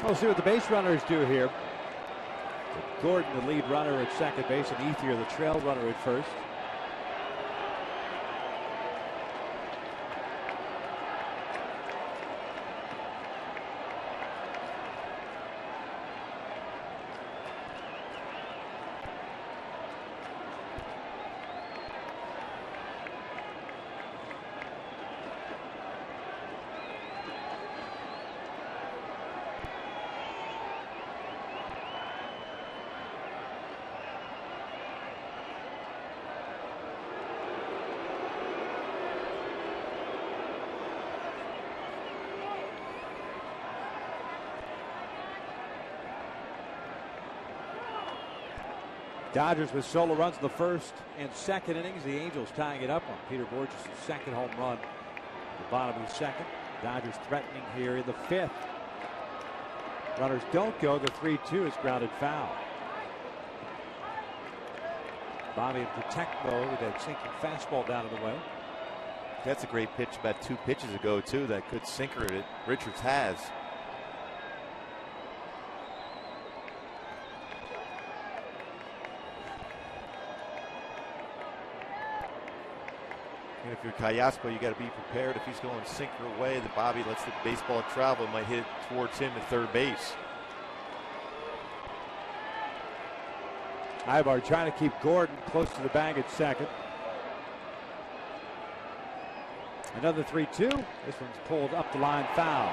We'll see what the base runners do here. Gordon, the lead runner at second base, and Ethier, the trail runner at first. Dodgers with solo runs in the first and second innings. The Angels tying it up on Peter Borges' second home run at the bottom of the second. Dodgers threatening here in the fifth. Runners don't go. The 3-2 is grounded foul. Bobby in protect mode with that sinking fastball down in the way. That's a great pitch about 2 pitches ago, too. That good sinker that Richards has. And if you're Callaspo, you got to be prepared. If he's going sinker away, that Bobby lets the baseball travel, it might hit it towards him at third base. Ibar trying to keep Gordon close to the bag at second. Another 3-2. This one's pulled up the line, foul.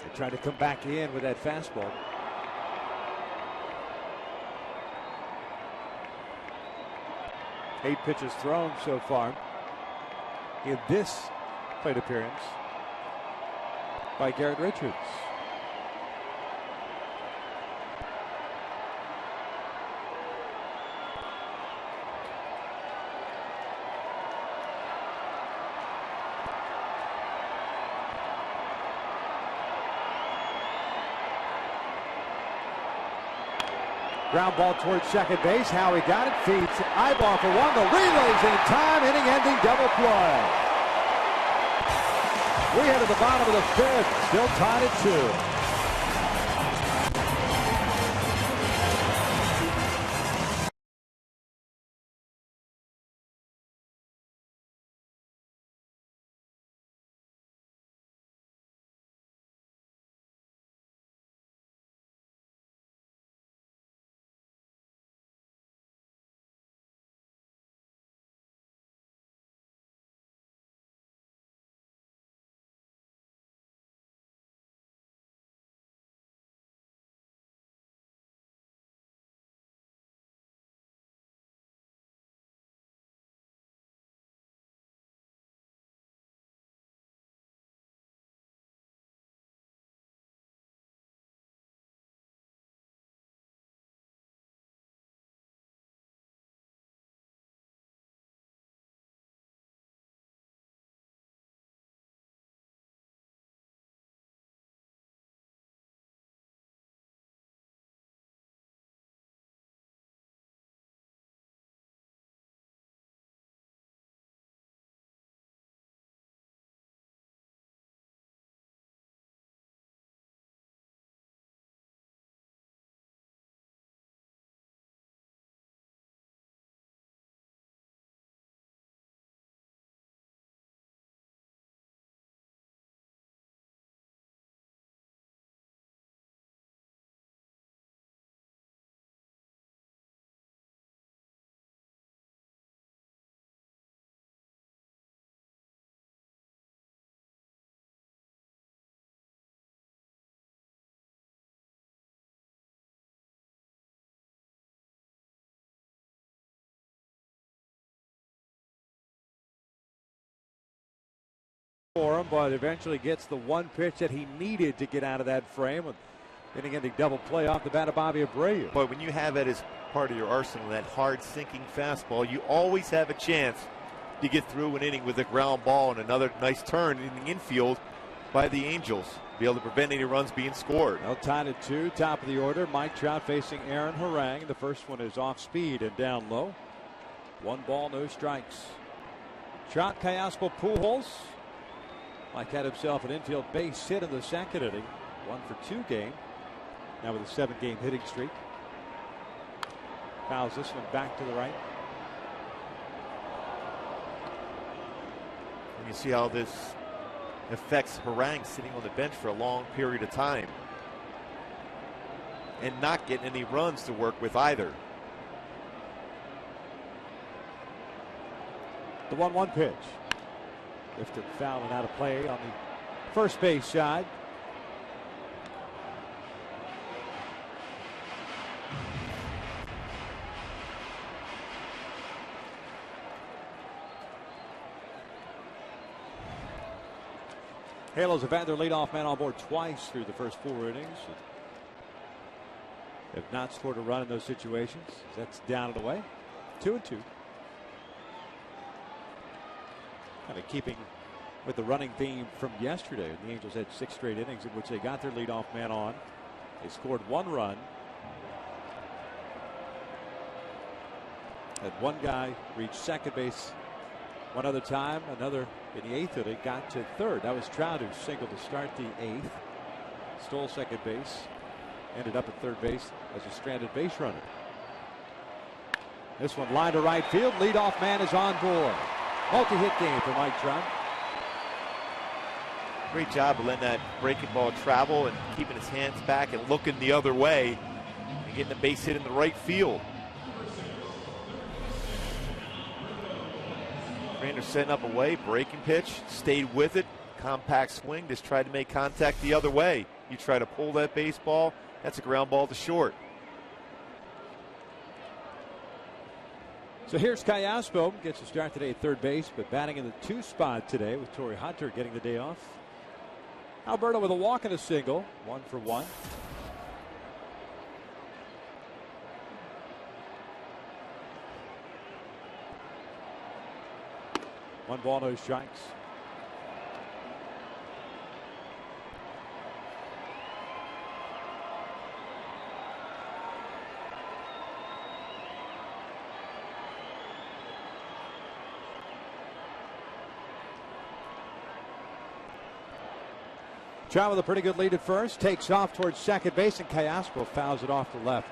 They tried to come back in with that fastball. Eight pitches thrown so far in this plate appearance by Garrett Richards. Ground ball towards second base. Howie got it. Feeds Ibar for one. The relay's in time. Inning-ending double play. We head to the bottom of the fifth. Still tied at 2. for him, but eventually gets the one pitch that he needed to get out of that frame. Getting into double play off the bat of Bobby Abreu. But when you have that as part of your arsenal, that hard sinking fastball, you always have a chance to get through an inning with a ground ball and another nice turn in the infield by the Angels. Be able to prevent any runs being scored. Well, tied at 2, top of the order. Mike Trout facing Aaron Harang. The first one is off speed and down low. 1 ball, no strikes. Trout, Callaspo, Pujols. Mike had himself an infield base hit in the second inning. 1-for-2 game. Now with a 7-game hitting streak. Fouls this one back to the right. And you see how this affects Harang sitting on the bench for a long period of time and not getting any runs to work with either. The 1-1 pitch. Lifted foul and out of play on the first base side. Halos have had their leadoff man on board twice through the first 4 innings. Have not scored a run in those situations. That's down and away. 2-2. Kind of keeping with the running theme from yesterday. The Angels had 6 straight innings in which they got their leadoff man on. They scored 1 run. Had 1 guy reach second base 1 other time. Another in the 8th inning got to 3rd. That was Trout who singled to start the 8th. Stole second base. Ended up at 3rd base as a stranded base runner. This one line to right field. Leadoff man is on board. Multi-hit game for Mike Trout. Great job of letting that breaking ball travel and keeping his hands back and looking the other way and getting the base hit in the right field. Rainer setting up away, breaking pitch, stayed with it, compact swing, just tried to make contact the other way. You try to pull that baseball, that's a ground ball to short. So here's Callaspo, gets a start today at 3rd base, but batting in the 2 spot today with Torrey Hunter getting the day off. Alberto with a walk and a single, 1 for 1. One ball, no strikes. Trout with a pretty good lead at first, takes off towards second base, and Callaspo fouls it off the left.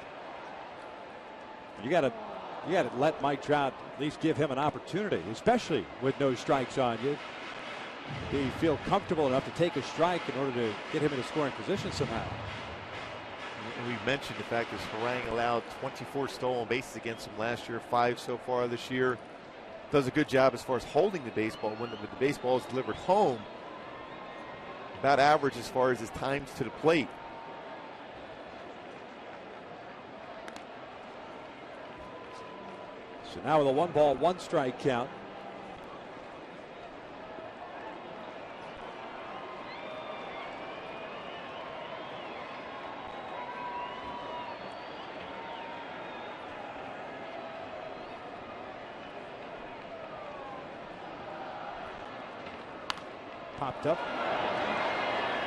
You got to let Mike Trout at least give him an opportunity, especially with no strikes on you. Do you feel comfortable enough to take a strike in order to get him in a scoring position somehow? And we've mentioned the fact that Harang allowed 24 stolen bases against him last year, 5 so far this year. Does a good job as far as holding the baseball when the baseball is delivered home. About average as far as his times to the plate. So now with a 1 ball, 1 strike count. Popped up.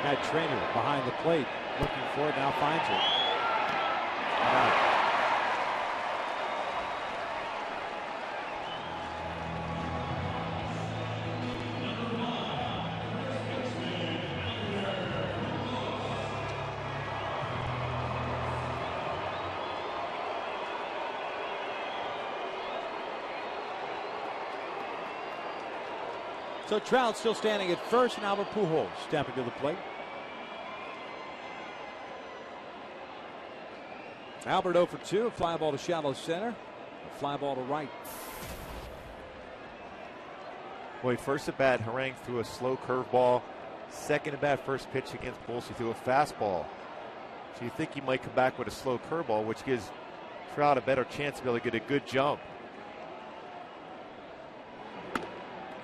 Matt Trainer behind the plate looking for it, now finds it. So Trout still standing at first, and Albert Pujols stepping to the plate. Albert 0 for 2, a fly ball to shallow center, a fly ball to right. Boy, first at bat, Harang threw a slow curveball. Second at bat, first pitch against Pujols, he threw a fastball. So you think he might come back with a slow curveball, which gives Trout a better chance to be able to get a good jump.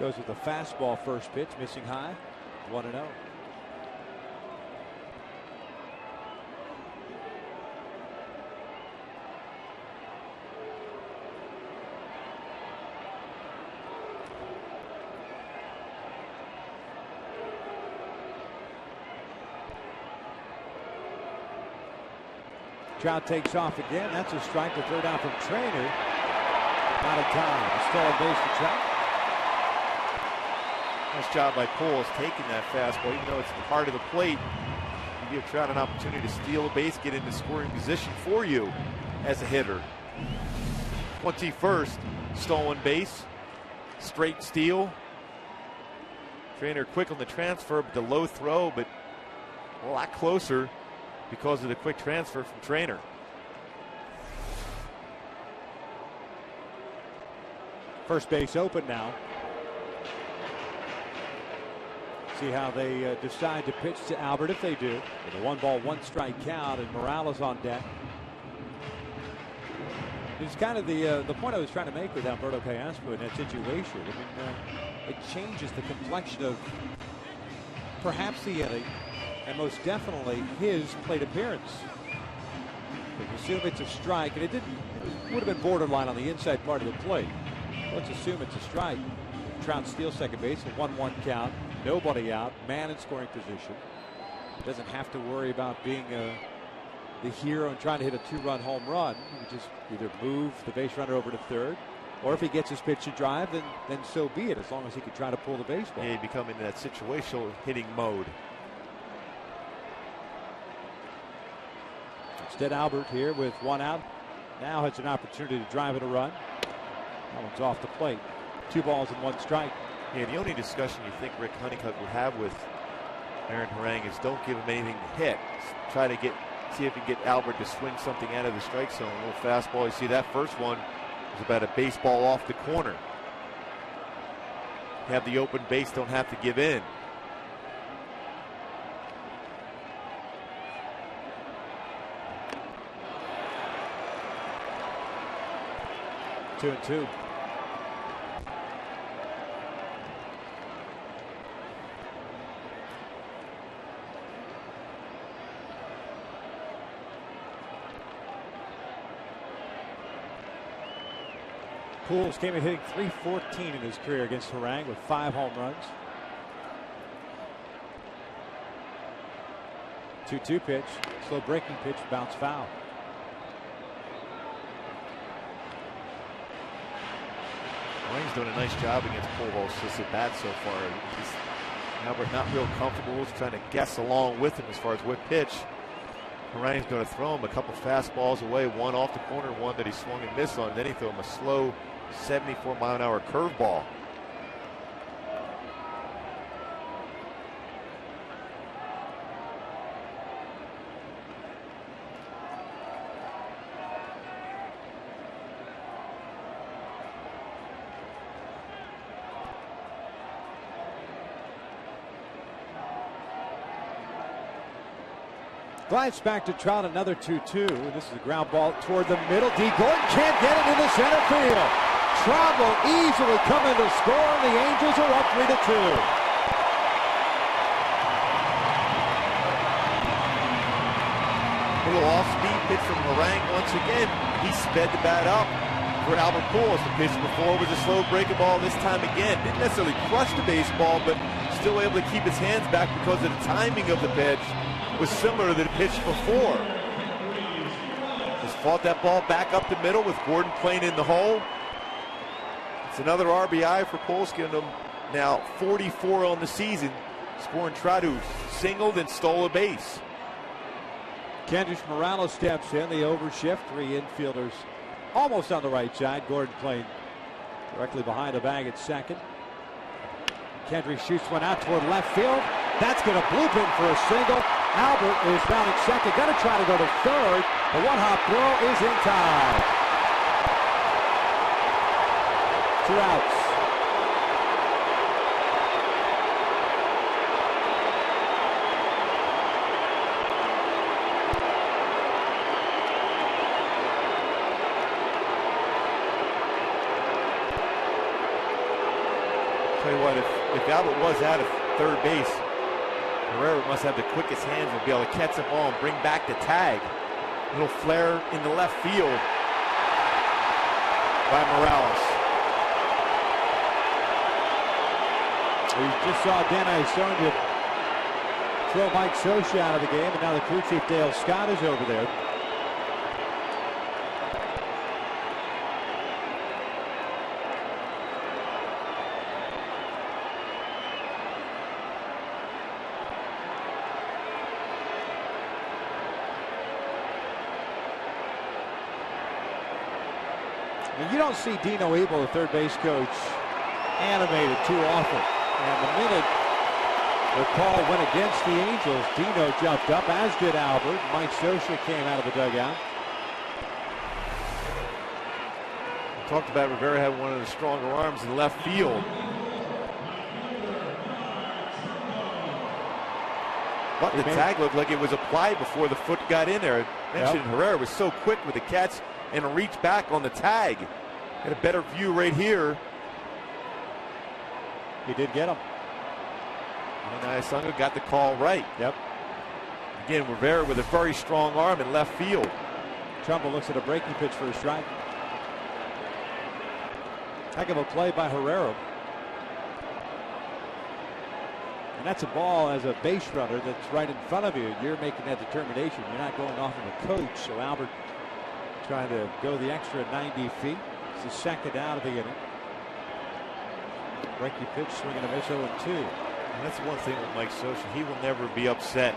Goes with the fastball first pitch, missing high, 1-0. Trout takes off again. That's a strike to throw down from Trainer. Out of time. A stolen base for Trout. Nice job by Pujols taking that fastball, even though it's the heart of the plate. You give Trout an opportunity to steal a base, get into scoring position for you as a hitter. 21st stolen base, straight steal. Trainer quick on the transfer, but the low throw, but a lot closer because of the quick transfer from Trainer. First base open now. See how they decide to pitch to Albert if they do. With a 1-ball, 1-strike count, and Morales on deck. It's kind of the point I was trying to make with Alberto Callaspo in that situation. I mean, it changes the complexion of perhaps the inning, and most definitely his plate appearance. If you assume it's a strike, and it would have been borderline on the inside part of the plate. Let's assume it's a strike. Trout steals second base, a 1-1 count, nobody out, man in scoring position. Doesn't have to worry about being the hero and trying to hit a 2-run home run. He can just either move the base runner over to third, or if he gets his pitch to drive, then so be it, as long as he can try to pull the baseball. Yeah, he'd become in that situational hitting mode. Instead, Albert here with 1 out. Now has an opportunity to drive in a run. That one's off the plate. 2 balls and 1 strike. Yeah, the only discussion you think Rick Honeycutt would have with Aaron Harang is don't give him anything to hit. Try to see if you can get Albert to swing something out of the strike zone. A little fastball. You see that first one was about a baseball off the corner. Have the open base, don't have to give in. Two and two. Pujols came in hitting .314 in his career against Harang with 5 home runs. 2-2 pitch, slow breaking pitch, bounce foul. Harang's doing a nice job against Pujols just at bat so far. Albert not real comfortable. He's trying to guess along with him as far as what pitch. Harang's going to throw him a couple fastballs away, one off the corner, one that he swung and missed on. Then he threw him a slow 74-mile-an-hour curveball. Glides back to Trout, another 2-2. This is a ground ball toward the middle. D. Gordon can't get it into center field. Trout will easily come in to score, and the Angels are up 3-2. A little off-speed pitch from Harang once again. He sped the bat up for Albert Pujols. The pitch before was a slow breaking ball. This time again, didn't necessarily crush the baseball, but still able to keep his hands back because of the timing of the pitch was similar to the pitch before. Just fought that ball back up the middle with Gordon playing in the hole. It's another RBI for Pujols, giving him now 44 on the season, scoring Trout, who singled and stole a base. Kendrys Morales steps in, the overshift. 3 infielders almost on the right side. Gordon playing directly behind the bag at second. Kendrys shoots one out toward left field. That's going to bloop in for a single. Albert is down at second. Going to try to go to third. The one-hop throw is in time. 2 outs. Tell you what, if Albert was out of third base, Herrera must have the quickest hands and be able to catch the ball and bring back the tag. Little flare in the left field by Morales. We just saw Dan Isonia to throw Mike Socha out of the game, and now the crew chief Dale Scott is over there. And you don't see Dino Abel, the third base coach, animated too often. And the minute the call went against the Angels, Dino jumped up, as did Albert. Mike Socha came out of the dugout. We talked about Rivera having one of the stronger arms in left field. But the tag looked like it was applied before the foot got in there. I mentioned Herrera was so quick with the catch and reach back on the tag. Had a better view right here. He did get him. And Isunga got the call right. Yep. Again, Rivera with a very strong arm in left field. Trumbull looks at a breaking pitch for a strike. Heck of a play by Herrera. And that's a ball as a base runner that's right in front of you. You're making that determination. You're not going off of a coach. So Albert trying to go the extra 90 feet. It's the second out of the inning. Breaking pitch, swinging a miss, 0-2. And that's one thing with Mike Socha. He will never be upset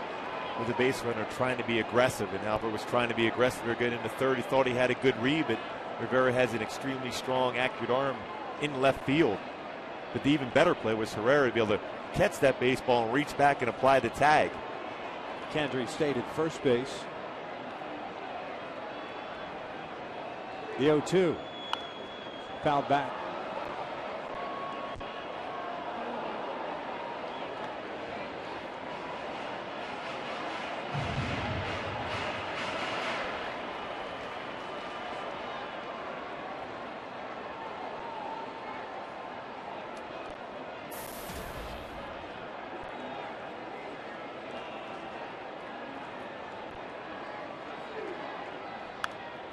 with the base runner trying to be aggressive. And Albert was trying to be aggressive to get into third. He thought he had a good read, but Rivera has an extremely strong, accurate arm in left field. But the even better play was Herrera to be able to catch that baseball and reach back and apply the tag. Kendry stayed at first base. The 0-2. Fouled back.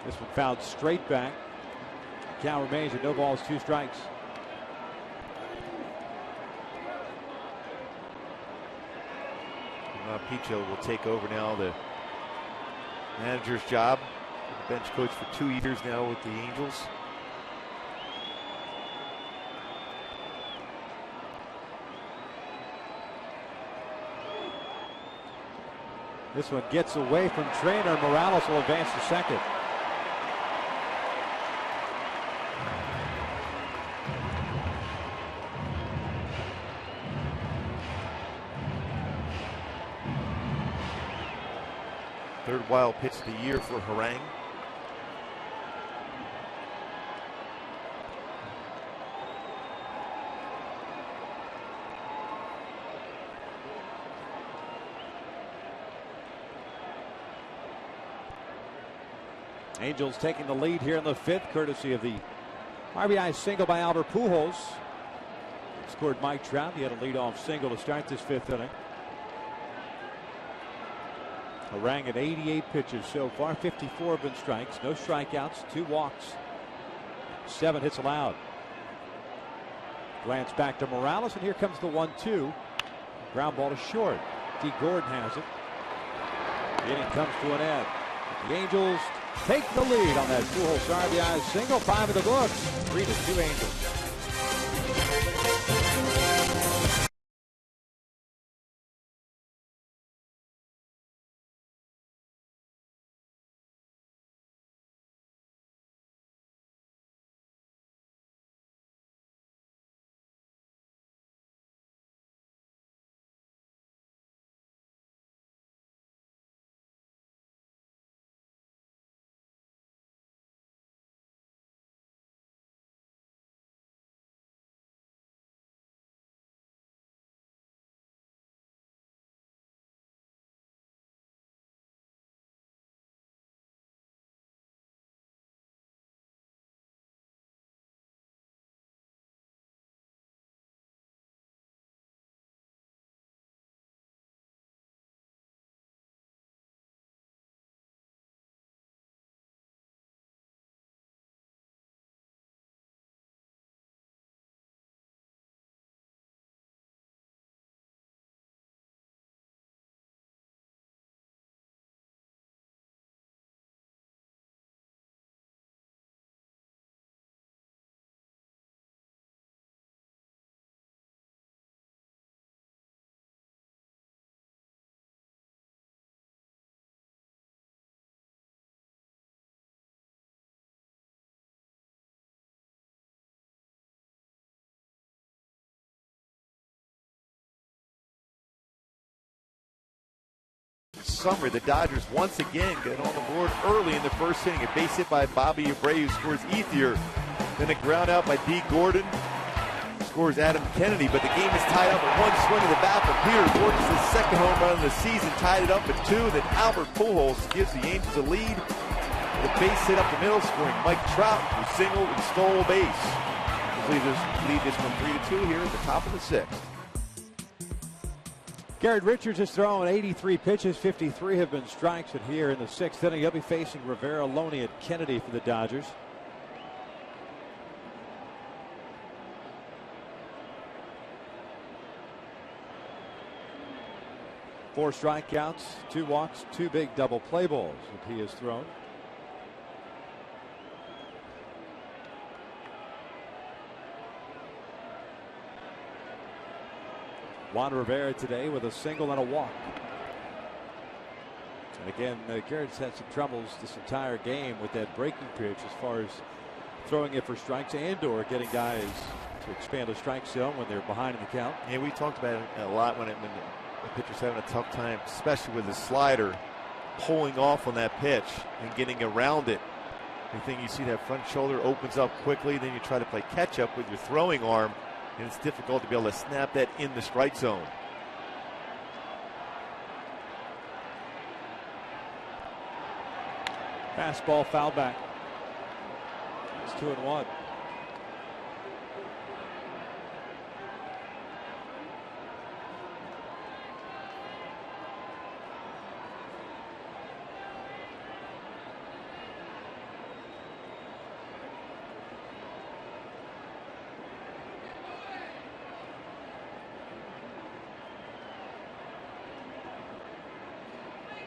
This one fouled straight back. Count remains at no balls, 2 strikes. Picho will take over now the manager's job. Bench coach for 2 years now with the Angels. This one gets away from Trainer. Morales will advance to second. Third wild pitch of the year for Harang. Angels taking the lead here in the 5th, courtesy of the RBI single by Albert Pujols. Scored Mike Trout. He had a leadoff single to start this 5th inning. Harang at 88 pitches so far. 54 have been strikes. No strikeouts. 2 walks. 7 hits allowed. Glance back to Morales, and here comes the 1-2. Ground ball to short. D. Gordon has it. The inning comes to an end. The Angels take the lead on that Pujols RBI single. 5 in the books. 3-2 Angels. summer. The Dodgers once again get on the board early in the first inning. A base hit by Bobby Abreu scores Ethier. Then a ground out by D. Gordon scores Adam Kennedy. But the game is tied up at one swing of the bat from Peter Gordon's his second home run of the season, tied it up at 2. Then Albert Pujols gives the Angels a lead. The base hit up the middle, scoring Mike Trout, who singled and stole a base. Lead this one 3-2 here at the top of the 6th. Garrett Richards has thrown 83 pitches, 53 have been strikes, and here in the 6th inning he'll be facing Rivera, Loney, and Kennedy for the Dodgers. Four strikeouts, 2 walks, 2 big double play balls that he has thrown. Juan Rivera today with a single and a walk. And again, Garrett's had some troubles this entire game with that breaking pitch as far as throwing it for strikes and or getting guys to expand the strike zone when they're behind in the count. Yeah, we talked about it a lot when the pitcher's having a tough time, especially with the slider, pulling off on that pitch and getting around it. The thing you see, that front shoulder opens up quickly, then you try to play catch up with your throwing arm, and it's difficult to be able to snap that in the strike zone. Fastball foul back. It's 2-1.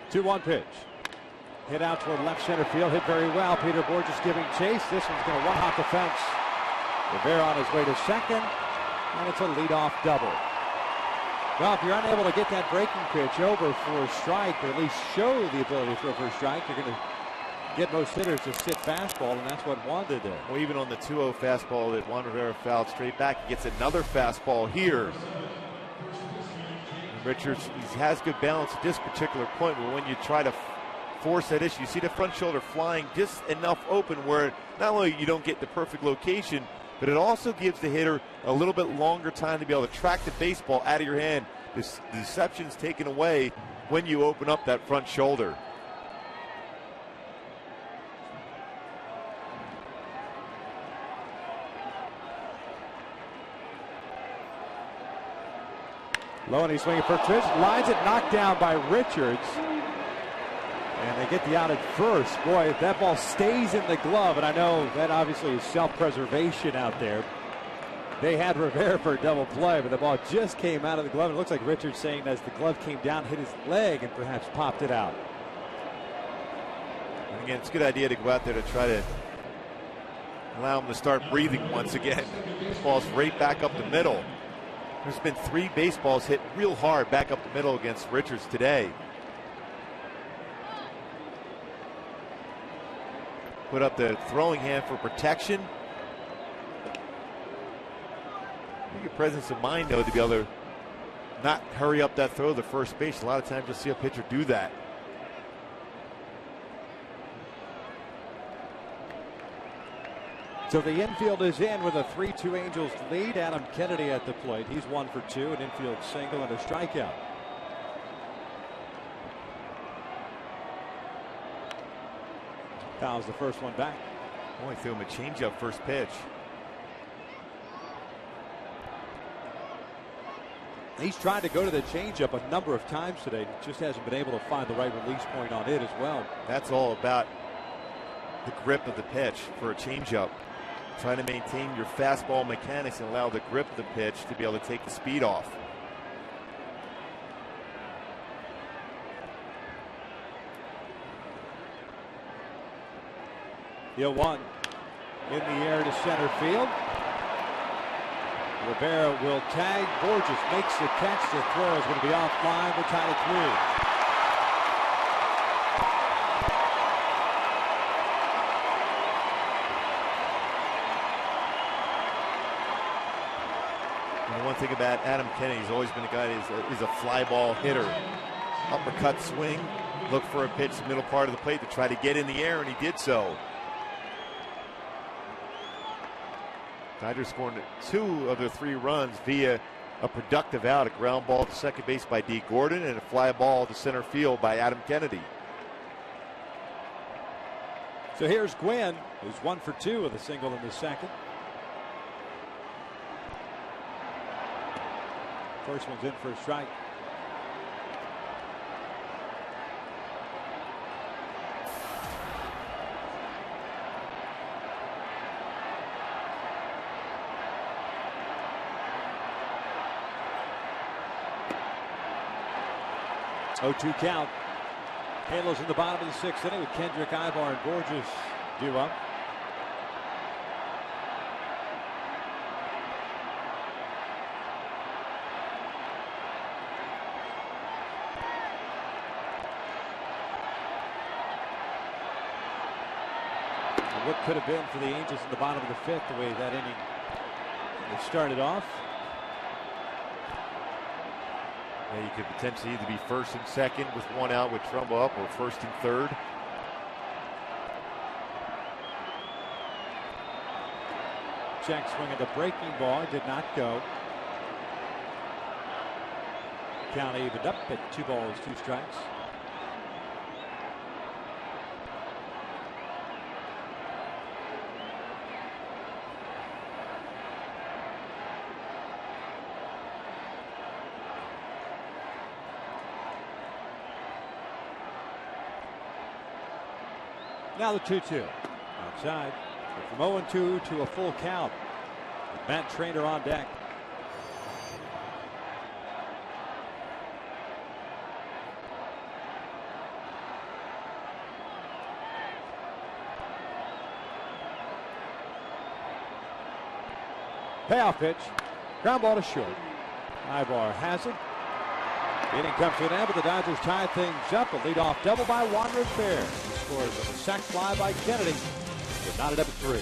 Two-one pitch. Hit out toward left center field. Hit very well. Peter Borges giving chase. This one's going to one-hop the fence. Rivera on his way to second. And it's a leadoff double. Well, if you're unable to get that breaking pitch over for a strike, or at least show the ability to throw for a strike, you're going to get most hitters to sit fastball, and that's what Juan did there. Well, even on the 2-0 fastball that Juan Rivera fouled straight back, he gets another fastball here. Richards, he has good balance at this particular point, but when you try to force that issue, you see the front shoulder flying just enough open where not only you don't get the perfect location, but it also gives the hitter a little bit longer time to be able to track the baseball out of your hand. The deception's taken away when you open up that front shoulder. Loney swinging for pitch, lines it, knocked down by Richards. And they get the out at first. Boy, if that ball stays in the glove, and I know that obviously is self-preservation out there. They had Rivera for a double play, but the ball just came out of the glove. It looks like Richards saying as the glove came down, hit his leg, and perhaps popped it out. And again, it's a good idea to go out there to try to allow him to start breathing once again. This ball's right back up the middle. There's been 3 baseballs hit real hard back up the middle against Richards today. Put up the throwing hand for protection. Your presence of mind, though, to be able to not hurry up that throw to first base. A lot of times you'll see a pitcher do that. So the infield is in with a 3-2 Angels lead. Adam Kennedy at the plate. He's 1 for 2, an infield single and a strikeout. Fouls the first one back. Only threw him a changeup first pitch. He's tried to go to the changeup a number of times today. Just hasn't been able to find the right release point on it as well. That's all about the grip of the pitch for a changeup. Trying to maintain your fastball mechanics and allow the grip of the pitch to be able to take the speed off. The 0-1 in the air to center field. Rivera will tag. Borges makes the catch. The throw is going to be offline. We're tied at 3. One thing about Adam Kennedy, he's always been a guy that is a fly ball hitter. Uppercut swing, look for a pitch middle part of the plate to try to get in the air, and he did so. Dodgers scored 2 of their 3 runs via a productive out, a ground ball to second base by D. Gordon and a fly ball to center field by Adam Kennedy. So here's Gwynn, who's 1 for 2 with a single in the second. First one's in for a strike. Oh, 2 count. Halos in the bottom of the 6th inning with Kendrick, Ibar, and Borges due up. And what could have been for the Angels in the bottom of the 5th, the way that inning started off. Yeah, you could potentially either be first and second with 1 out with Trumbo up, or first and third. Jack swinging the breaking ball, did not go. Count evened up at 2 balls, 2 strikes. Now the 2-2. Outside. From 0-2 to a full count. Matt Trainer on deck. Payoff pitch. Ground ball to short. Ibar has it. The inning comes to an end, but the Dodgers tie things up. A leadoff double by Wanderer Fair. He scores with a sac fly by Kennedy. But not at up at 3.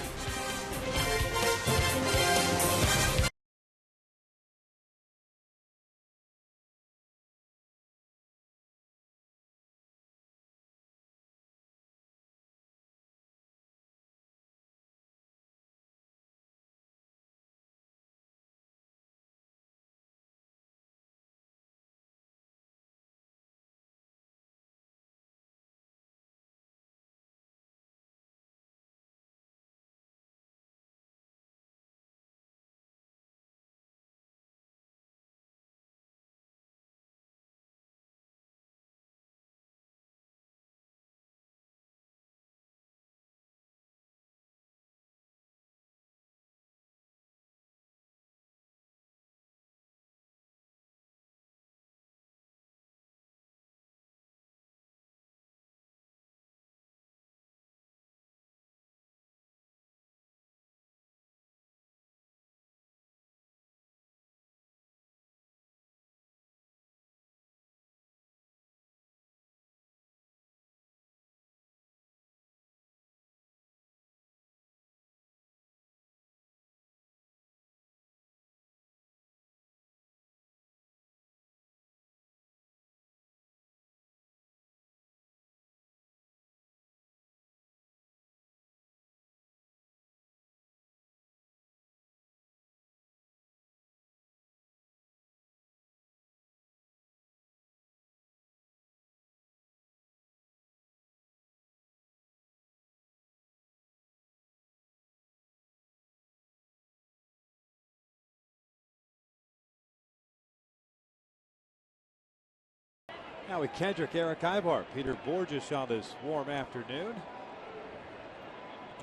Now with Kendrick, Eric Ibar, Peter Borges on this warm afternoon.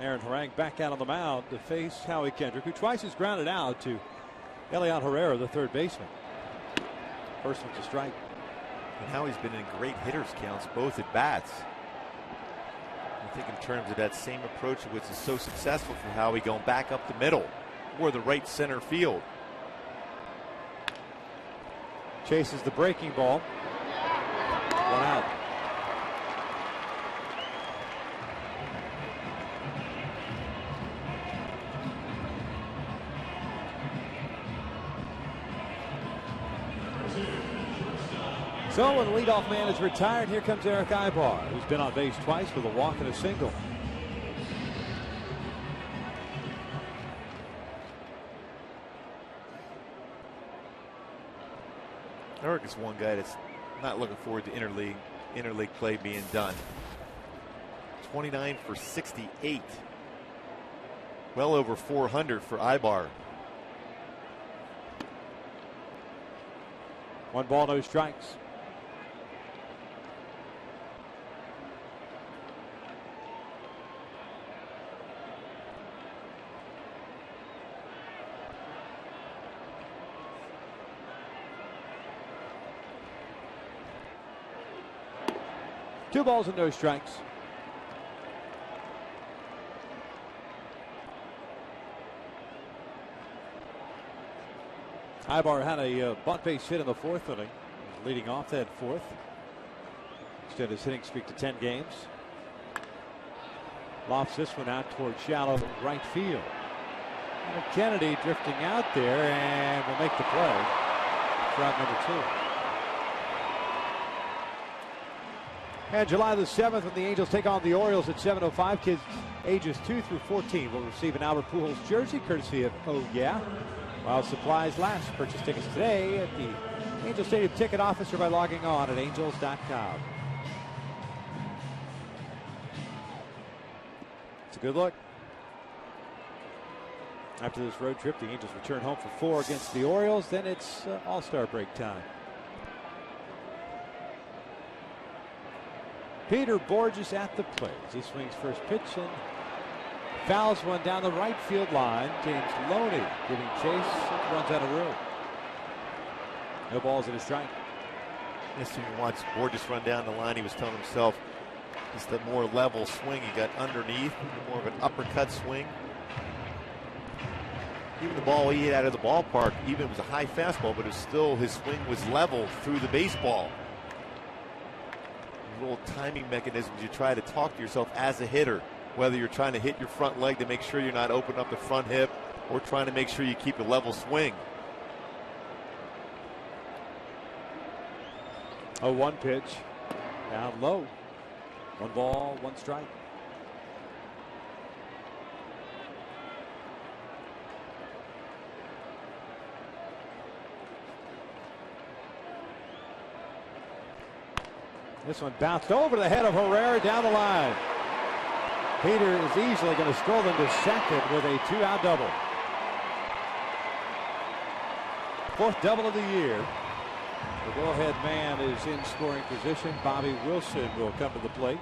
Aaron Harang back out on the mound to face Howie Kendrick, who twice has grounded out to Elian Herrera, the third baseman. First one's a strike. And Howie's been in great hitters counts, both at bats. I think in terms of that same approach, which is so successful for Howie, going back up the middle or the right center field. Chases the breaking ball. 1 out. So when the leadoff man is retired, here comes Eric Ibar, who's been on base twice with a walk and a single. Eric is one guy that's not looking forward to interleague play being done. 29 for 68. Well over 400 for Ibar. 1 ball, no strikes. Two balls and no strikes. Ibar had a bunt base hit in the 4th inning, leading off that 4th. Extended his hitting streak to 10 games. Lofts this one out toward shallow right field. And Kennedy drifting out there and will make the play. Strike number 2. And July the 7th, when the Angels take on the Orioles at 7:05, kids ages 2 through 14 will receive an Albert Pujols jersey courtesy of Oh Yeah, while supplies last. Purchase tickets today at the Angel Stadium ticket office or by logging on at angels.com. It's a good look. After this road trip, the Angels return home for 4 against the Orioles. Then it's All-Star break time. Peter Borges at the plate. He swings first pitch and fouls one down the right field line. James Loney giving chase and runs out of room. No balls and a strike. Yesterday, you watched Borges run down the line. He was telling himself it's the more level swing. He got underneath, more of an uppercut swing. Even the ball he hit out of the ballpark, even it was a high fastball, but it was still, his swing was level through the baseball. Little timing mechanisms you try to talk to yourself as a hitter, whether you're trying to hit your front leg to make sure you're not opening up the front hip or trying to make sure you keep a level swing. A 1 pitch down low. 1 ball, 1 strike. This one bounced over the head of Herrera down the line. Peter is easily going to stroll into second with a 2-out double. 4th double of the year. The go-ahead man is in scoring position. Bobby Wilson will come to the plate.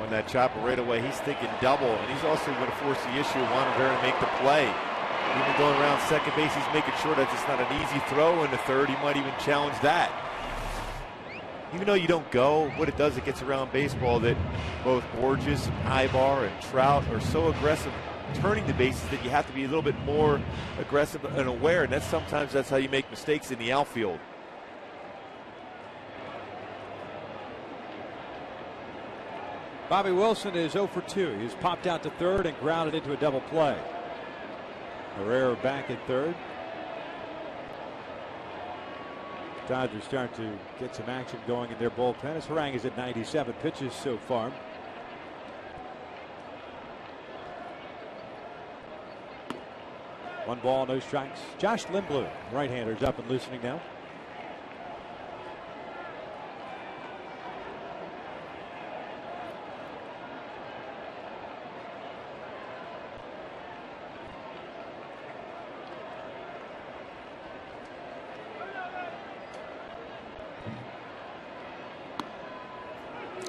On that chopper right away, he's thinking double, and he's also going to force the issue of Juan Rivera to make the play. Even going around second base, he's making sure that it's not an easy throw into third. He might even challenge that. Even though you don't go, what it does, it gets around baseball that both Borges, Ibar, and Trout are so aggressive turning the bases that you have to be a little bit more aggressive and aware, and sometimes that's how you make mistakes in the outfield. Bobby Wilson is 0 for 2. He's popped out to third and grounded into a double play. Herrera back at third. Dodgers starting to get some action going in their bullpen as Harang is at 97 pitches so far. One ball, no strikes. Josh Lindblom, right-hander's up and loosening now.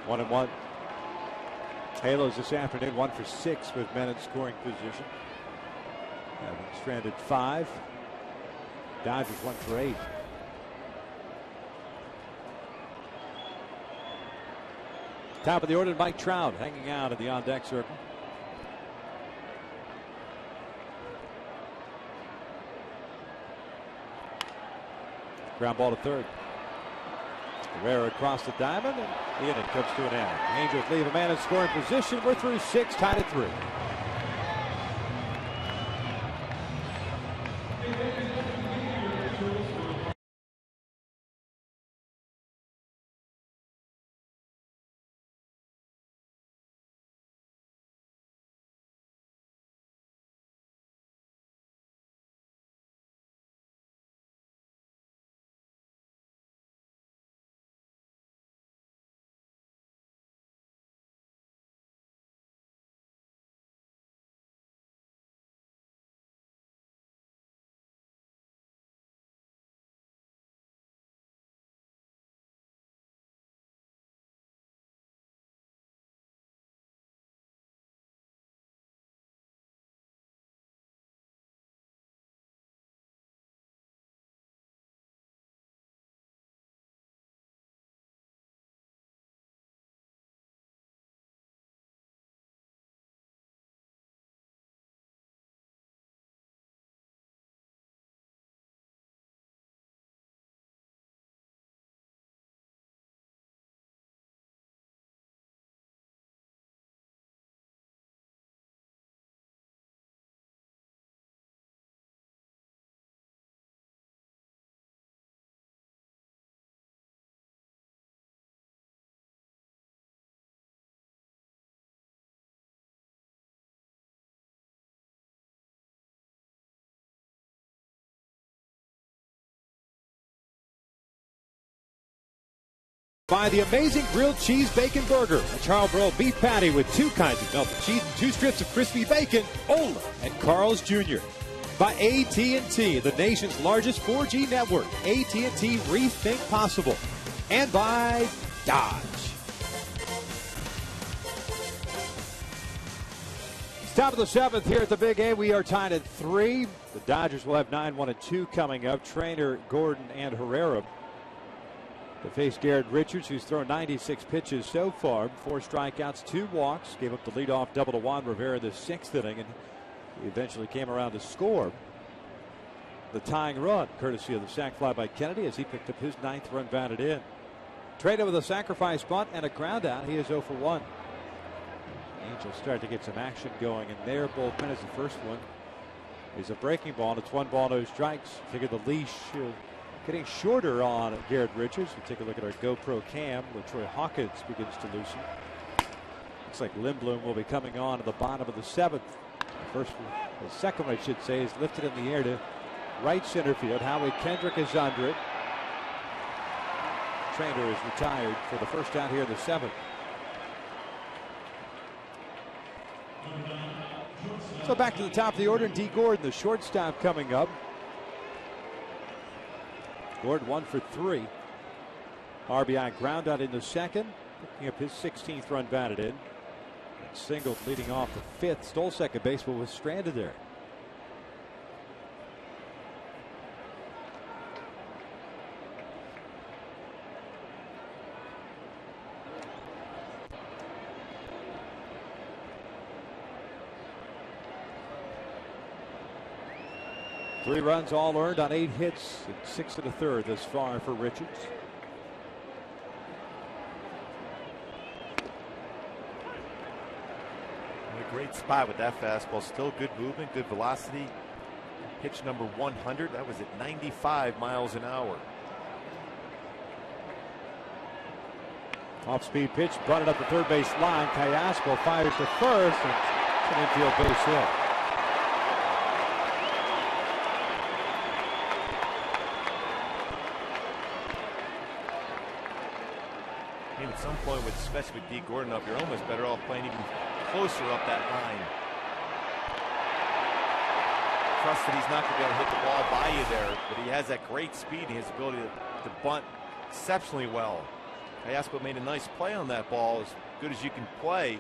One and one. Halos this afternoon 1 for 6 with men in scoring position. Having stranded 5. Dodgers 1 for 8. Top of the order, Mike Trout hanging out in the on-deck circle. Ground ball to third. Herrera across the diamond, and the inning comes to an end. The Angels leave a man in scoring position. We're through 6, tied at 3. By the amazing grilled cheese bacon burger, a Charlesboro beef patty with 2 kinds of melted cheese and 2 strips of crispy bacon, only at Carl's Jr. By AT&T, the nation's largest 4G network. AT&T Rethink Possible. And by Dodge. It's top of the 7th here at the Big A. We are tied at 3. The Dodgers will have 9, 1, and 2 coming up. Trainer, Gordon, and Herrera to face Garrett Richards, who's thrown 96 pitches so far. 4 strikeouts, 2 walks. Gave up the leadoff double to Juan Rivera in the 6th inning, and he eventually came around to score the tying run, courtesy of the sac fly by Kennedy, as he picked up his 9th run batted in. Traded with a sacrifice bunt and a ground out. He is 0 for 1. Angels start to get some action going in their bullpen, as the first one is a breaking ball, and it's 1 ball, no strikes. Figure the leash getting shorter on Garrett Richards. We take a look at our GoPro cam. LaTroy Hawkins begins to loosen. Looks like Lindblom will be coming on at the bottom of the 7th. The second one, I should say, is lifted in the air to right center field. Howie Kendrick is under it. Trainer is retired for the first out here in the 7th. So back to the top of the order, D. Gordon, the shortstop, coming up. Gordon 1 for 3. RBI ground out in the 2nd, picking up his 16th run batted in. And singled leading off the 5th, stole second base, but was stranded there. Three runs all earned on 8 hits and 6 1/3 thus far for Richards. In a great spot with that fastball. Still good movement, good velocity. Pitch number 100. That was at 95 miles an hour. Off-speed pitch, brought it up the third base line. Callasco fires to first, and it's an infield base hit. At some point, especially with D. Gordon up, you're almost better off playing even closer up that line. Trust that he's not going to be able to hit the ball by you there, but he has that great speed and his ability to bunt exceptionally well. Callasco made a nice play on that ball, as good as you can play,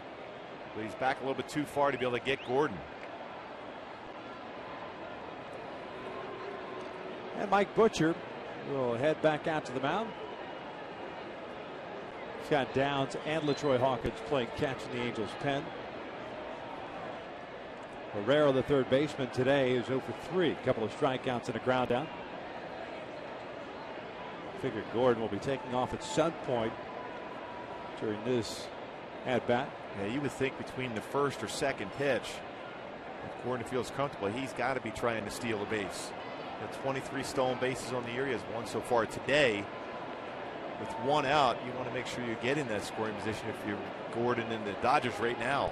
but he's back a little bit too far to be able to get Gordon. And Mike Butcher will head back out to the mound. Got Downs and LaTroy Hawkins playing catch in the Angels' pen. Herrera, the third baseman today, is 0 for 3. A couple of strikeouts and a ground out. Figured Gordon will be taking off at some point during this at bat. Yeah, you would think between the first or second pitch, if Gordon feels comfortable, he's got to be trying to steal a base. Got 23 stolen bases on the year. He has 1 so far today. With 1 out, you want to make sure you get in that scoring position if you're Gordon and the Dodgers right now.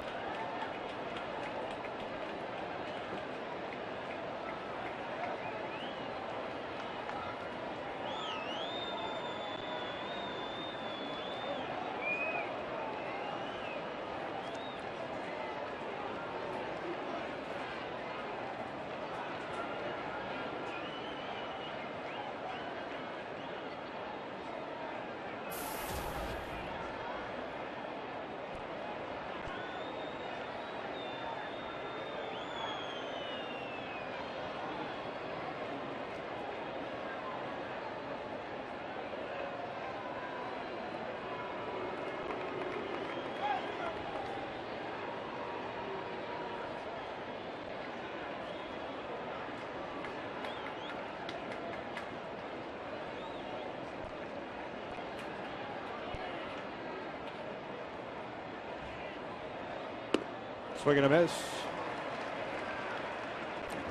Swing and a miss.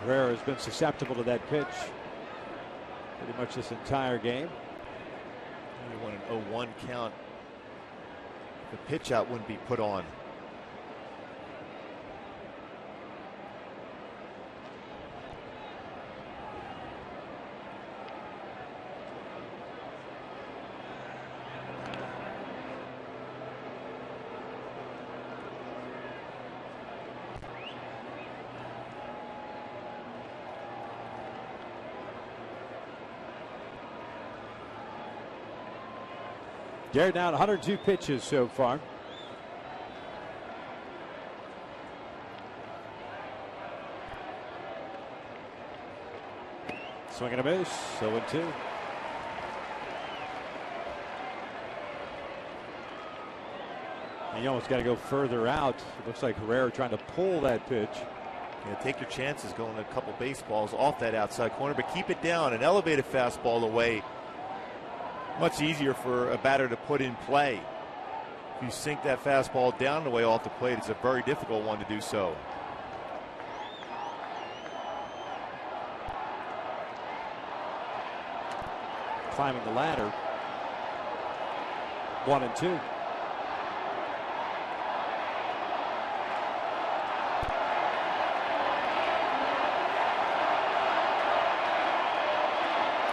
Herrera has been susceptible to that pitch pretty much this entire game. You want an 0-1 count. The pitch out wouldn't be put on. Garrett down 102 pitches so far. Swing and a miss. 0-2. And you almost got to go further out. It looks like Herrera trying to pull that pitch. Yeah, take your chances going a couple baseballs off that outside corner, but keep it down. An elevated fastball away. Much easier for a batter to put in play. If you sink that fastball down the way off the plate, it's a very difficult one to do so. Climbing the ladder. 1-2.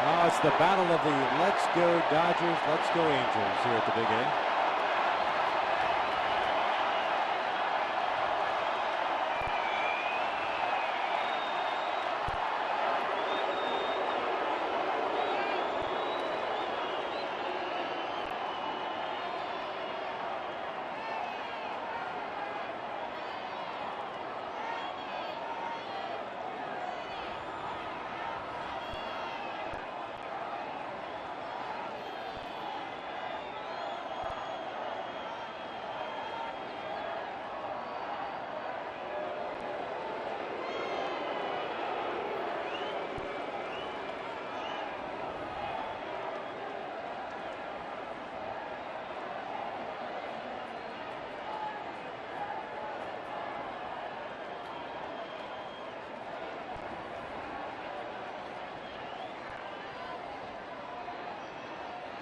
Oh, it's the battle of the Let's Go Dodgers, Let's Go Angels here at the Big A.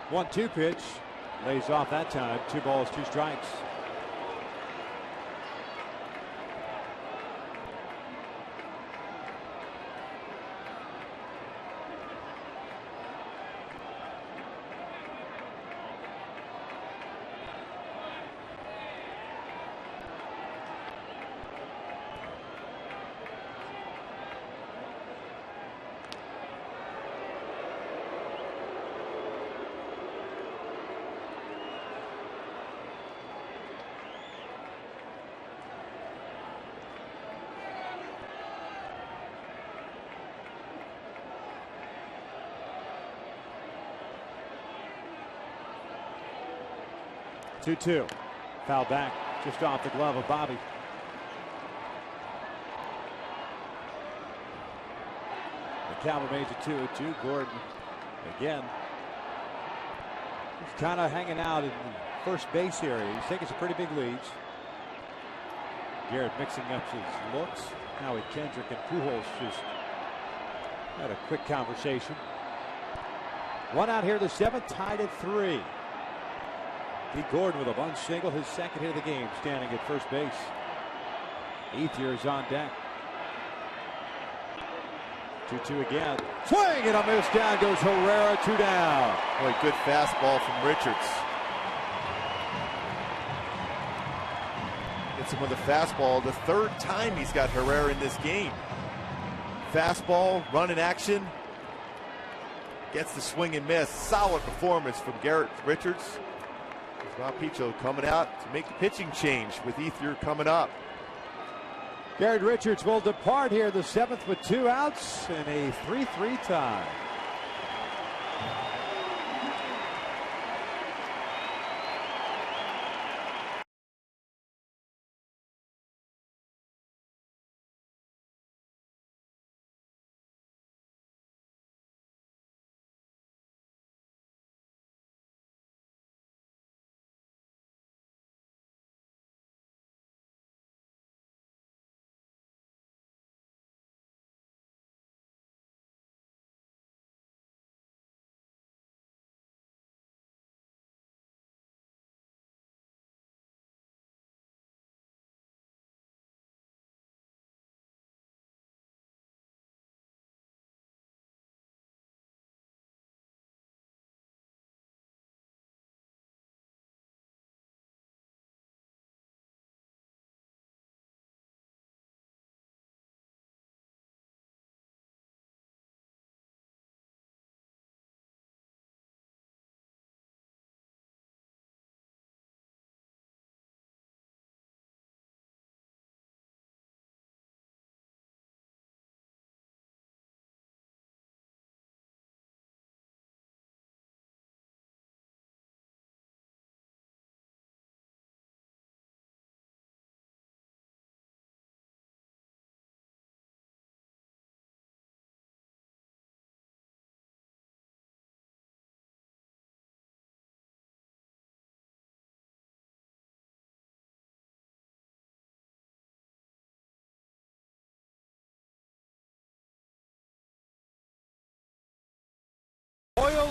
One-two pitch. Lays off that time. 2 balls, 2 strikes. Two-two. Foul back just off the glove of Bobby. The count remains at 2-2. Gordon again. He's kind of hanging out in the first base area. He's taking some pretty big leads. Garrett mixing up his looks. Howie Kendrick and Pujols just had a quick conversation. One out here, the 7th, tied at 3. Pete Gordon with a bunt single, his second hit of the game, standing at first base. Ethier is on deck. 2-2 again. Swing and a miss. Down goes Herrera. 2 down. Boy, good fastball from Richards. Gets him with a fastball. The 3rd time he's got Herrera in this game. Fastball, run in action. Gets the swing and miss. Solid performance from Garrett Richards. Rob Picho coming out to make the pitching change with Ethier coming up. Garrett Richards will depart here, the 7th, with 2 outs and a 3-3 tie.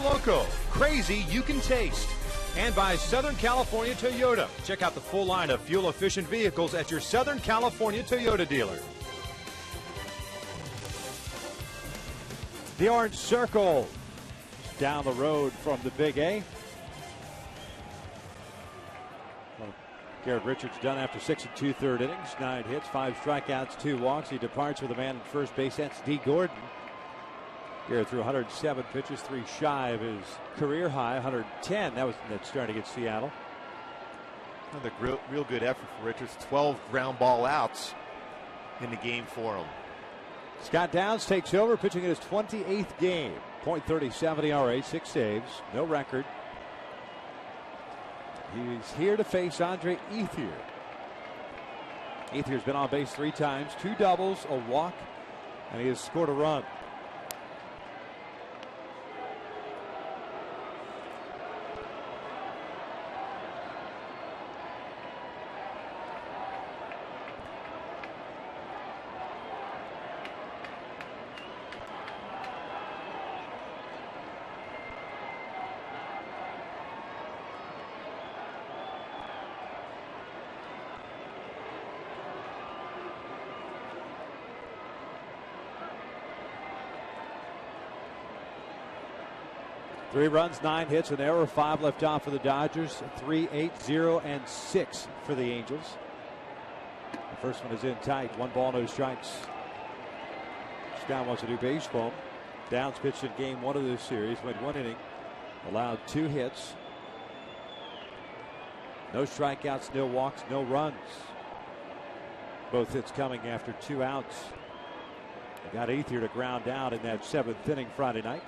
Loco, crazy you can taste. And by Southern California Toyota. Check out the full line of fuel-efficient vehicles at your Southern California Toyota dealer. The orange circle down the road from the Big A. Well, Garrett Richards done after 6 2/3 innings, 9 hits, 5 strikeouts, 2 walks. He departs with a man at first base. That's D. Gordon. Garrett threw 107 pitches, 3 shy of his career high, 110. That's starting against Seattle. Another real good effort for Richards. 12 ground ball outs in the game for him. Scott Downs takes over, pitching in his 28th game. .37 ERA, 6 saves, no record. He's here to face Andre Ethier. Ethier's been on base 3 times, 2 doubles, a walk, and he has scored a run. Three runs, 9 hits, an error, 5 left on for the Dodgers. 3, 8, 0, and 6 for the Angels. The first one is in tight. 1 ball, no strikes. Scott wants to do baseball. Downs pitched in game 1 of this series, went 1 inning, allowed 2 hits. No strikeouts, no walks, no runs. Both hits coming after 2 outs. They got Ethier to ground out in that 7th inning Friday night.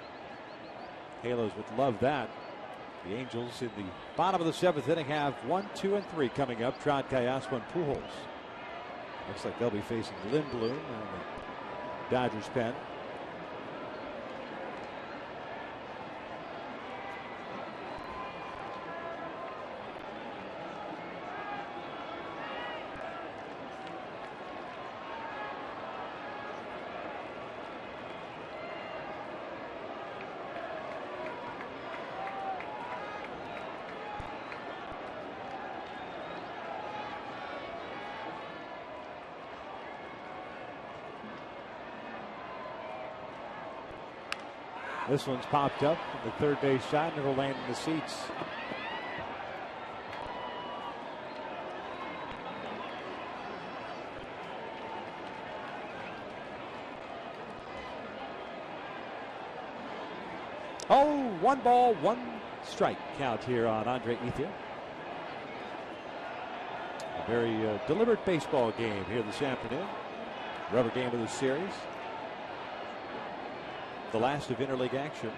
Halos would love that. The Angels in the bottom of the 7th inning have 1, 2, and 3 coming up. Trout, Callasco, and Pujols. Looks like they'll be facing Lindblom and the Dodgers pen. This one's popped up. The third base shot, and it'll land in the seats. Oh, 1 ball, 1 strike count here on Andre Ethier. A very deliberate baseball game here this afternoon. Rubber game of the series. The last of interleague action.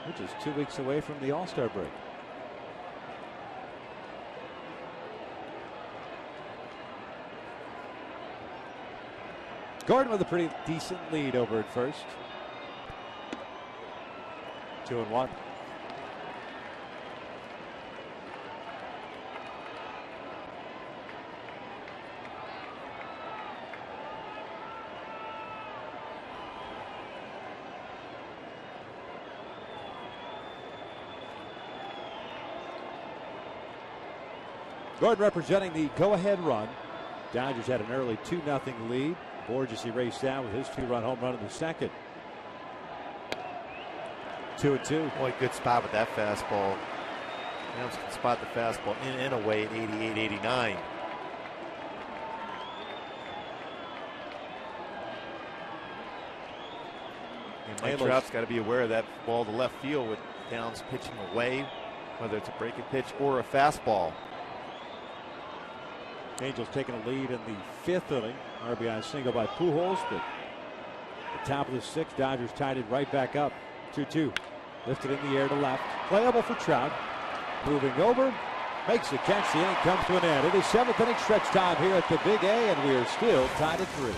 Which is 2 weeks away from the All-Star break. Gordon with a pretty decent lead over at first. 2-1. Gordon representing the go-ahead run. Dodgers had an early 2-0 lead. Borges erased that with his 2-run home run in the second. 2-2. Boy, good spot with that fastball. Downs can spot the fastball in a way at 88, 89. And Mike Trout's got to be aware of that ball to left field with Downs pitching away, whether it's a breaking pitch or a fastball. Angels taking a lead in the 5th inning. RBI single by Pujols, but at the top of the 6th, Dodgers tied it right back up. 2-2. Lifted in the air to left. Playable for Trout. Moving over. Makes the catch. The inning comes to an end. It is 7th inning stretch time here at the Big A, and we are still tied at 3.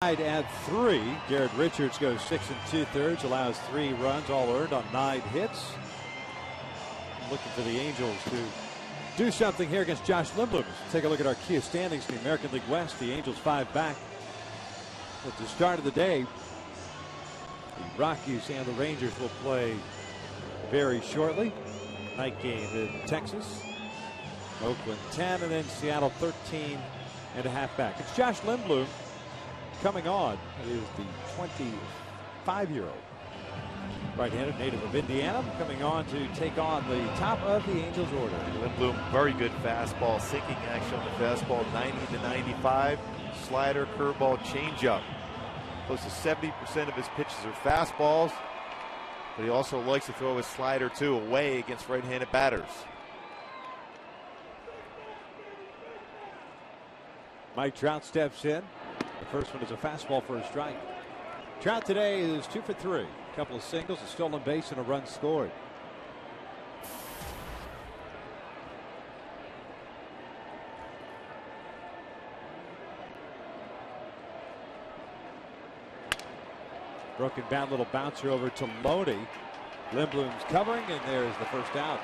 Tied at 3. Garrett Richards goes 6 2/3, allows 3 runs, all earned on 9 hits. Looking for the Angels to do something here against Josh Lindblom. Take a look at our Kia standings in the American League West. The Angels 5 back at the start of the day. The Rockies and the Rangers will play very shortly. Night game in Texas. Oakland 10, and then Seattle 13 and a half back. It's Josh Lindblom coming on. It is the 25-year-old right-handed native of Indiana, coming on to take on the top of the Angels order. Lindblom, very good fastball, sinking action on the fastball, 90 to 95. Slider, curveball, changeup. Close to 70% of his pitches are fastballs, but he also likes to throw his slider too away against right-handed batters. Mike Trout steps in. The first one is a fastball for a strike. Trout today is 2 for 3. A couple of singles, a stolen base, and a run scored. Broken bat, little bouncer over to Loney. Lindblom's covering, and there's the first out.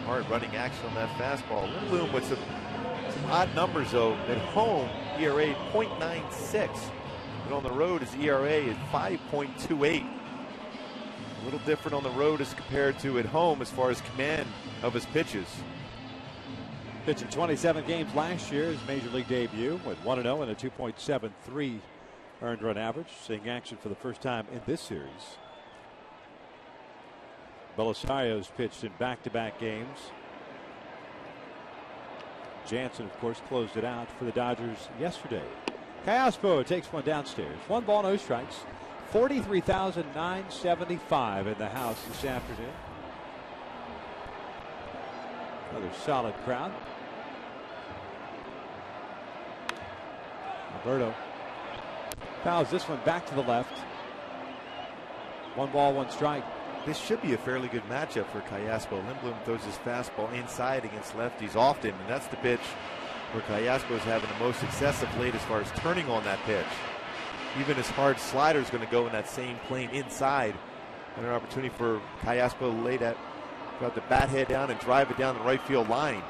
Hard running action on that fastball. Lindblom with some odd numbers though. At home, ERA 0.96. But on the road, his ERA is 5.28. A little different on the road as compared to at home as far as command of his pitches. Pitching 27 games last year, his major league debut, went 1-0 and a 2.73 earned run average. Seeing action for the first time in this series. Belisario's pitched in back-to-back games. Jansen, of course, closed it out for the Dodgers yesterday. Callaspo takes one downstairs. 1 ball, no strikes. 43,975 in the house this afternoon. Another solid crowd. Alberto fouls this one back to the left. 1 ball, 1 strike. This should be a fairly good matchup for Callaspo. Lindblom throws his fastball inside against lefties often, and that's the pitch where Callaspo is having the most success of late as far as turning on that pitch. Even his hard slider is going to go in that same plane inside. And an opportunity for Callaspo to lay that, got the bat head down and drive it down the right field line.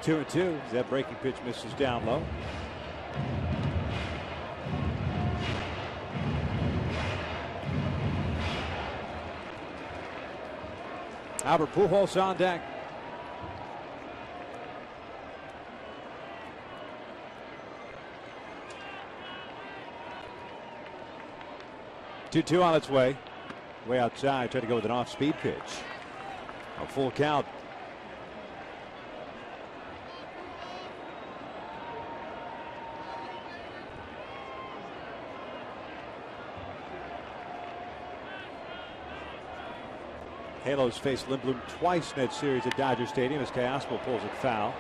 Two and two. That breaking pitch misses down low. Albert Pujols on deck. Two on its way. Way outside. Trying to go with an off-speed pitch. A full count. Halos faced Lindblom twice in that series at Dodger Stadium as Callaspo pulls it foul.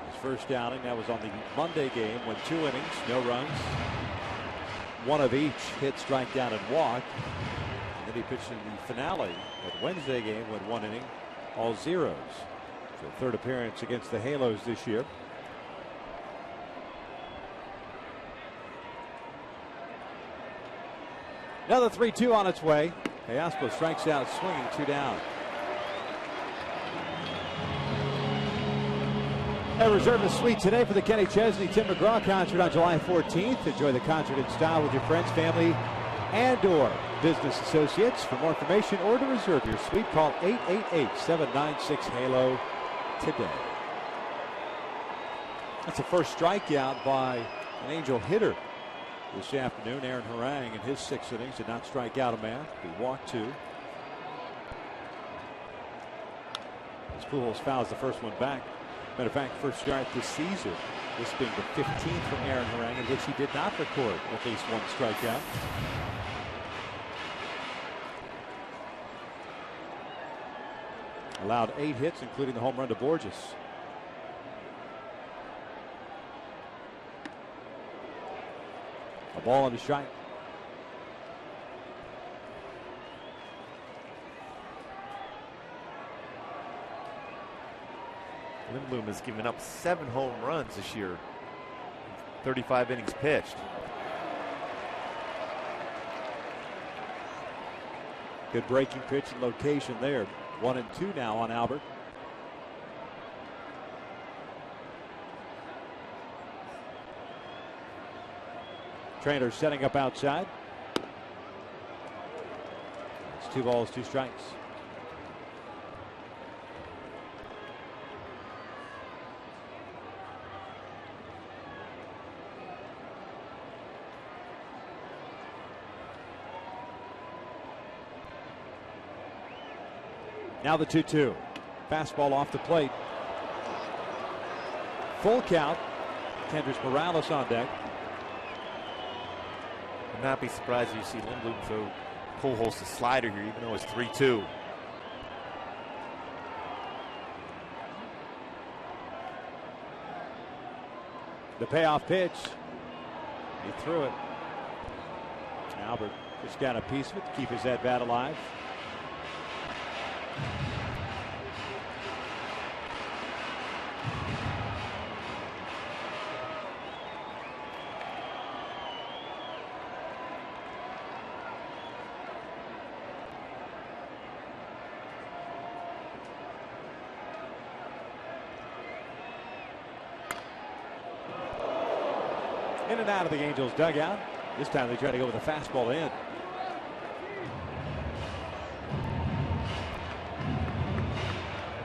His first outing, that was on the Monday game, went 2 innings, no runs. 1 of each hit, strikeout, and walk. And then he pitched in the finale at Wednesday game, went 1 inning, all zeros. So 3rd appearance against the Halos this year. Another 3-2 on its way. Callaspo strikes out, swinging, 2 down. A reserve suite today for the Kenny Chesney Tim McGraw concert on July 14th. Enjoy the concert in style with your friends, family, and/or business associates. For more information or to reserve your suite, call 888-796-HALO today. That's the first strikeout by an Angel hitter this afternoon. Aaron Harang in his 6 innings did not strike out a man. He walked 2. As Pujols fouls the first one back. Matter of fact, first start this season This being the 15th from Aaron Harang, in which he did not record at least one strikeout. Allowed 8 hits, including the home run to Borges. A ball and a strike. Lindblom has given up 7 home runs this year, 35 innings pitched. Good breaking pitch and location there. 1-2 now on Albert. Trainer setting up outside. It's 2 balls, 2 strikes. Now the 2-2. Fastball off the plate. Full count. Kendrys Morales on deck. Would not be surprised if you see Lindblom throw Pujols a slider here, even though it's 3-2. The payoff pitch. He threw it. Albert just got a piece of it to keep his at-bat alive. In and out of the Angels dugout. This time they try to go with a fastball in.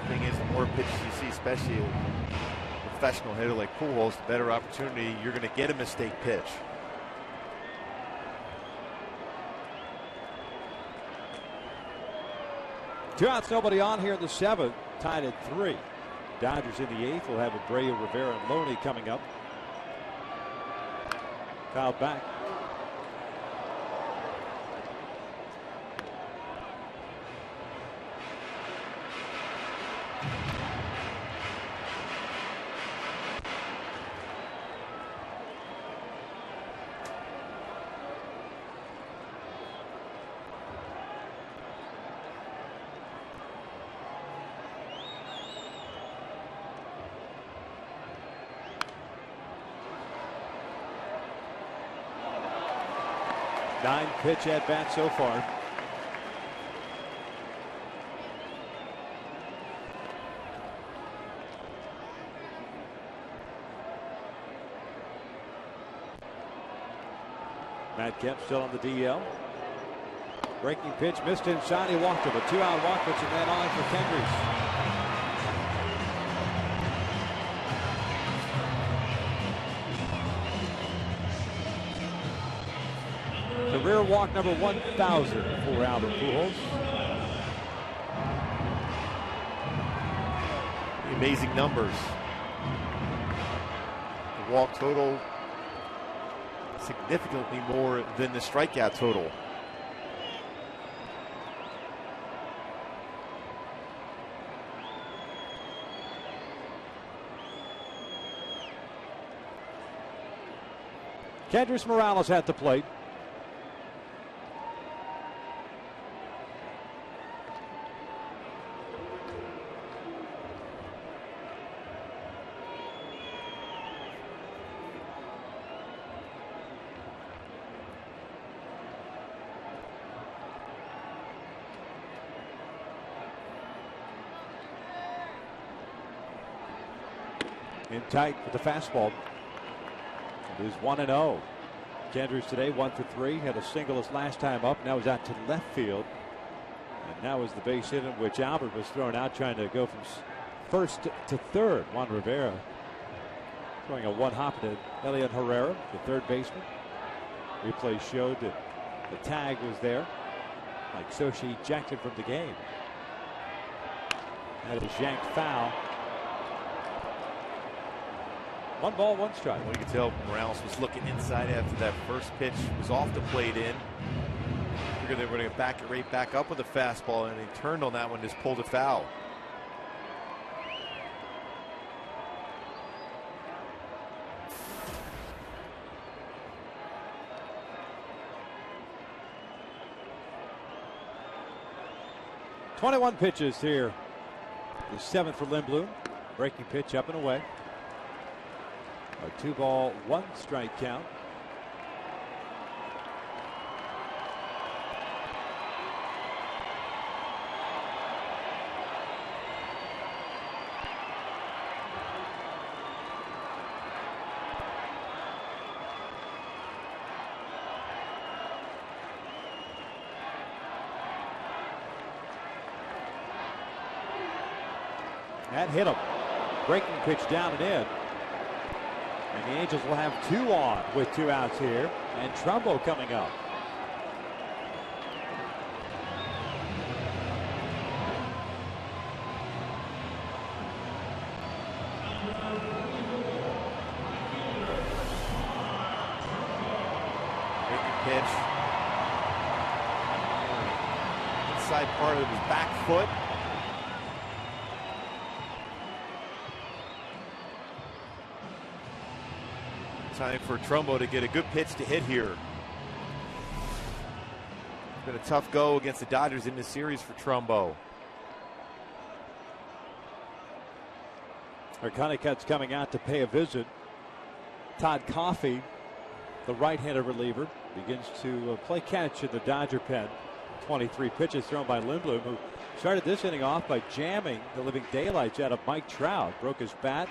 The thing is, the more pitches you see, especially a professional hitter like Pujols, the better opportunity you're going to get a mistake pitch. Two outs, nobody on here in the 7th. Tied at 3. Dodgers in the 8th will have Abreu, Rivera, and Loney coming up. Fouled back. Nine pitch at bat so far. Matt Kemp still on the DL. Breaking pitch missed inside. He walked him. A 2-out walk puts him that on for Kendrys. Career walk number 1,000 for Albert Pujols. Amazing numbers. The walk total significantly more than the strikeout total. Kendrys Morales at the plate. In tight with the fastball. It is 1-0. Kendrys today 1 for 3. Had a single his last time up. Now he's out to left field. And now is the base hit in which Albert was thrown out, trying to go from first to third. Juan Rivera throwing a one-hop to Eliot Herrera, the third baseman. Replay showed that the tag was there. Like Sochi ejected from the game. That is yanked foul. 1 ball, 1 strike. Well, you can tell Morales was looking inside after that first pitch was off the plate in. Figured they were going to back it right back up with a fastball, and he turned on that one, just pulled a foul. "21 pitches here. The 7th for Lindblom. Breaking pitch up and away. A 2 ball, 1 strike count. That hit him. Breaking pitch down and in. And the Angels will have 2 on with 2 outs here. And Trumbo coming up. Breaking pitch. Inside part of his back foot. Time for Trumbo to get a good pitch to hit here. It's been a tough go against the Dodgers in this series for Trumbo. Arconicut's coming out to pay a visit. Todd Coffey, the right-handed reliever, begins to play catch in the Dodger pen. 23 pitches thrown by Lindblom, who started this inning off by jamming the living daylights out of Mike Trout. Broke his bat.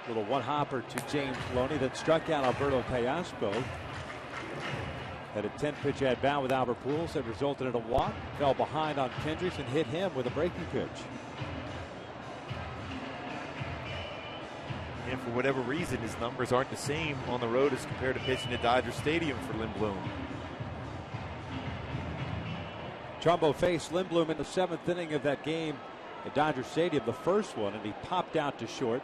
Little one-hopper to James Loney, then struck out Alberto Payasco. Had a 10-pitch at-bat with Albert Pujols that resulted in a walk. Fell behind on Kendricks and hit him with a breaking pitch. And for whatever reason, his numbers aren't the same on the road as compared to pitching at Dodger Stadium for Lindblom. Trumbo faced Lindblom in the 7th inning of that game at Dodger Stadium, the first one, and he popped out to short.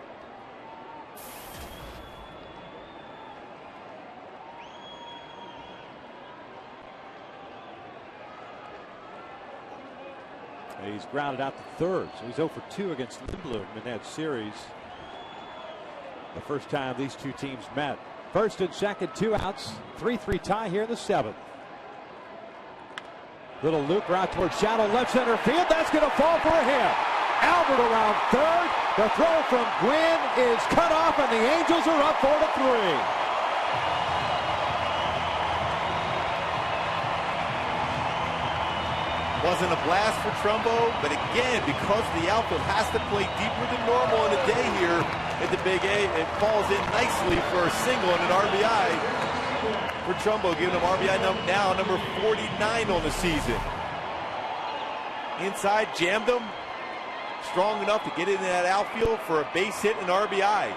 He's grounded out to third, so he's 0 for 2 against Lindblom in that series. The first time these two teams met. First and second, 2 outs, 3-3 tie here in the 7th. Little loop route towards shallow left center field. That's going to fall for a hit. Albert around third. The throw from Gwynn is cut off, and the Angels are up 4-3. Wasn't a blast for Trumbo, but again, because the outfield has to play deeper than normal in a day here at the Big A, it falls in nicely for a single and an RBI for Trumbo, giving him RBI now number 49 on the season. Inside, jammed him, strong enough to get in that outfield for a base hit and RBI.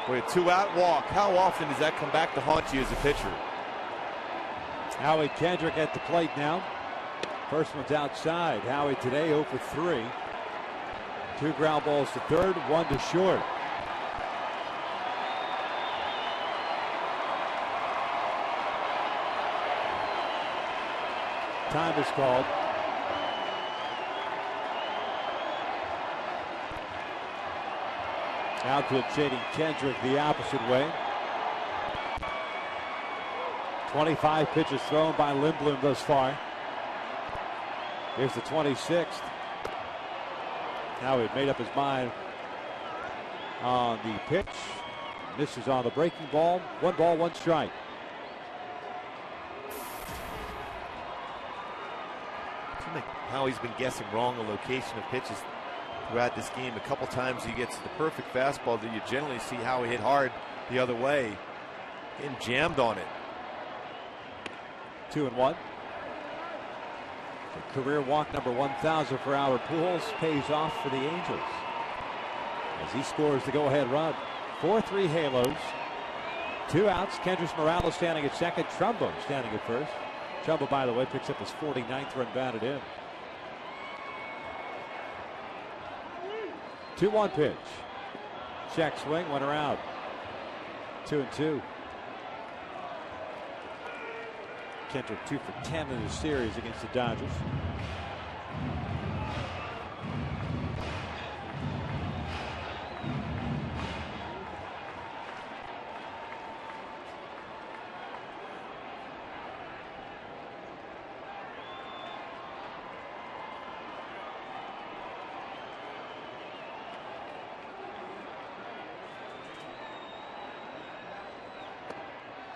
With a 2-out walk, how often does that come back to haunt you as a pitcher? Howie Kendrick at the plate now. First one's outside. Howie today 0 for 3. 2 ground balls to third, 1 to short. Time is called. Outfield shading Kendrick the opposite way. 25 pitches thrown by Lindblom thus far. Here's the 26th. Now he's made up his mind on the pitch. Misses on the breaking ball. 1 ball, 1 strike. Seems like Howie's been guessing wrong the location of pitches throughout this game. A couple times he gets the perfect fastball that you generally see Howie hit hard the other way. Getting jammed on it. 2-1. The career walk number 1,000 for Albert Pujols pays off for the Angels as he scores the go-ahead run. 4-3 Halos. 2 outs. Kendrys Morales standing at second. Trumbo standing at first. Trumbo, by the way, picks up his 49th run batted in. 2-1 pitch. Check swing, one around. 2-2. Kendrick 2 for 10 in the series against the Dodgers.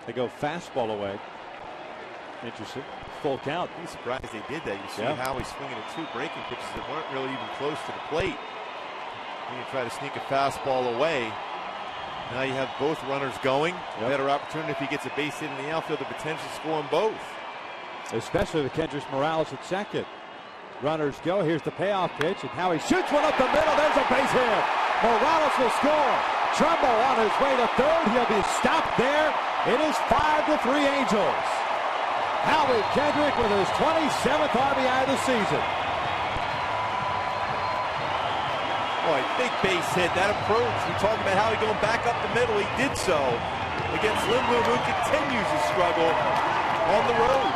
They go fastball away. Interesting. Full count. I'm surprised they did that. You see how he's swinging at 2 breaking pitches that weren't really even close to the plate. You try to sneak a fastball away. Now you have both runners going. Better opportunity if he gets a base hit in the outfield to potentially score them both. Especially with Kendrick Morales at second. Runners go. Here's the payoff pitch, and Howie shoots one up the middle. There's a base hit. Morales will score. Trumbo on his way to third. He'll be stopped there. It is 5-3 Angels. Howie Kendrick with his 27th RBI of the season. Boy, big base hit. That approach. We talked about Howie going back up the middle. He did so against Lindblom, who continues to struggle on the road.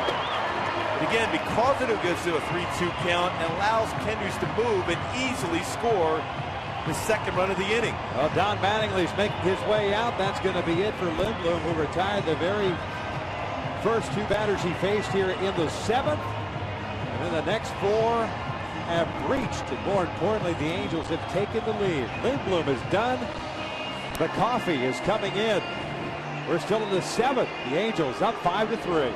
But again, because it goes to a 3-2 count and allows Kendricks to move and easily score the second run of the inning. Well, Don Mattingly's making his way out. That's going to be it for Lindblom, who retired the very first 2 batters he faced here in the 7th. And then the next 4 have breached. And more importantly, the Angels have taken the lead. Lindblom is done. The coffee is coming in. We're still in the 7th. The Angels up 5-3.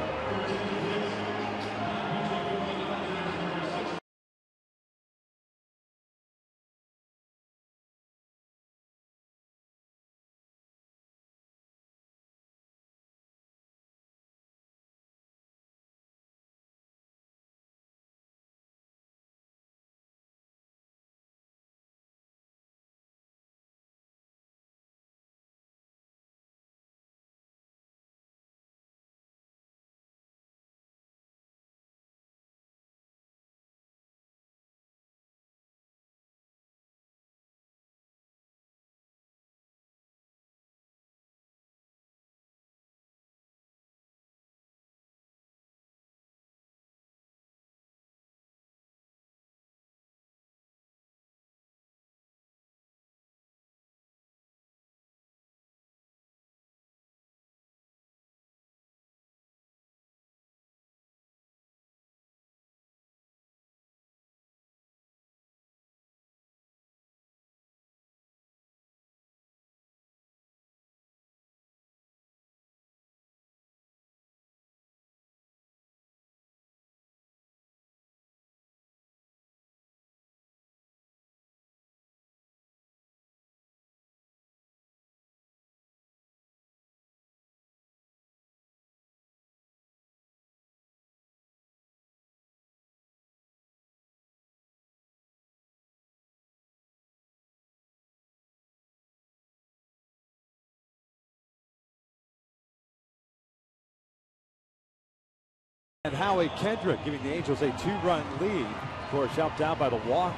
And Howie Kendrick giving the Angels a 2-run lead. Of course, helped out by the walk.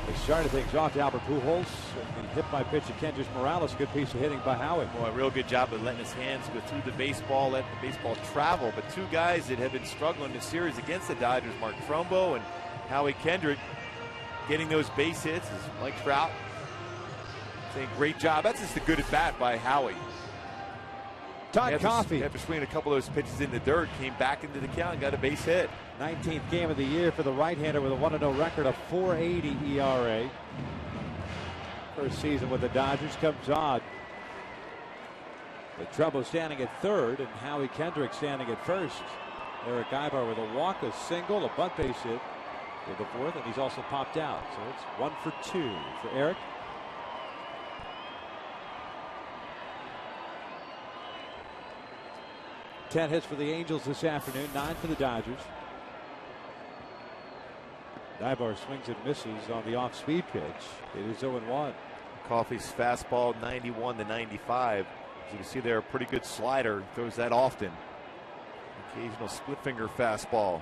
They started things off to Albert Pujols. And hit by pitch to Kendrick Morales. Good piece of hitting by Howie. Boy, real good job of letting his hands go through the baseball, let the baseball travel. But 2 guys that have been struggling this series against the Dodgers, Mark Trumbo and Howie Kendrick, getting those base hits is Mike Trout saying great job. That's just a good at bat by Howie. Todd Coffey, after swinging a couple of those pitches in the dirt, came back into the count and got a base hit. 19th game of the year for the right-hander with a 1-0 record, a 4.80 ERA. First season with the Dodgers comes on. With Trumbo standing at third and Howie Kendrick standing at first. Eric Ibar with a walk, a single, a bunt base hit with the 4th, and he's also popped out. So it's 1 for 2 for Eric. Ten hits for the Angels this afternoon, 9 for the Dodgers. Ibar swings and misses on the off-speed pitch. It is 0-1. Coffey's fastball 91-95. As you can see there, a pretty good slider. He throws that often. Occasional split finger fastball.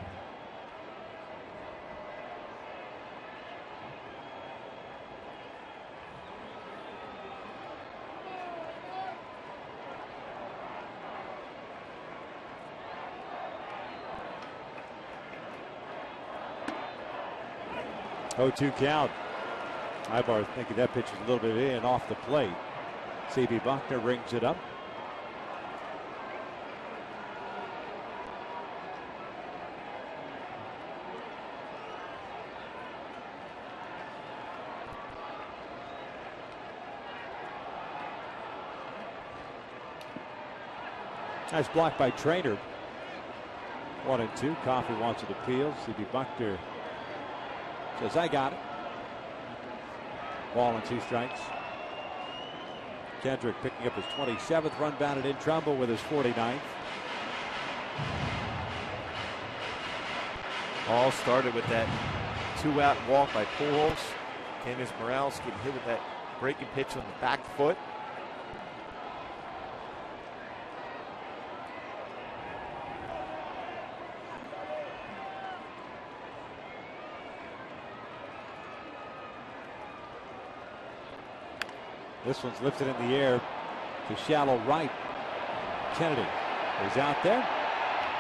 0-2 count. Ibar thinking that pitch is a little bit in off the plate. C.B. Buckner rings it up. Nice block by Trainer. 1-2. Coffey wants it appealed. C.B. Buckner says, I got it. Ball and 2 strikes. Kendrick picking up his 27th run batted in Trumbull with his 49th. All started with that 2-out walk by Pujols. Candace Morales getting hit with that breaking pitch on the back foot. This one's lifted in the air to shallow right. Kennedy is out there.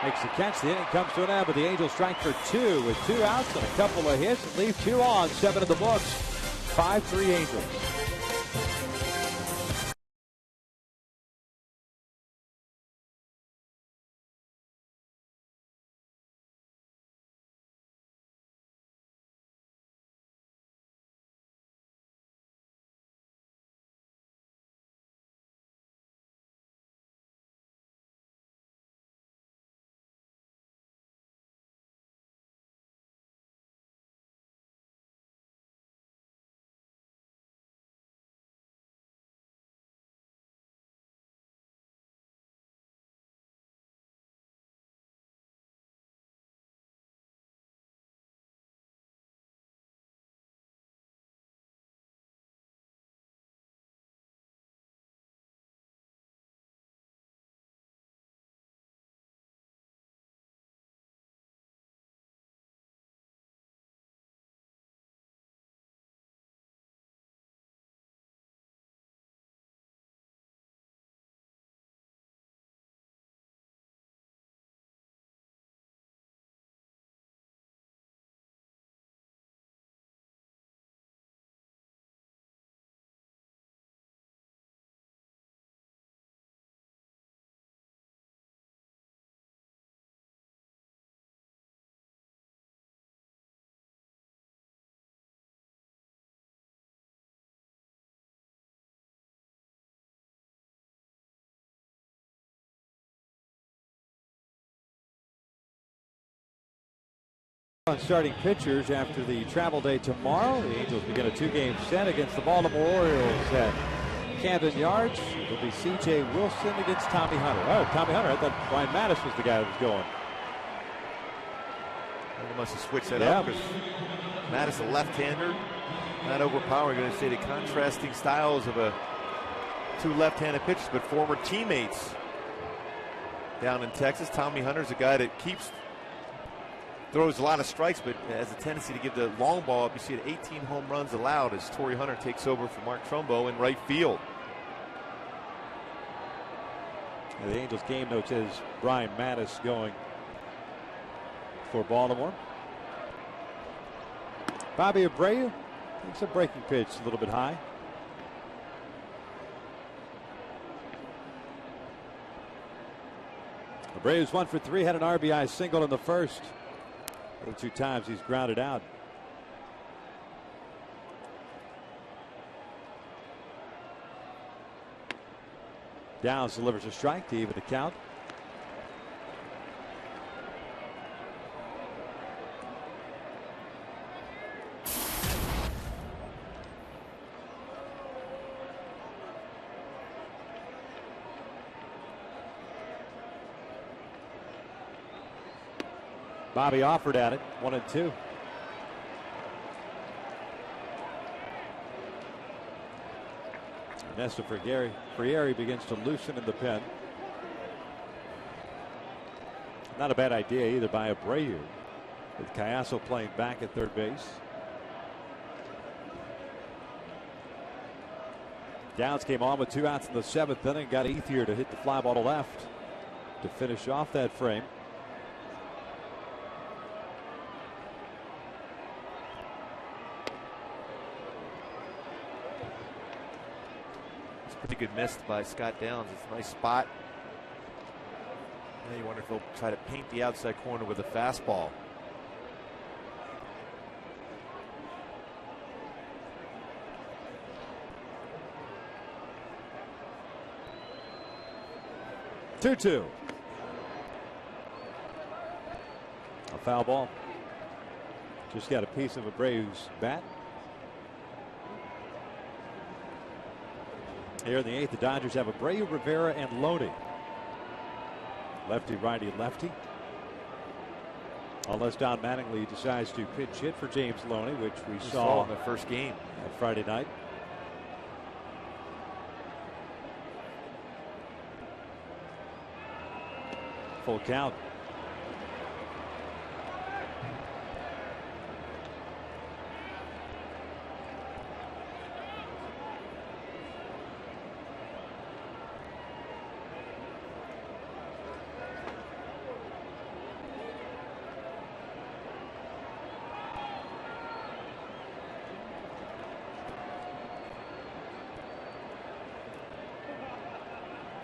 Makes the catch. The inning comes to an end, but the Angels strike for 2 with 2 outs and a couple of hits and leave 2 on. 7 in the books. 5-3 Angels. On starting pitchers after the travel day tomorrow, the Angels begin a 2-game set against the Baltimore Orioles at Camden Yards. It'll be C.J. Wilson against Tommy Hunter. Oh, Tommy Hunter. I thought Brian Mattis was the guy that was going. They must have switched that up because Mattis, a left-hander, not overpowering. Going to say the contrasting styles of 2 left-handed pitchers, but former teammates down in Texas. Tommy Hunter's a guy that throws a lot of strikes, but has a tendency to give the long ball up. You see it, 18 home runs allowed as Torrey Hunter takes over for Mark Trumbo in right field. The Angels game note says Brian Mattis going for Baltimore. Bobby Abreu takes a breaking pitch a little bit high. Abreu's 1 for 3, had an RBI single in the first. 2 times he's grounded out. Downs delivers a strike to even the count. Bobby offered at it, 1-2. Ernesto Frieri begins to loosen in the pen. Not a bad idea either by Abreu, with Cayasso playing back at third base. Downs came on with 2 outs in the 7th inning, got Ethier to hit the fly ball to left to finish off that frame. Pretty good miss by Scott Downs. It's a nice spot. Now you wonder if he'll try to paint the outside corner with a fastball. Two. A foul ball. Just got a piece of Abreu's bat. Here in the 8th, the Dodgers have Abreu, Rivera, and Loney. Lefty, righty, lefty. Unless Don Mattingly decides to pinch hit for James Loney, which we saw in the first game on Friday night. Full count.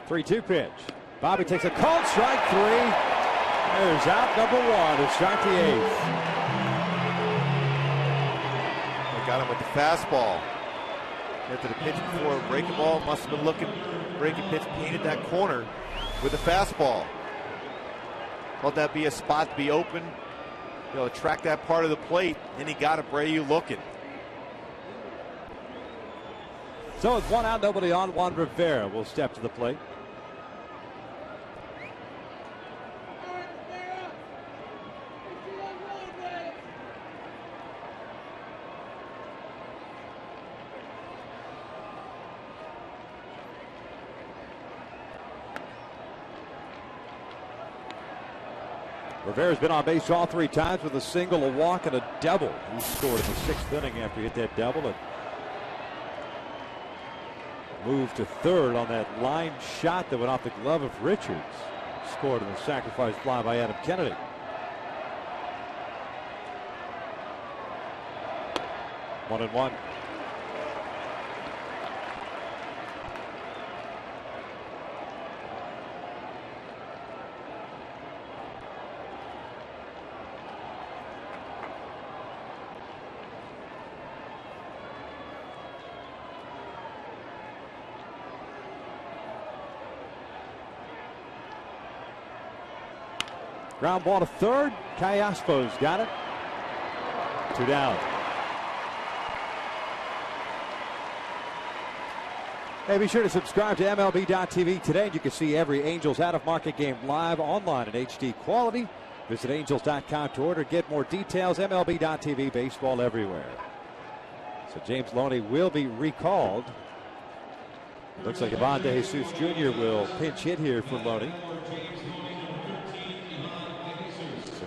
Three-two pitch. Bobby takes a called strike, 3. There's out number 1 to start the 8th. They got him with the fastball. After the pitch before a breaking ball, must have been looking, breaking pitch, painted that corner with a fastball. Thought that'd be a spot to be open, attract that part of the plate, and he got Abreu looking. So it's 1 out, nobody on. Juan Rivera will step to the plate. Rivera's been on base all 3 times with a single, a walk, and a double. He scored in the 6th inning after he hit that double and moved to 3rd on that line shot that went off the glove of Richards. Scored in the sacrifice fly by Adam Kennedy. One and one. Ground ball to 3rd. Callaspo's got it. 2 down. Hey, be sure to subscribe to MLB.tv today, and you can see every Angels out-of-market game live online in HD quality. Visit Angels.com to order. Get more details. MLB.tv, baseball everywhere. So James Loney will be recalled. Looks like Ivan De Jesus Jr. will pinch hit here for Loney.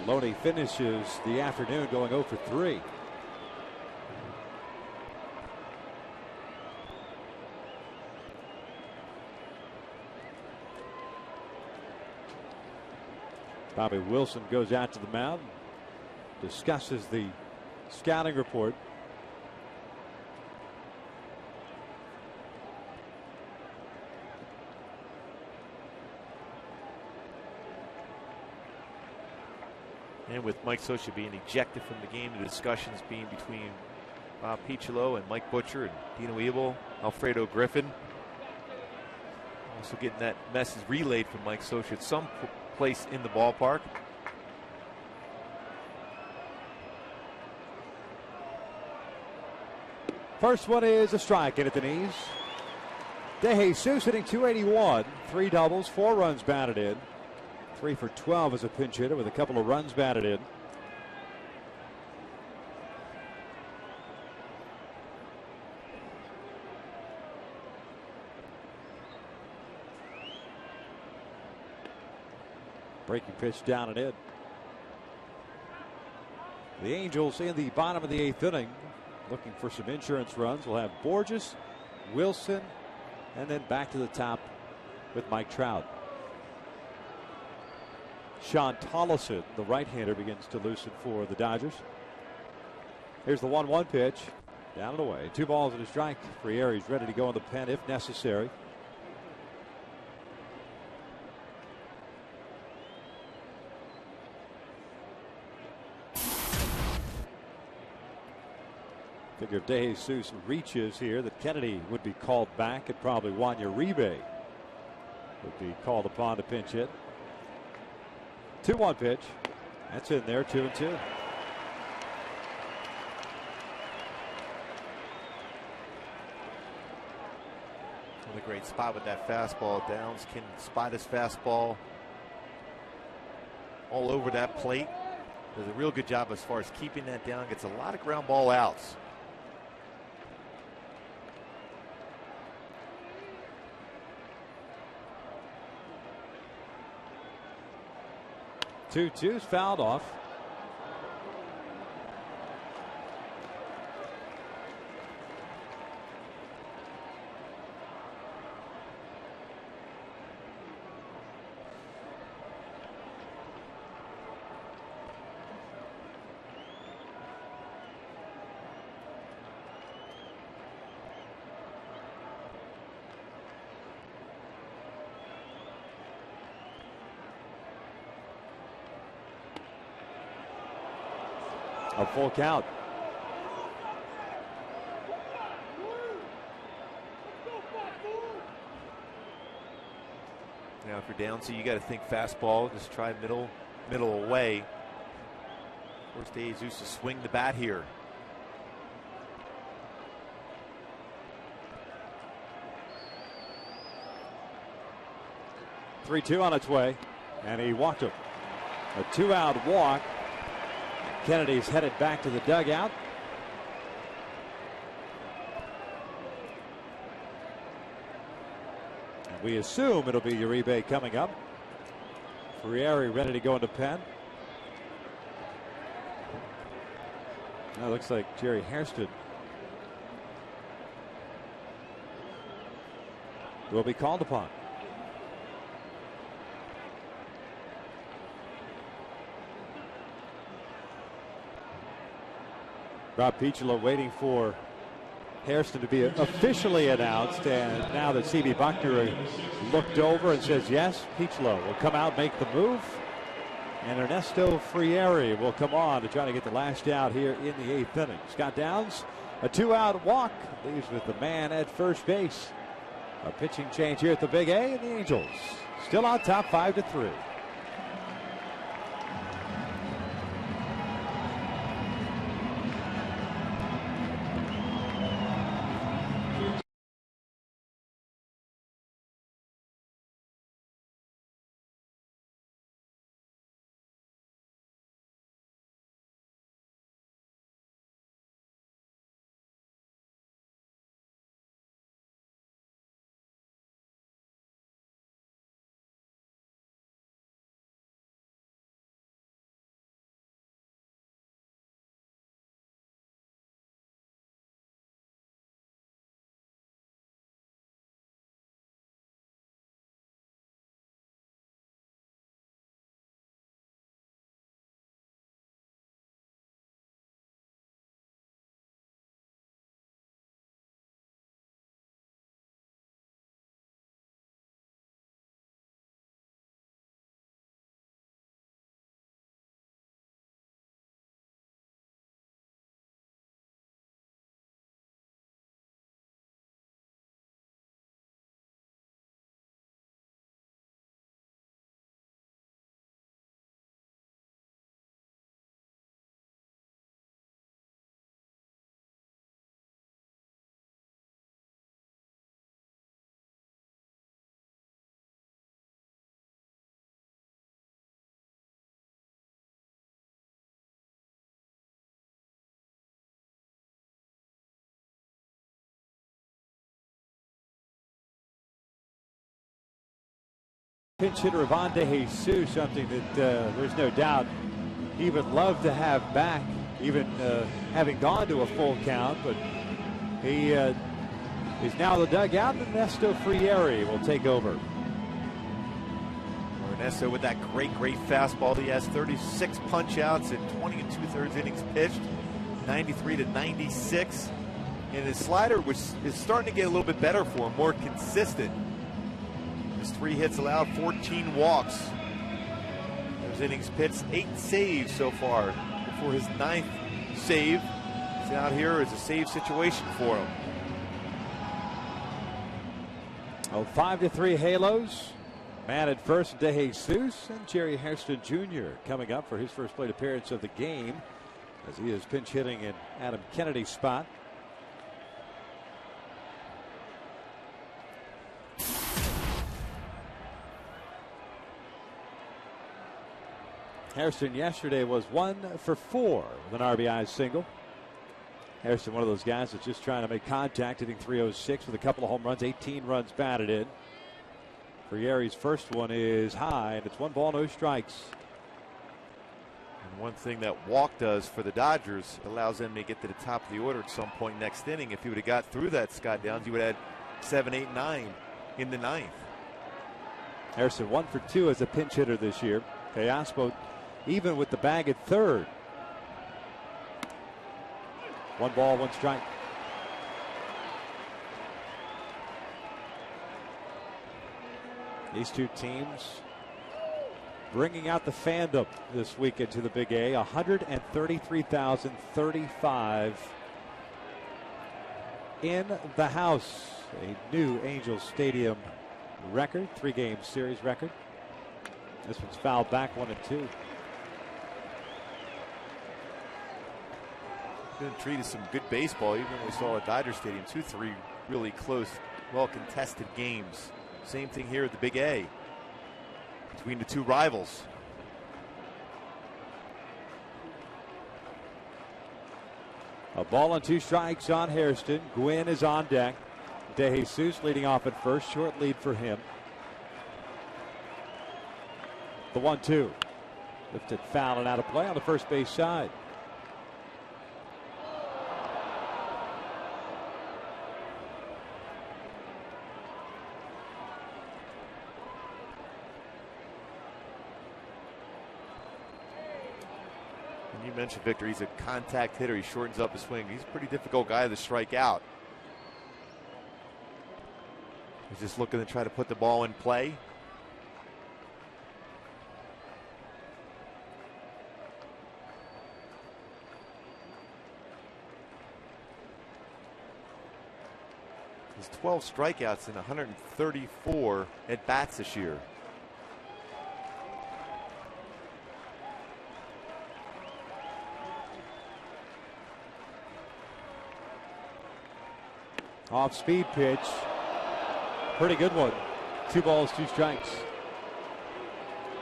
Loney finishes the afternoon going 0 for 3. Bobby Wilson goes out to the mound, discusses the scouting report. And with Mike Scioscia being ejected from the game, the discussions being between Bob Piccolo and Mike Butcher and Dino Ebel, Alfredo Griffin. Also getting that message relayed from Mike Scioscia at some place in the ballpark. First one is a strike in at the knees. De Jesus hitting .281, 3 doubles, 4 runs batted in. 3 for 12 as a pinch hitter with a couple of runs batted in. Breaking pitch down and in. The Angels in the bottom of the 8th inning looking for some insurance runs. We'll have Borges, Wilson, and then back to the top with Mike Trout. Sean Tollison, the right-hander, begins to loosen for the Dodgers. Here's the 1-1 pitch. Down and away. 2 balls and a strike. Frieri's ready to go in the pen if necessary. Figure if De Jesus reaches here, that Kennedy would be called back, and probably Wanya Uribe would be called upon to pinch hit. 2-1 pitch. That's in there, 2-2. What a great spot with that fastball. Downs can spot his fastball all over that plate. Does a real good job as far as keeping that down. Gets a lot of ground ball outs. Two-two's fouled off. A full count. Now, if you're down, so you got to think fastball. Just try middle away. Force De Jesus to swing the bat here. Three-two on its way, and he walked him. A 2-out walk. Kennedy's headed back to the dugout. And we assume it'll be Uribe coming up. Frieri ready to go into pen. Now looks like Jerry Hairston will be called upon. Rob Pichula waiting for Hairston to be officially announced, and now that C.B. Buckner looked over and says yes, Pichula will come out, make the move, and Ernesto Frieri will come on to try to get the last out here in the 8th inning. Scott Downs, a 2-out walk, leaves with the man at first base. A pitching change here at the Big A, and the Angels still on top 5-3. Pinch hitter Ivan De Jesus, something that there's no doubt he would love to have back, even having gone to a full count, but he is now in the dugout, and Ernesto Frieri will take over. Ernesto with that great fastball. He has 36 punch outs in 20 2/3 innings pitched, 93-96. And his slider, which is starting to get a little bit better for him, more consistent. His 3 hits allowed, 14 walks. Those innings pitched, 8 saves so far. For his 9th save It's out here as a save situation for him. Oh, 5-3 Halos. Man at first, DeJesus, and Jerry Hairston Jr. coming up for his first plate appearance of the game as he is pinch hitting in Adam Kennedy's spot. Hairston yesterday was 1 for 4 with an RBI single. Hairston, one of those guys that's just trying to make contact, hitting .306 with a couple of home runs, 18 runs batted in. Frieri's first one is high, and it's 1 ball, no strikes. And one thing that walk does for the Dodgers allows them to get to the top of the order at some point next inning. If he would have got through that, Scott Downs, he would have had 7, 8, 9 in the 9th. Hairston 1 for 2 as a pinch hitter this year. Teospo even with the bag at third. 1 ball, 1 strike. These two teams bringing out the fandom this weekend to the Big A. 133,035 in the house. A new Angels Stadium record, 3-game series record. This one's fouled back, 1-2. Been treated some good baseball, even when we saw at Dodger Stadium. 2-3 really close, well contested games. Same thing here at the Big A between the two rivals. A ball and 2 strikes on Hairston. Gwynn is on deck. DeJesus leading off at first. Short lead for him. The 1-2. Lifted foul and out of play on the first base side. You mentioned Victor, he's a contact hitter. He shortens up his swing. He's a pretty difficult guy to strike out. He's just looking to try to put the ball in play. He's 12 strikeouts in 134 at bats this year. Off speed pitch. Pretty good one. 2 balls, 2 strikes.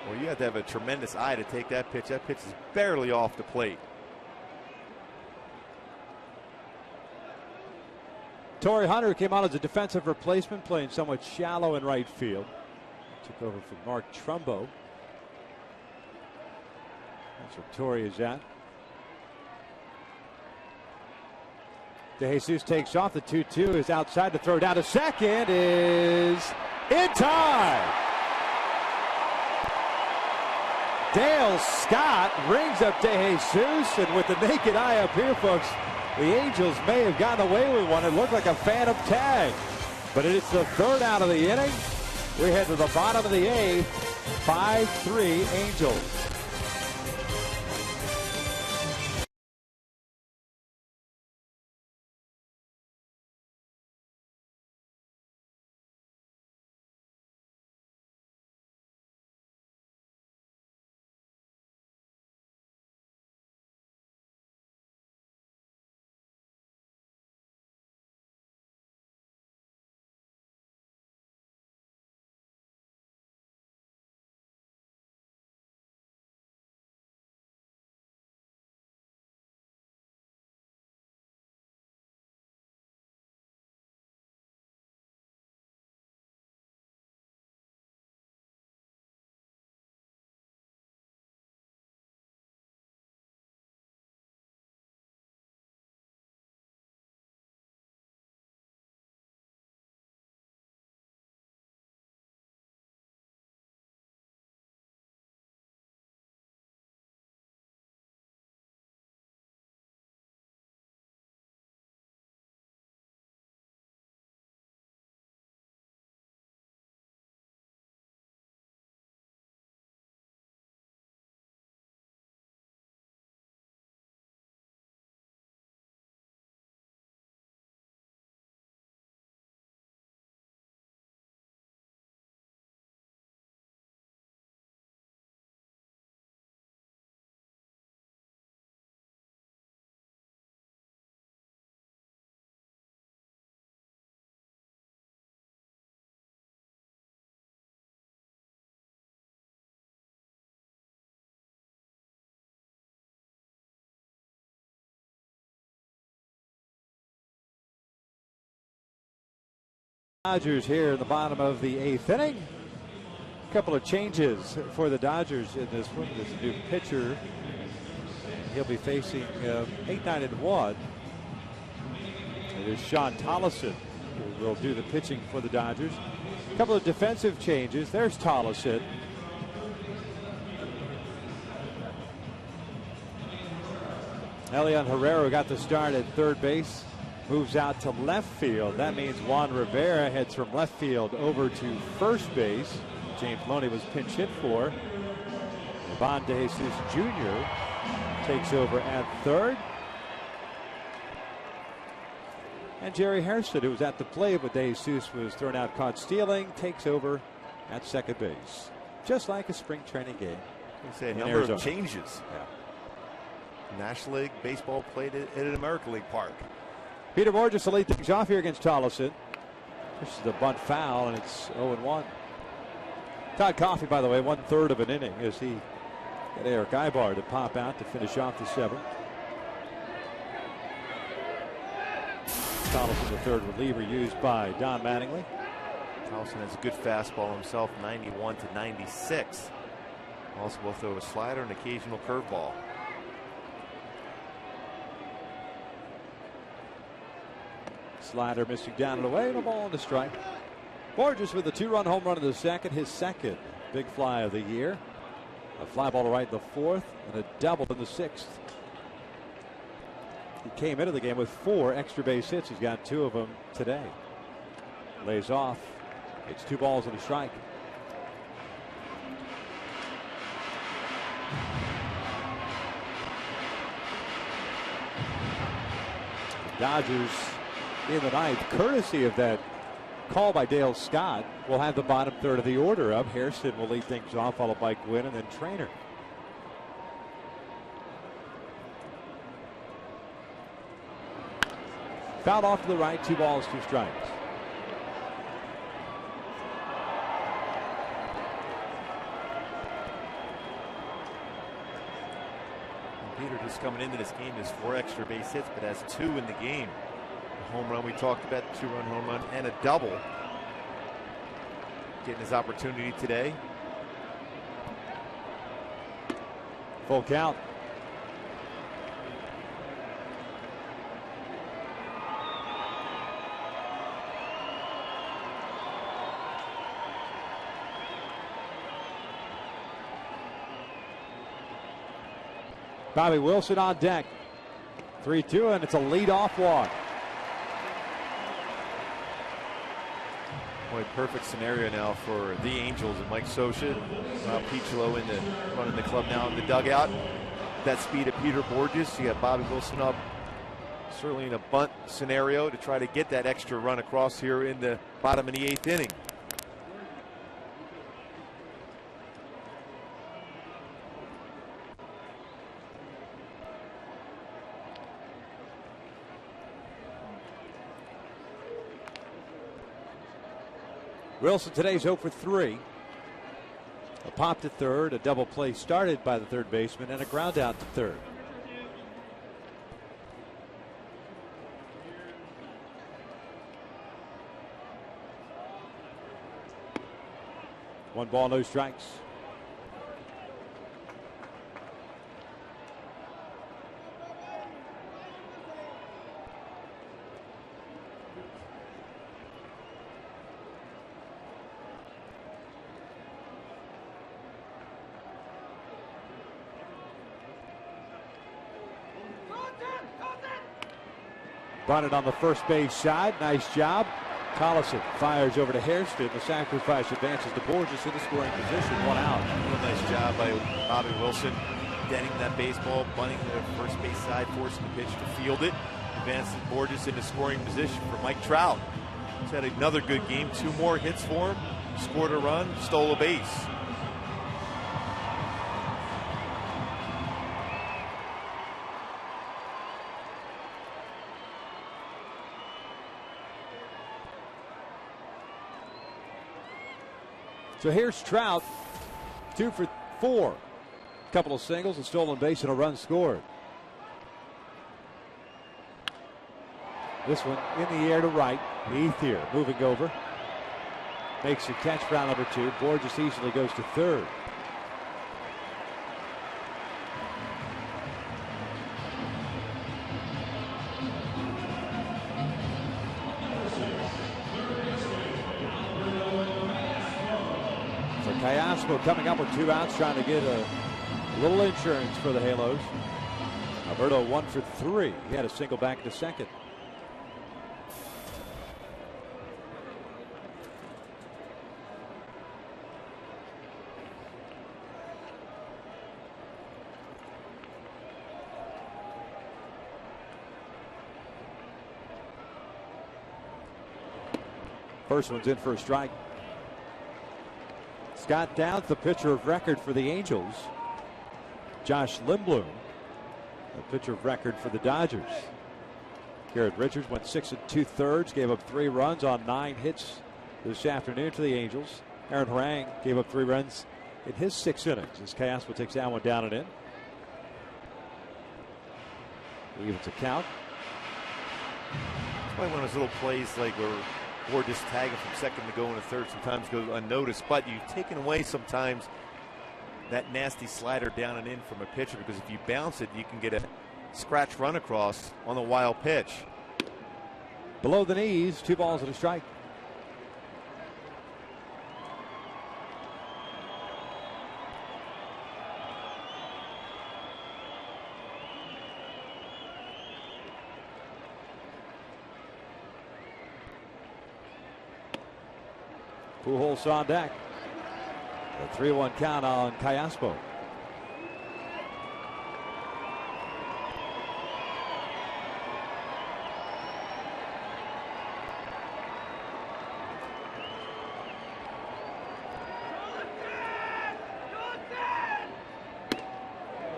Well, you have to have a tremendous eye to take that pitch. That pitch is barely off the plate. Torrey Hunter came out as a defensive replacement, playing somewhat shallow in right field. Took over from Mark Trumbo. That's where Torrey is at. DeJesus takes off. The 2-2 is outside to throw down to second. Is in time. Dale Scott rings up DeJesus, and with the naked eye up here, folks, the Angels may have gotten away with one. It looked like a phantom tag, but it's the 3rd out of the inning. We head to the bottom of the 8th. 5-3 Angels. Dodgers here in the bottom of the 8th inning. A couple of changes for the Dodgers in this one. This new pitcher, he'll be facing 8, 9, and 1. It is Sean Tollison who will do the pitching for the Dodgers. A couple of defensive changes. There's Tollison. Elian Herrera got the start at third base. Moves out to left field. That means Juan Rivera heads from left field over to first base. James Loney was pinch hit for. Ivan De Jesus Jr. takes over at third. And Jerry Hairston, who was at the plate, but De Jesus was thrown out caught stealing, takes over at second base. Just like a spring training game. A number of changes. Yeah. National League Baseball played at an American League park. Peter Borges will lead things off here against Tollison. This is the bunt foul, and it's 0-1. Todd Coffey, by the way, 1/3 of an inning as he got Eric Ibar to pop out to finish off the 7th. Tollison, the third reliever used by Don Mattingly. Tollison has a good fastball himself, 91 to 96. Also will throw a slider and occasional curveball. Slider missing down and away, and a ball on the strike. Borges with a 2-run home run in the second, his second big fly of the year. A fly ball to right in the 4th, and a double in the 6th. He came into the game with 4 extra base hits. He's got 2 of them today. Lays off. It's 2 balls and a strike. Dodgers in the 9th, courtesy of that call by Dale Scott, will have the bottom third of the order up. Hairston will lead things off, followed by Gwynn and then Trainer. Fouled off to the right, 2 balls, 2 strikes. Peter just coming into this game has 4 extra base hits, but has 2 in the game. A home run we talked about, 2-run home run, and a double. Getting his opportunity today. Full count. Bobby Wilson on deck. 3-2, and it's a lead-off walk. Boy, perfect scenario now for the Angels and Mike Scioscia. Picholo running the club now in the dugout. That speed of Peter Borges. You got Bobby Wilson up, certainly in a bunt scenario to try to get that extra run across here in the bottom of the 8th inning. Wilson today's 0 for 3. A pop to third, a double play started by the third baseman, and a ground out to third. One ball, no strikes. Bunted on the first base side. Nice job. Tollison fires over to Hairston. The sacrifice advances to Borges in the scoring position. 1 out. Real nice job by Bobby Wilson. Denting that baseball, bunting the first base side, forcing the pitch to field it. Advances Borges into scoring position for Mike Trout. He's had another good game. 2 more hits for him. Scored a run, stole a base. So here's Trout, 2 for 4. Couple of singles, a stolen base, and a run scored. This one in the air to right. Ethier moving over. makes the catch for out number 2. Borges easily goes to third. So Cayaspo coming up with 2 outs, trying to get a little insurance for the Halos. Alberto 1 for 3. He had a single back to second. First one's in for a strike. Scott Downs, the pitcher of record for the Angels. Josh Lindblom, the pitcher of record for the Dodgers. Garrett Richards went 6 2/3, gave up 3 runs on 9 hits this afternoon to the Angels. Aaron Harang gave up 3 runs in his 6 innings as Cayaspo takes that one down and in. Evens a count. It's probably one of those little plays like where or just tagging from second to go into third sometimes goes unnoticed, but you've taken away sometimes that nasty slider down and in from a pitcher, because if you bounce it, you can get a scratch run across on the wild pitch. Below the knees, 2 balls and a strike. Pujols on deck. A 3-1 count on Cayaspo.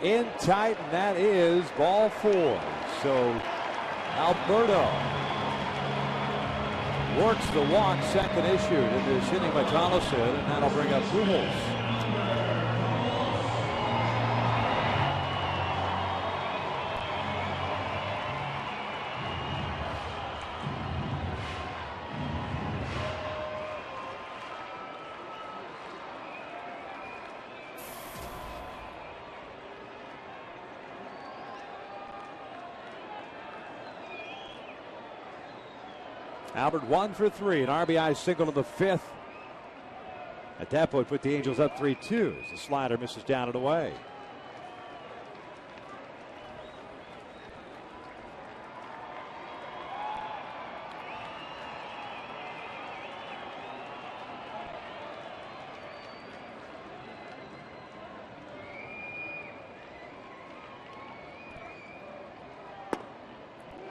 In tight, and that is ball 4. So Alberto works the walk, second issued in this inning by Tolleson, and that'll bring up Pujols. Albert 1 for 3, an RBI single in the 5th. At that point, put the Angels up 3-2 as the slider misses down and away.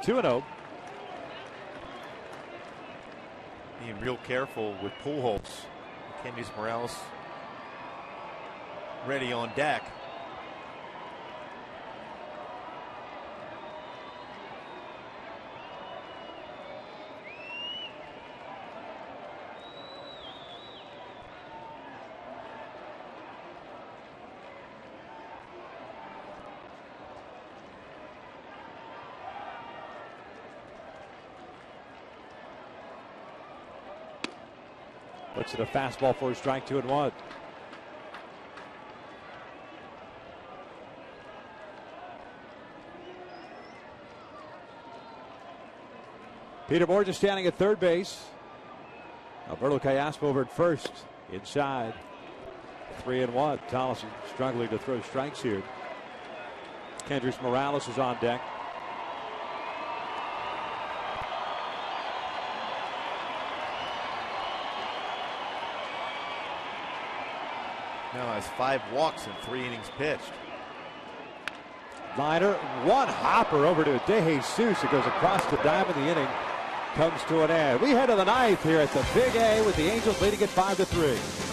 Two and 0. Being real careful with Pujols. Candice Morales ready on deck. Looks at a fastball for a strike, 2-1. Peter Borges standing at third base. Alberto Cayaspo over at first. Inside. 3-1. Tolleson struggling to throw strikes here. Kendrys Morales is on deck. Now has 5 walks in 3 innings pitched. Liner, 1 hopper over to De Jesus. It goes across the diamond. The inning comes to an end. We head to the 9th here at the Big A with the Angels leading at 5-3.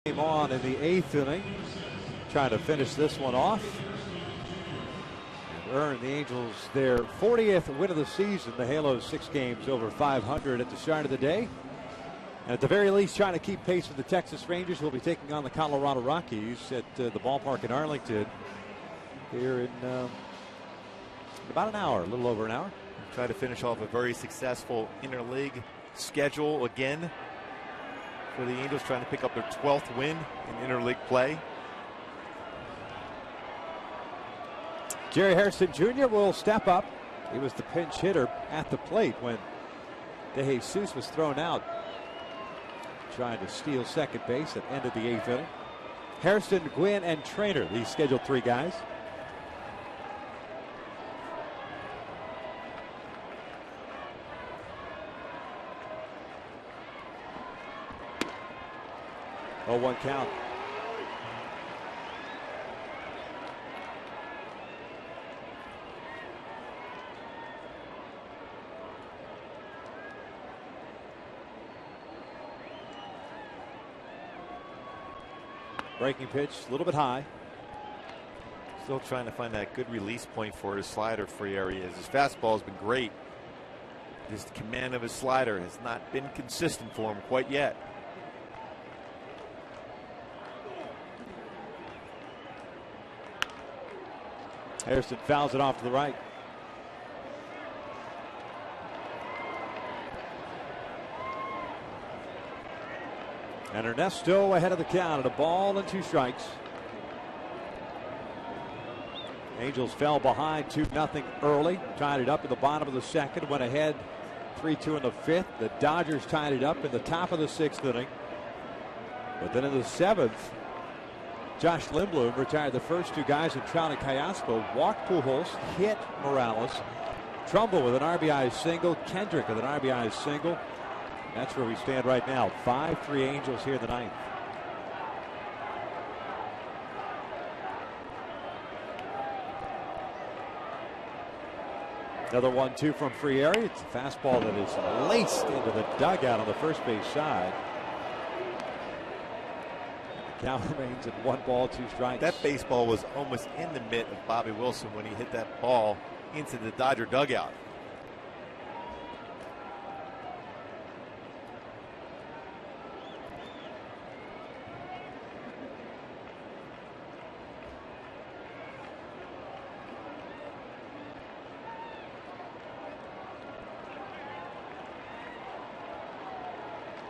Game on in the 8th inning. Trying to finish this one off. And earn the Angels their 40th win of the season. The Halos 6 games over 500 at the start of the day. And at the very least, trying to keep pace with the Texas Rangers, who will be taking on the Colorado Rockies at the ballpark in Arlington here in about an hour, a little over an hour. Try to finish off a very successful interleague schedule again for the Angels, trying to pick up their 12th win in interleague play. Jerry Hairston Jr. will step up. He was the pinch hitter at the plate when De Jesus was thrown out, trying to steal second base at the end of the 8th inning. Hairston, Gwynn, and Trainer, these scheduled 3 guys. Oh, 1 count. Breaking pitch, a little bit high. Still trying to find that good release point for his slider free areas. His fastball has been great. His command of his slider has not been consistent for him quite yet. Hairston fouls it off to the right. And Ernesto ahead of the count at a ball and 2 strikes. Angels fell behind 2-0 early, tied it up in the bottom of the 2nd, went ahead 3-2 in the 5th. The Dodgers tied it up in the top of the 6th inning. But then in the 7th, Josh Lindblom retired the first 2 guys in Trout and Callaspo, walked Pujols, hit Morales, Trumbull with an RBI single, Kendrick with an RBI single. That's where we stand right now. 5-3 Angels here in the 9th. Another 1-2 from free area. It's a fastball that is laced into the dugout on the first base side. The count remains at 1 ball, 2 strikes. That baseball was almost in the mitt of Bobby Wilson when he hit that ball into the Dodger dugout.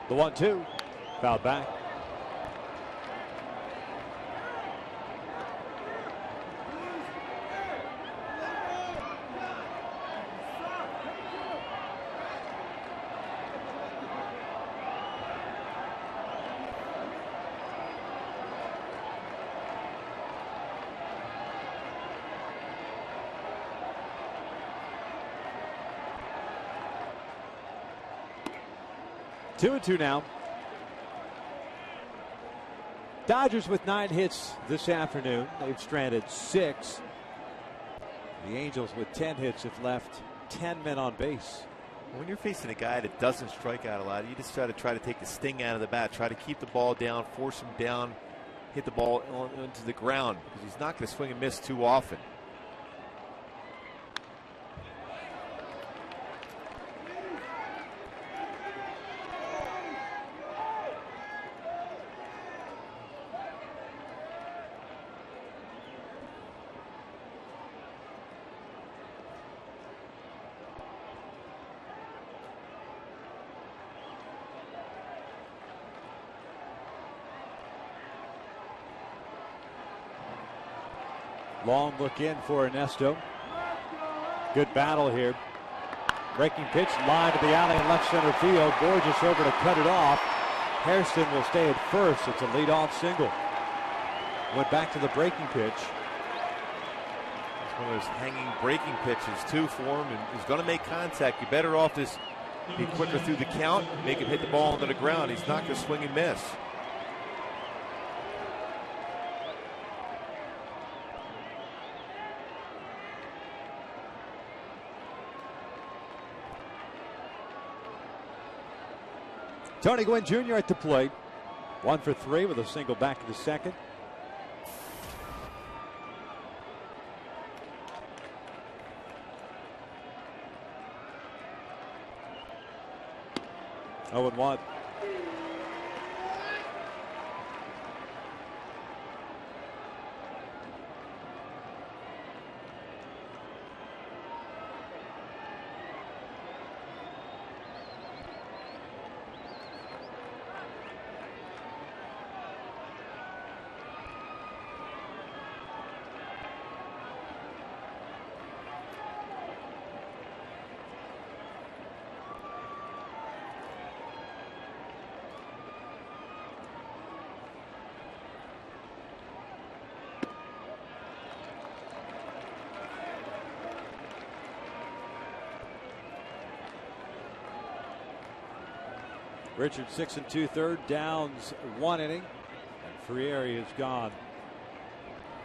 The 1-2, fouled back. Two and 2 now. Dodgers with 9 hits this afternoon. They've stranded 6. The Angels with 10 hits have left 10 men on base. When you're facing a guy that doesn't strike out a lot, you just try to take the sting out of the bat, try to keep the ball down, force him down, hit the ball into the ground, because he's not going to swing and miss too often. Long look in for Ernesto. Good battle here. Breaking pitch, line to the alley in left center field. Borges over to cut it off. Hairston will stay at first. It's a leadoff single. Went back to the breaking pitch. It's one of those hanging breaking pitches too for him, and he's going to make contact. You're better off just being quicker through the count, make him hit the ball into the ground. He's not going to swing and miss. Tony Gwynn Jr. at the plate. 1 for 3 with a single back in the second. Oh, and 1. Richard 6 2/3, downs 1 inning, and Frieri has gone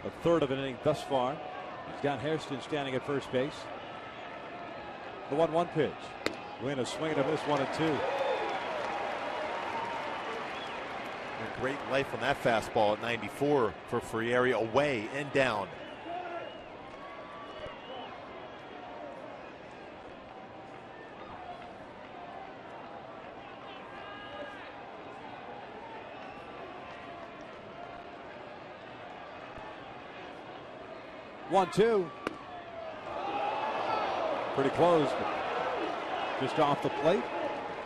a third of an inning thus far. He's got Hairston standing at first base. The 1-1 pitch. Win a swing and a miss, 1-2. A great life on that fastball at 94 for Frieri, away and down. One, two. Pretty close, but just off the plate.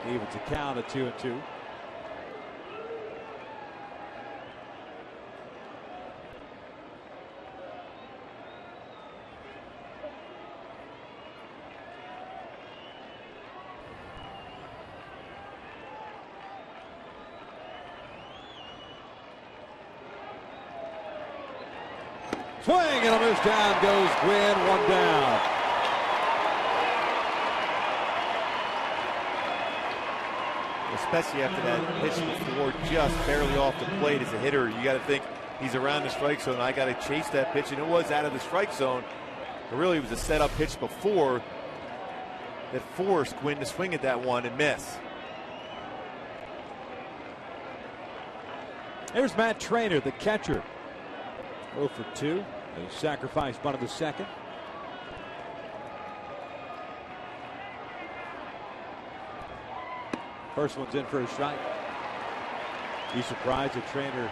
Evens a count at 2-2. Swing and a miss, down goes Gwynn, 1 down. Especially after that pitch before, just barely off the plate as a hitter. You got to think he's around the strike zone. I got to chase that pitch, and it was out of the strike zone. But really, it was a setup pitch before that forced Gwynn to swing at that one and miss. There's Matt Trainer, the catcher. 0 for 2. A sacrifice bunt of the second. First one's in for a strike. Be surprised at Trainer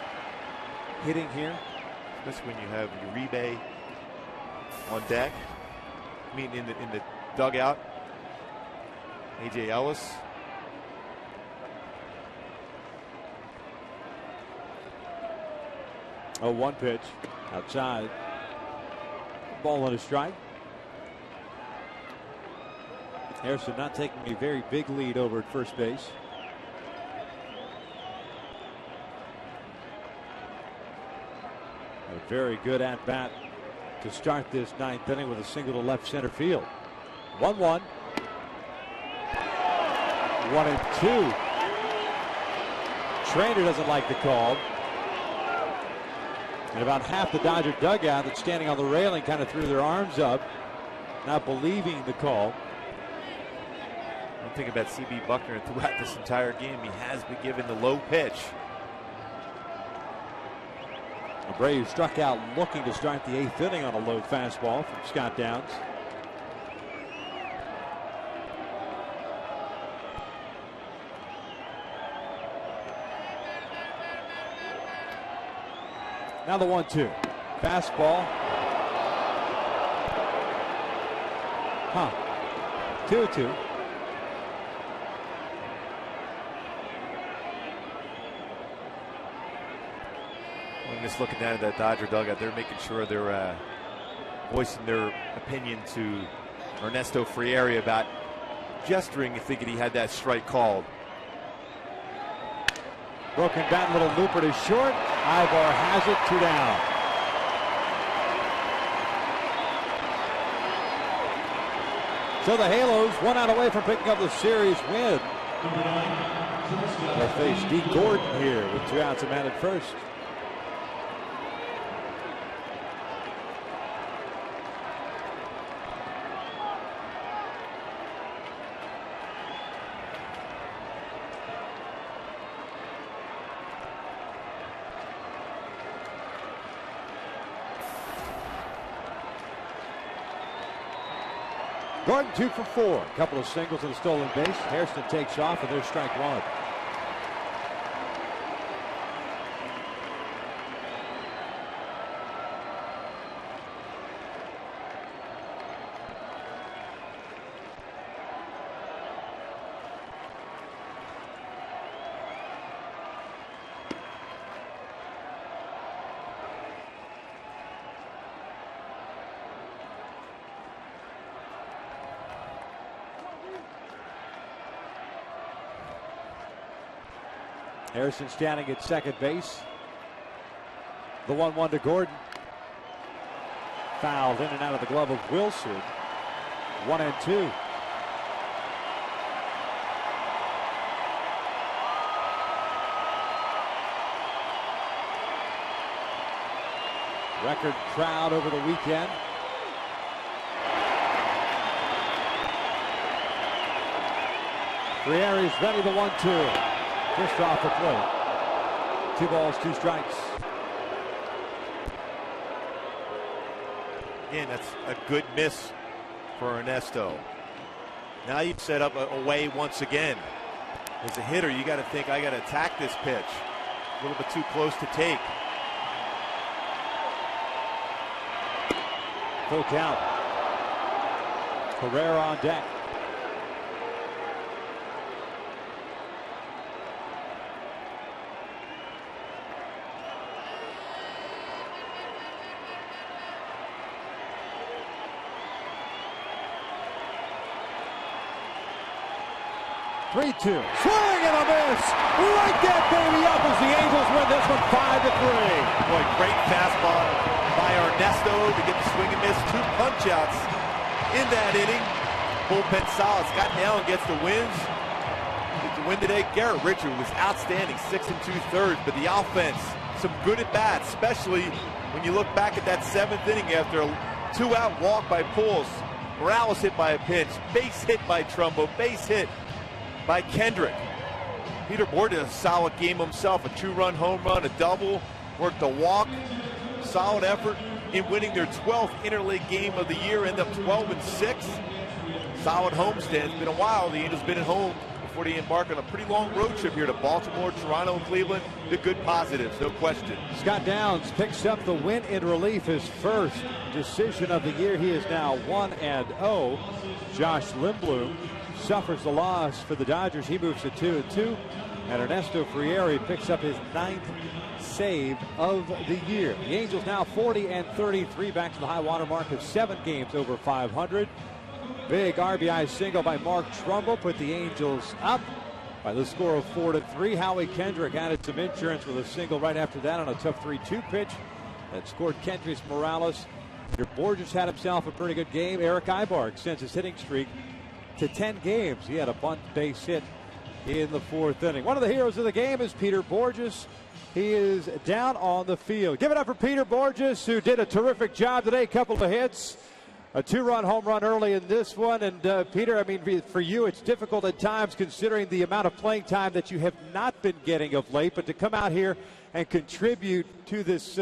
hitting here. Especially when you have Uribe on deck. I mean, in the dugout. A.J. Ellis. Oh, 1 pitch outside. Ball and a strike. Harrison not taking a very big lead over at first base. A very good at bat to start this 9th inning with a single to left center field. 1-1. 1-2. Trainer doesn't like the call. And about half the Dodger dugout that's standing on the railing kind of threw their arms up, not believing the call. One thing about C.B. Buckner throughout this entire game, he has been given the low pitch. Abreu struck out looking to start the 8th inning on a low fastball from Scott Downs. Now the 1-2. Fastball. 2-2. I'm just looking down at that Dodger dugout. They're making sure they're voicing their opinion to Ernesto Frieri about gesturing, thinking he had that strike called. Broken bat, little looper to short. Ivar has it, 2 down. So the Halos 1 out away from picking up the series win. They'll face D. Gordon here with 2 outs, a man at first. Gordon 2 for 4. A couple of singles and a stolen base. Hairston takes off, and there's strike one. Harrison standing at second base. The 1-1 to Gordon. Fouled in and out of the glove of Wilson. 1-2. Record crowd over the weekend. Frieri's ready, the 1-2. Just off the plate. 2 balls, 2 strikes. Again, that's a good miss for Ernesto. Now you've set up a way once again. As a hitter, you got to think, I got to attack this pitch. A little bit too close to take. Full count. Herrera on deck. Swing and a miss. Right that baby up as the Angels win this one 5-3. Boy, great fastball by Ernesto to get the swing and miss. 2 punch-outs in that inning. Bullpen solid. Scott down gets the wins. Gets the win today. Garrett Richard was outstanding, 6 2/3. But the offense, some good at bats, especially when you look back at that 7th inning after a 2-out walk by Pujols. Morales hit by a pinch. Base hit by Trumbo. Base hit by Kendrick. Peter Borges, a solid game himself, a 2-run home run, a double, worked a walk. Solid effort in winning their 12th interleague game of the year, end up 12-6. Solid homestand. It's been a while. The Angels been at home before they embark on a pretty long road trip here to Baltimore, Toronto, and Cleveland. The good positives, no question. Scott Downs picks up the win in relief, his first decision of the year. He is now 1-0. Josh Lindblom suffers the loss for the Dodgers. He moves to 2-2. And Ernesto Frieri picks up his 9th save of the year. The Angels now 40-33, back to the high water mark of 7 games over 500. Big RBI single by Mark Trumbo put the Angels up by the score of 4-3. Howie Kendrick added some insurance with a single right after that on a tough 3-2 pitch that scored Kendrick Morales. Peter Borges had himself a pretty good game. Eric Ibarg sends his hitting streak to 10 games. He had a bunt base hit in the 4th inning. One of the heroes of the game is Peter Borges. He is down on the field. Give it up for Peter Borges, who did a terrific job today. A couple of hits, a 2-run home run early in this one. And Peter, I mean, for you, it's difficult at times considering the amount of playing time that you have not been getting of late. But to come out here and contribute to this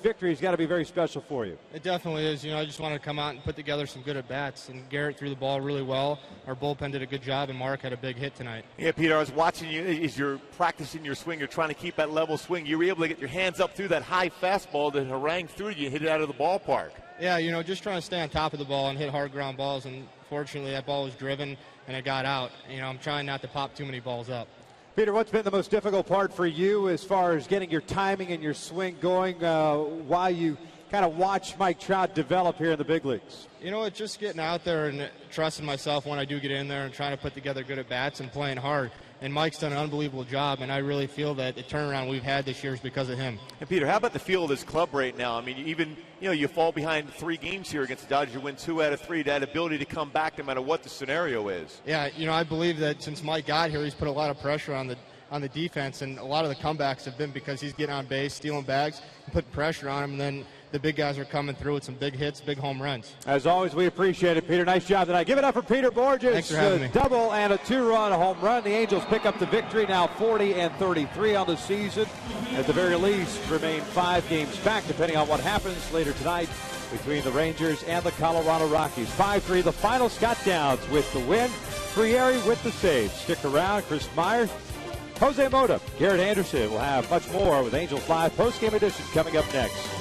victory has got to be very special for you. It definitely is. You know, I just wanted to come out and put together some good at-bats, and Garrett threw the ball really well. Our bullpen did a good job, and Mark had a big hit tonight. Yeah, Peter, I was watching you as you're practicing your swing. You're trying to keep that level swing. You were able to get your hands up through that high fastball that harangued through you and hit it out of the ballpark. Yeah, you know, just trying to stay on top of the ball and hit hard ground balls, and fortunately that ball was driven and it got out. You know, I'm trying not to pop too many balls up. Peter, what's been the most difficult part for you as far as getting your timing and your swing going while you kind of watch Mike Trout develop here in the big leagues? You know, it's just getting out there and trusting myself when I do get in there and trying to put together good at-bats and playing hard. And Mike's done an unbelievable job, and I really feel that the turnaround we've had this year is because of him. And Peter, how about the feel of this club right now? I mean, even, you know, you fall behind 3 games here against the Dodgers, you win 2 out of 3, that ability to come back no matter what the scenario is. Yeah, you know, I believe that since Mike got here, he's put a lot of pressure on the defense, and a lot of the comebacks have been because he's getting on base, stealing bags, and putting pressure on him, and then the big guys are coming through with some big hits, big home runs. As always, we appreciate it, Peter. Nice job tonight. Give it up for Peter Borges. Thanks for having me. Double and a 2-run home run. The Angels pick up the victory, now 40-33 on the season. At the very least, remain 5 games back, depending on what happens later tonight between the Rangers and the Colorado Rockies. 5-3 the final. Scott Downs with the win. Frieri with the save. Stick around. Chris Meyer, Jose Mota, Garrett Anderson will have much more with Angels Live post-game edition coming up next.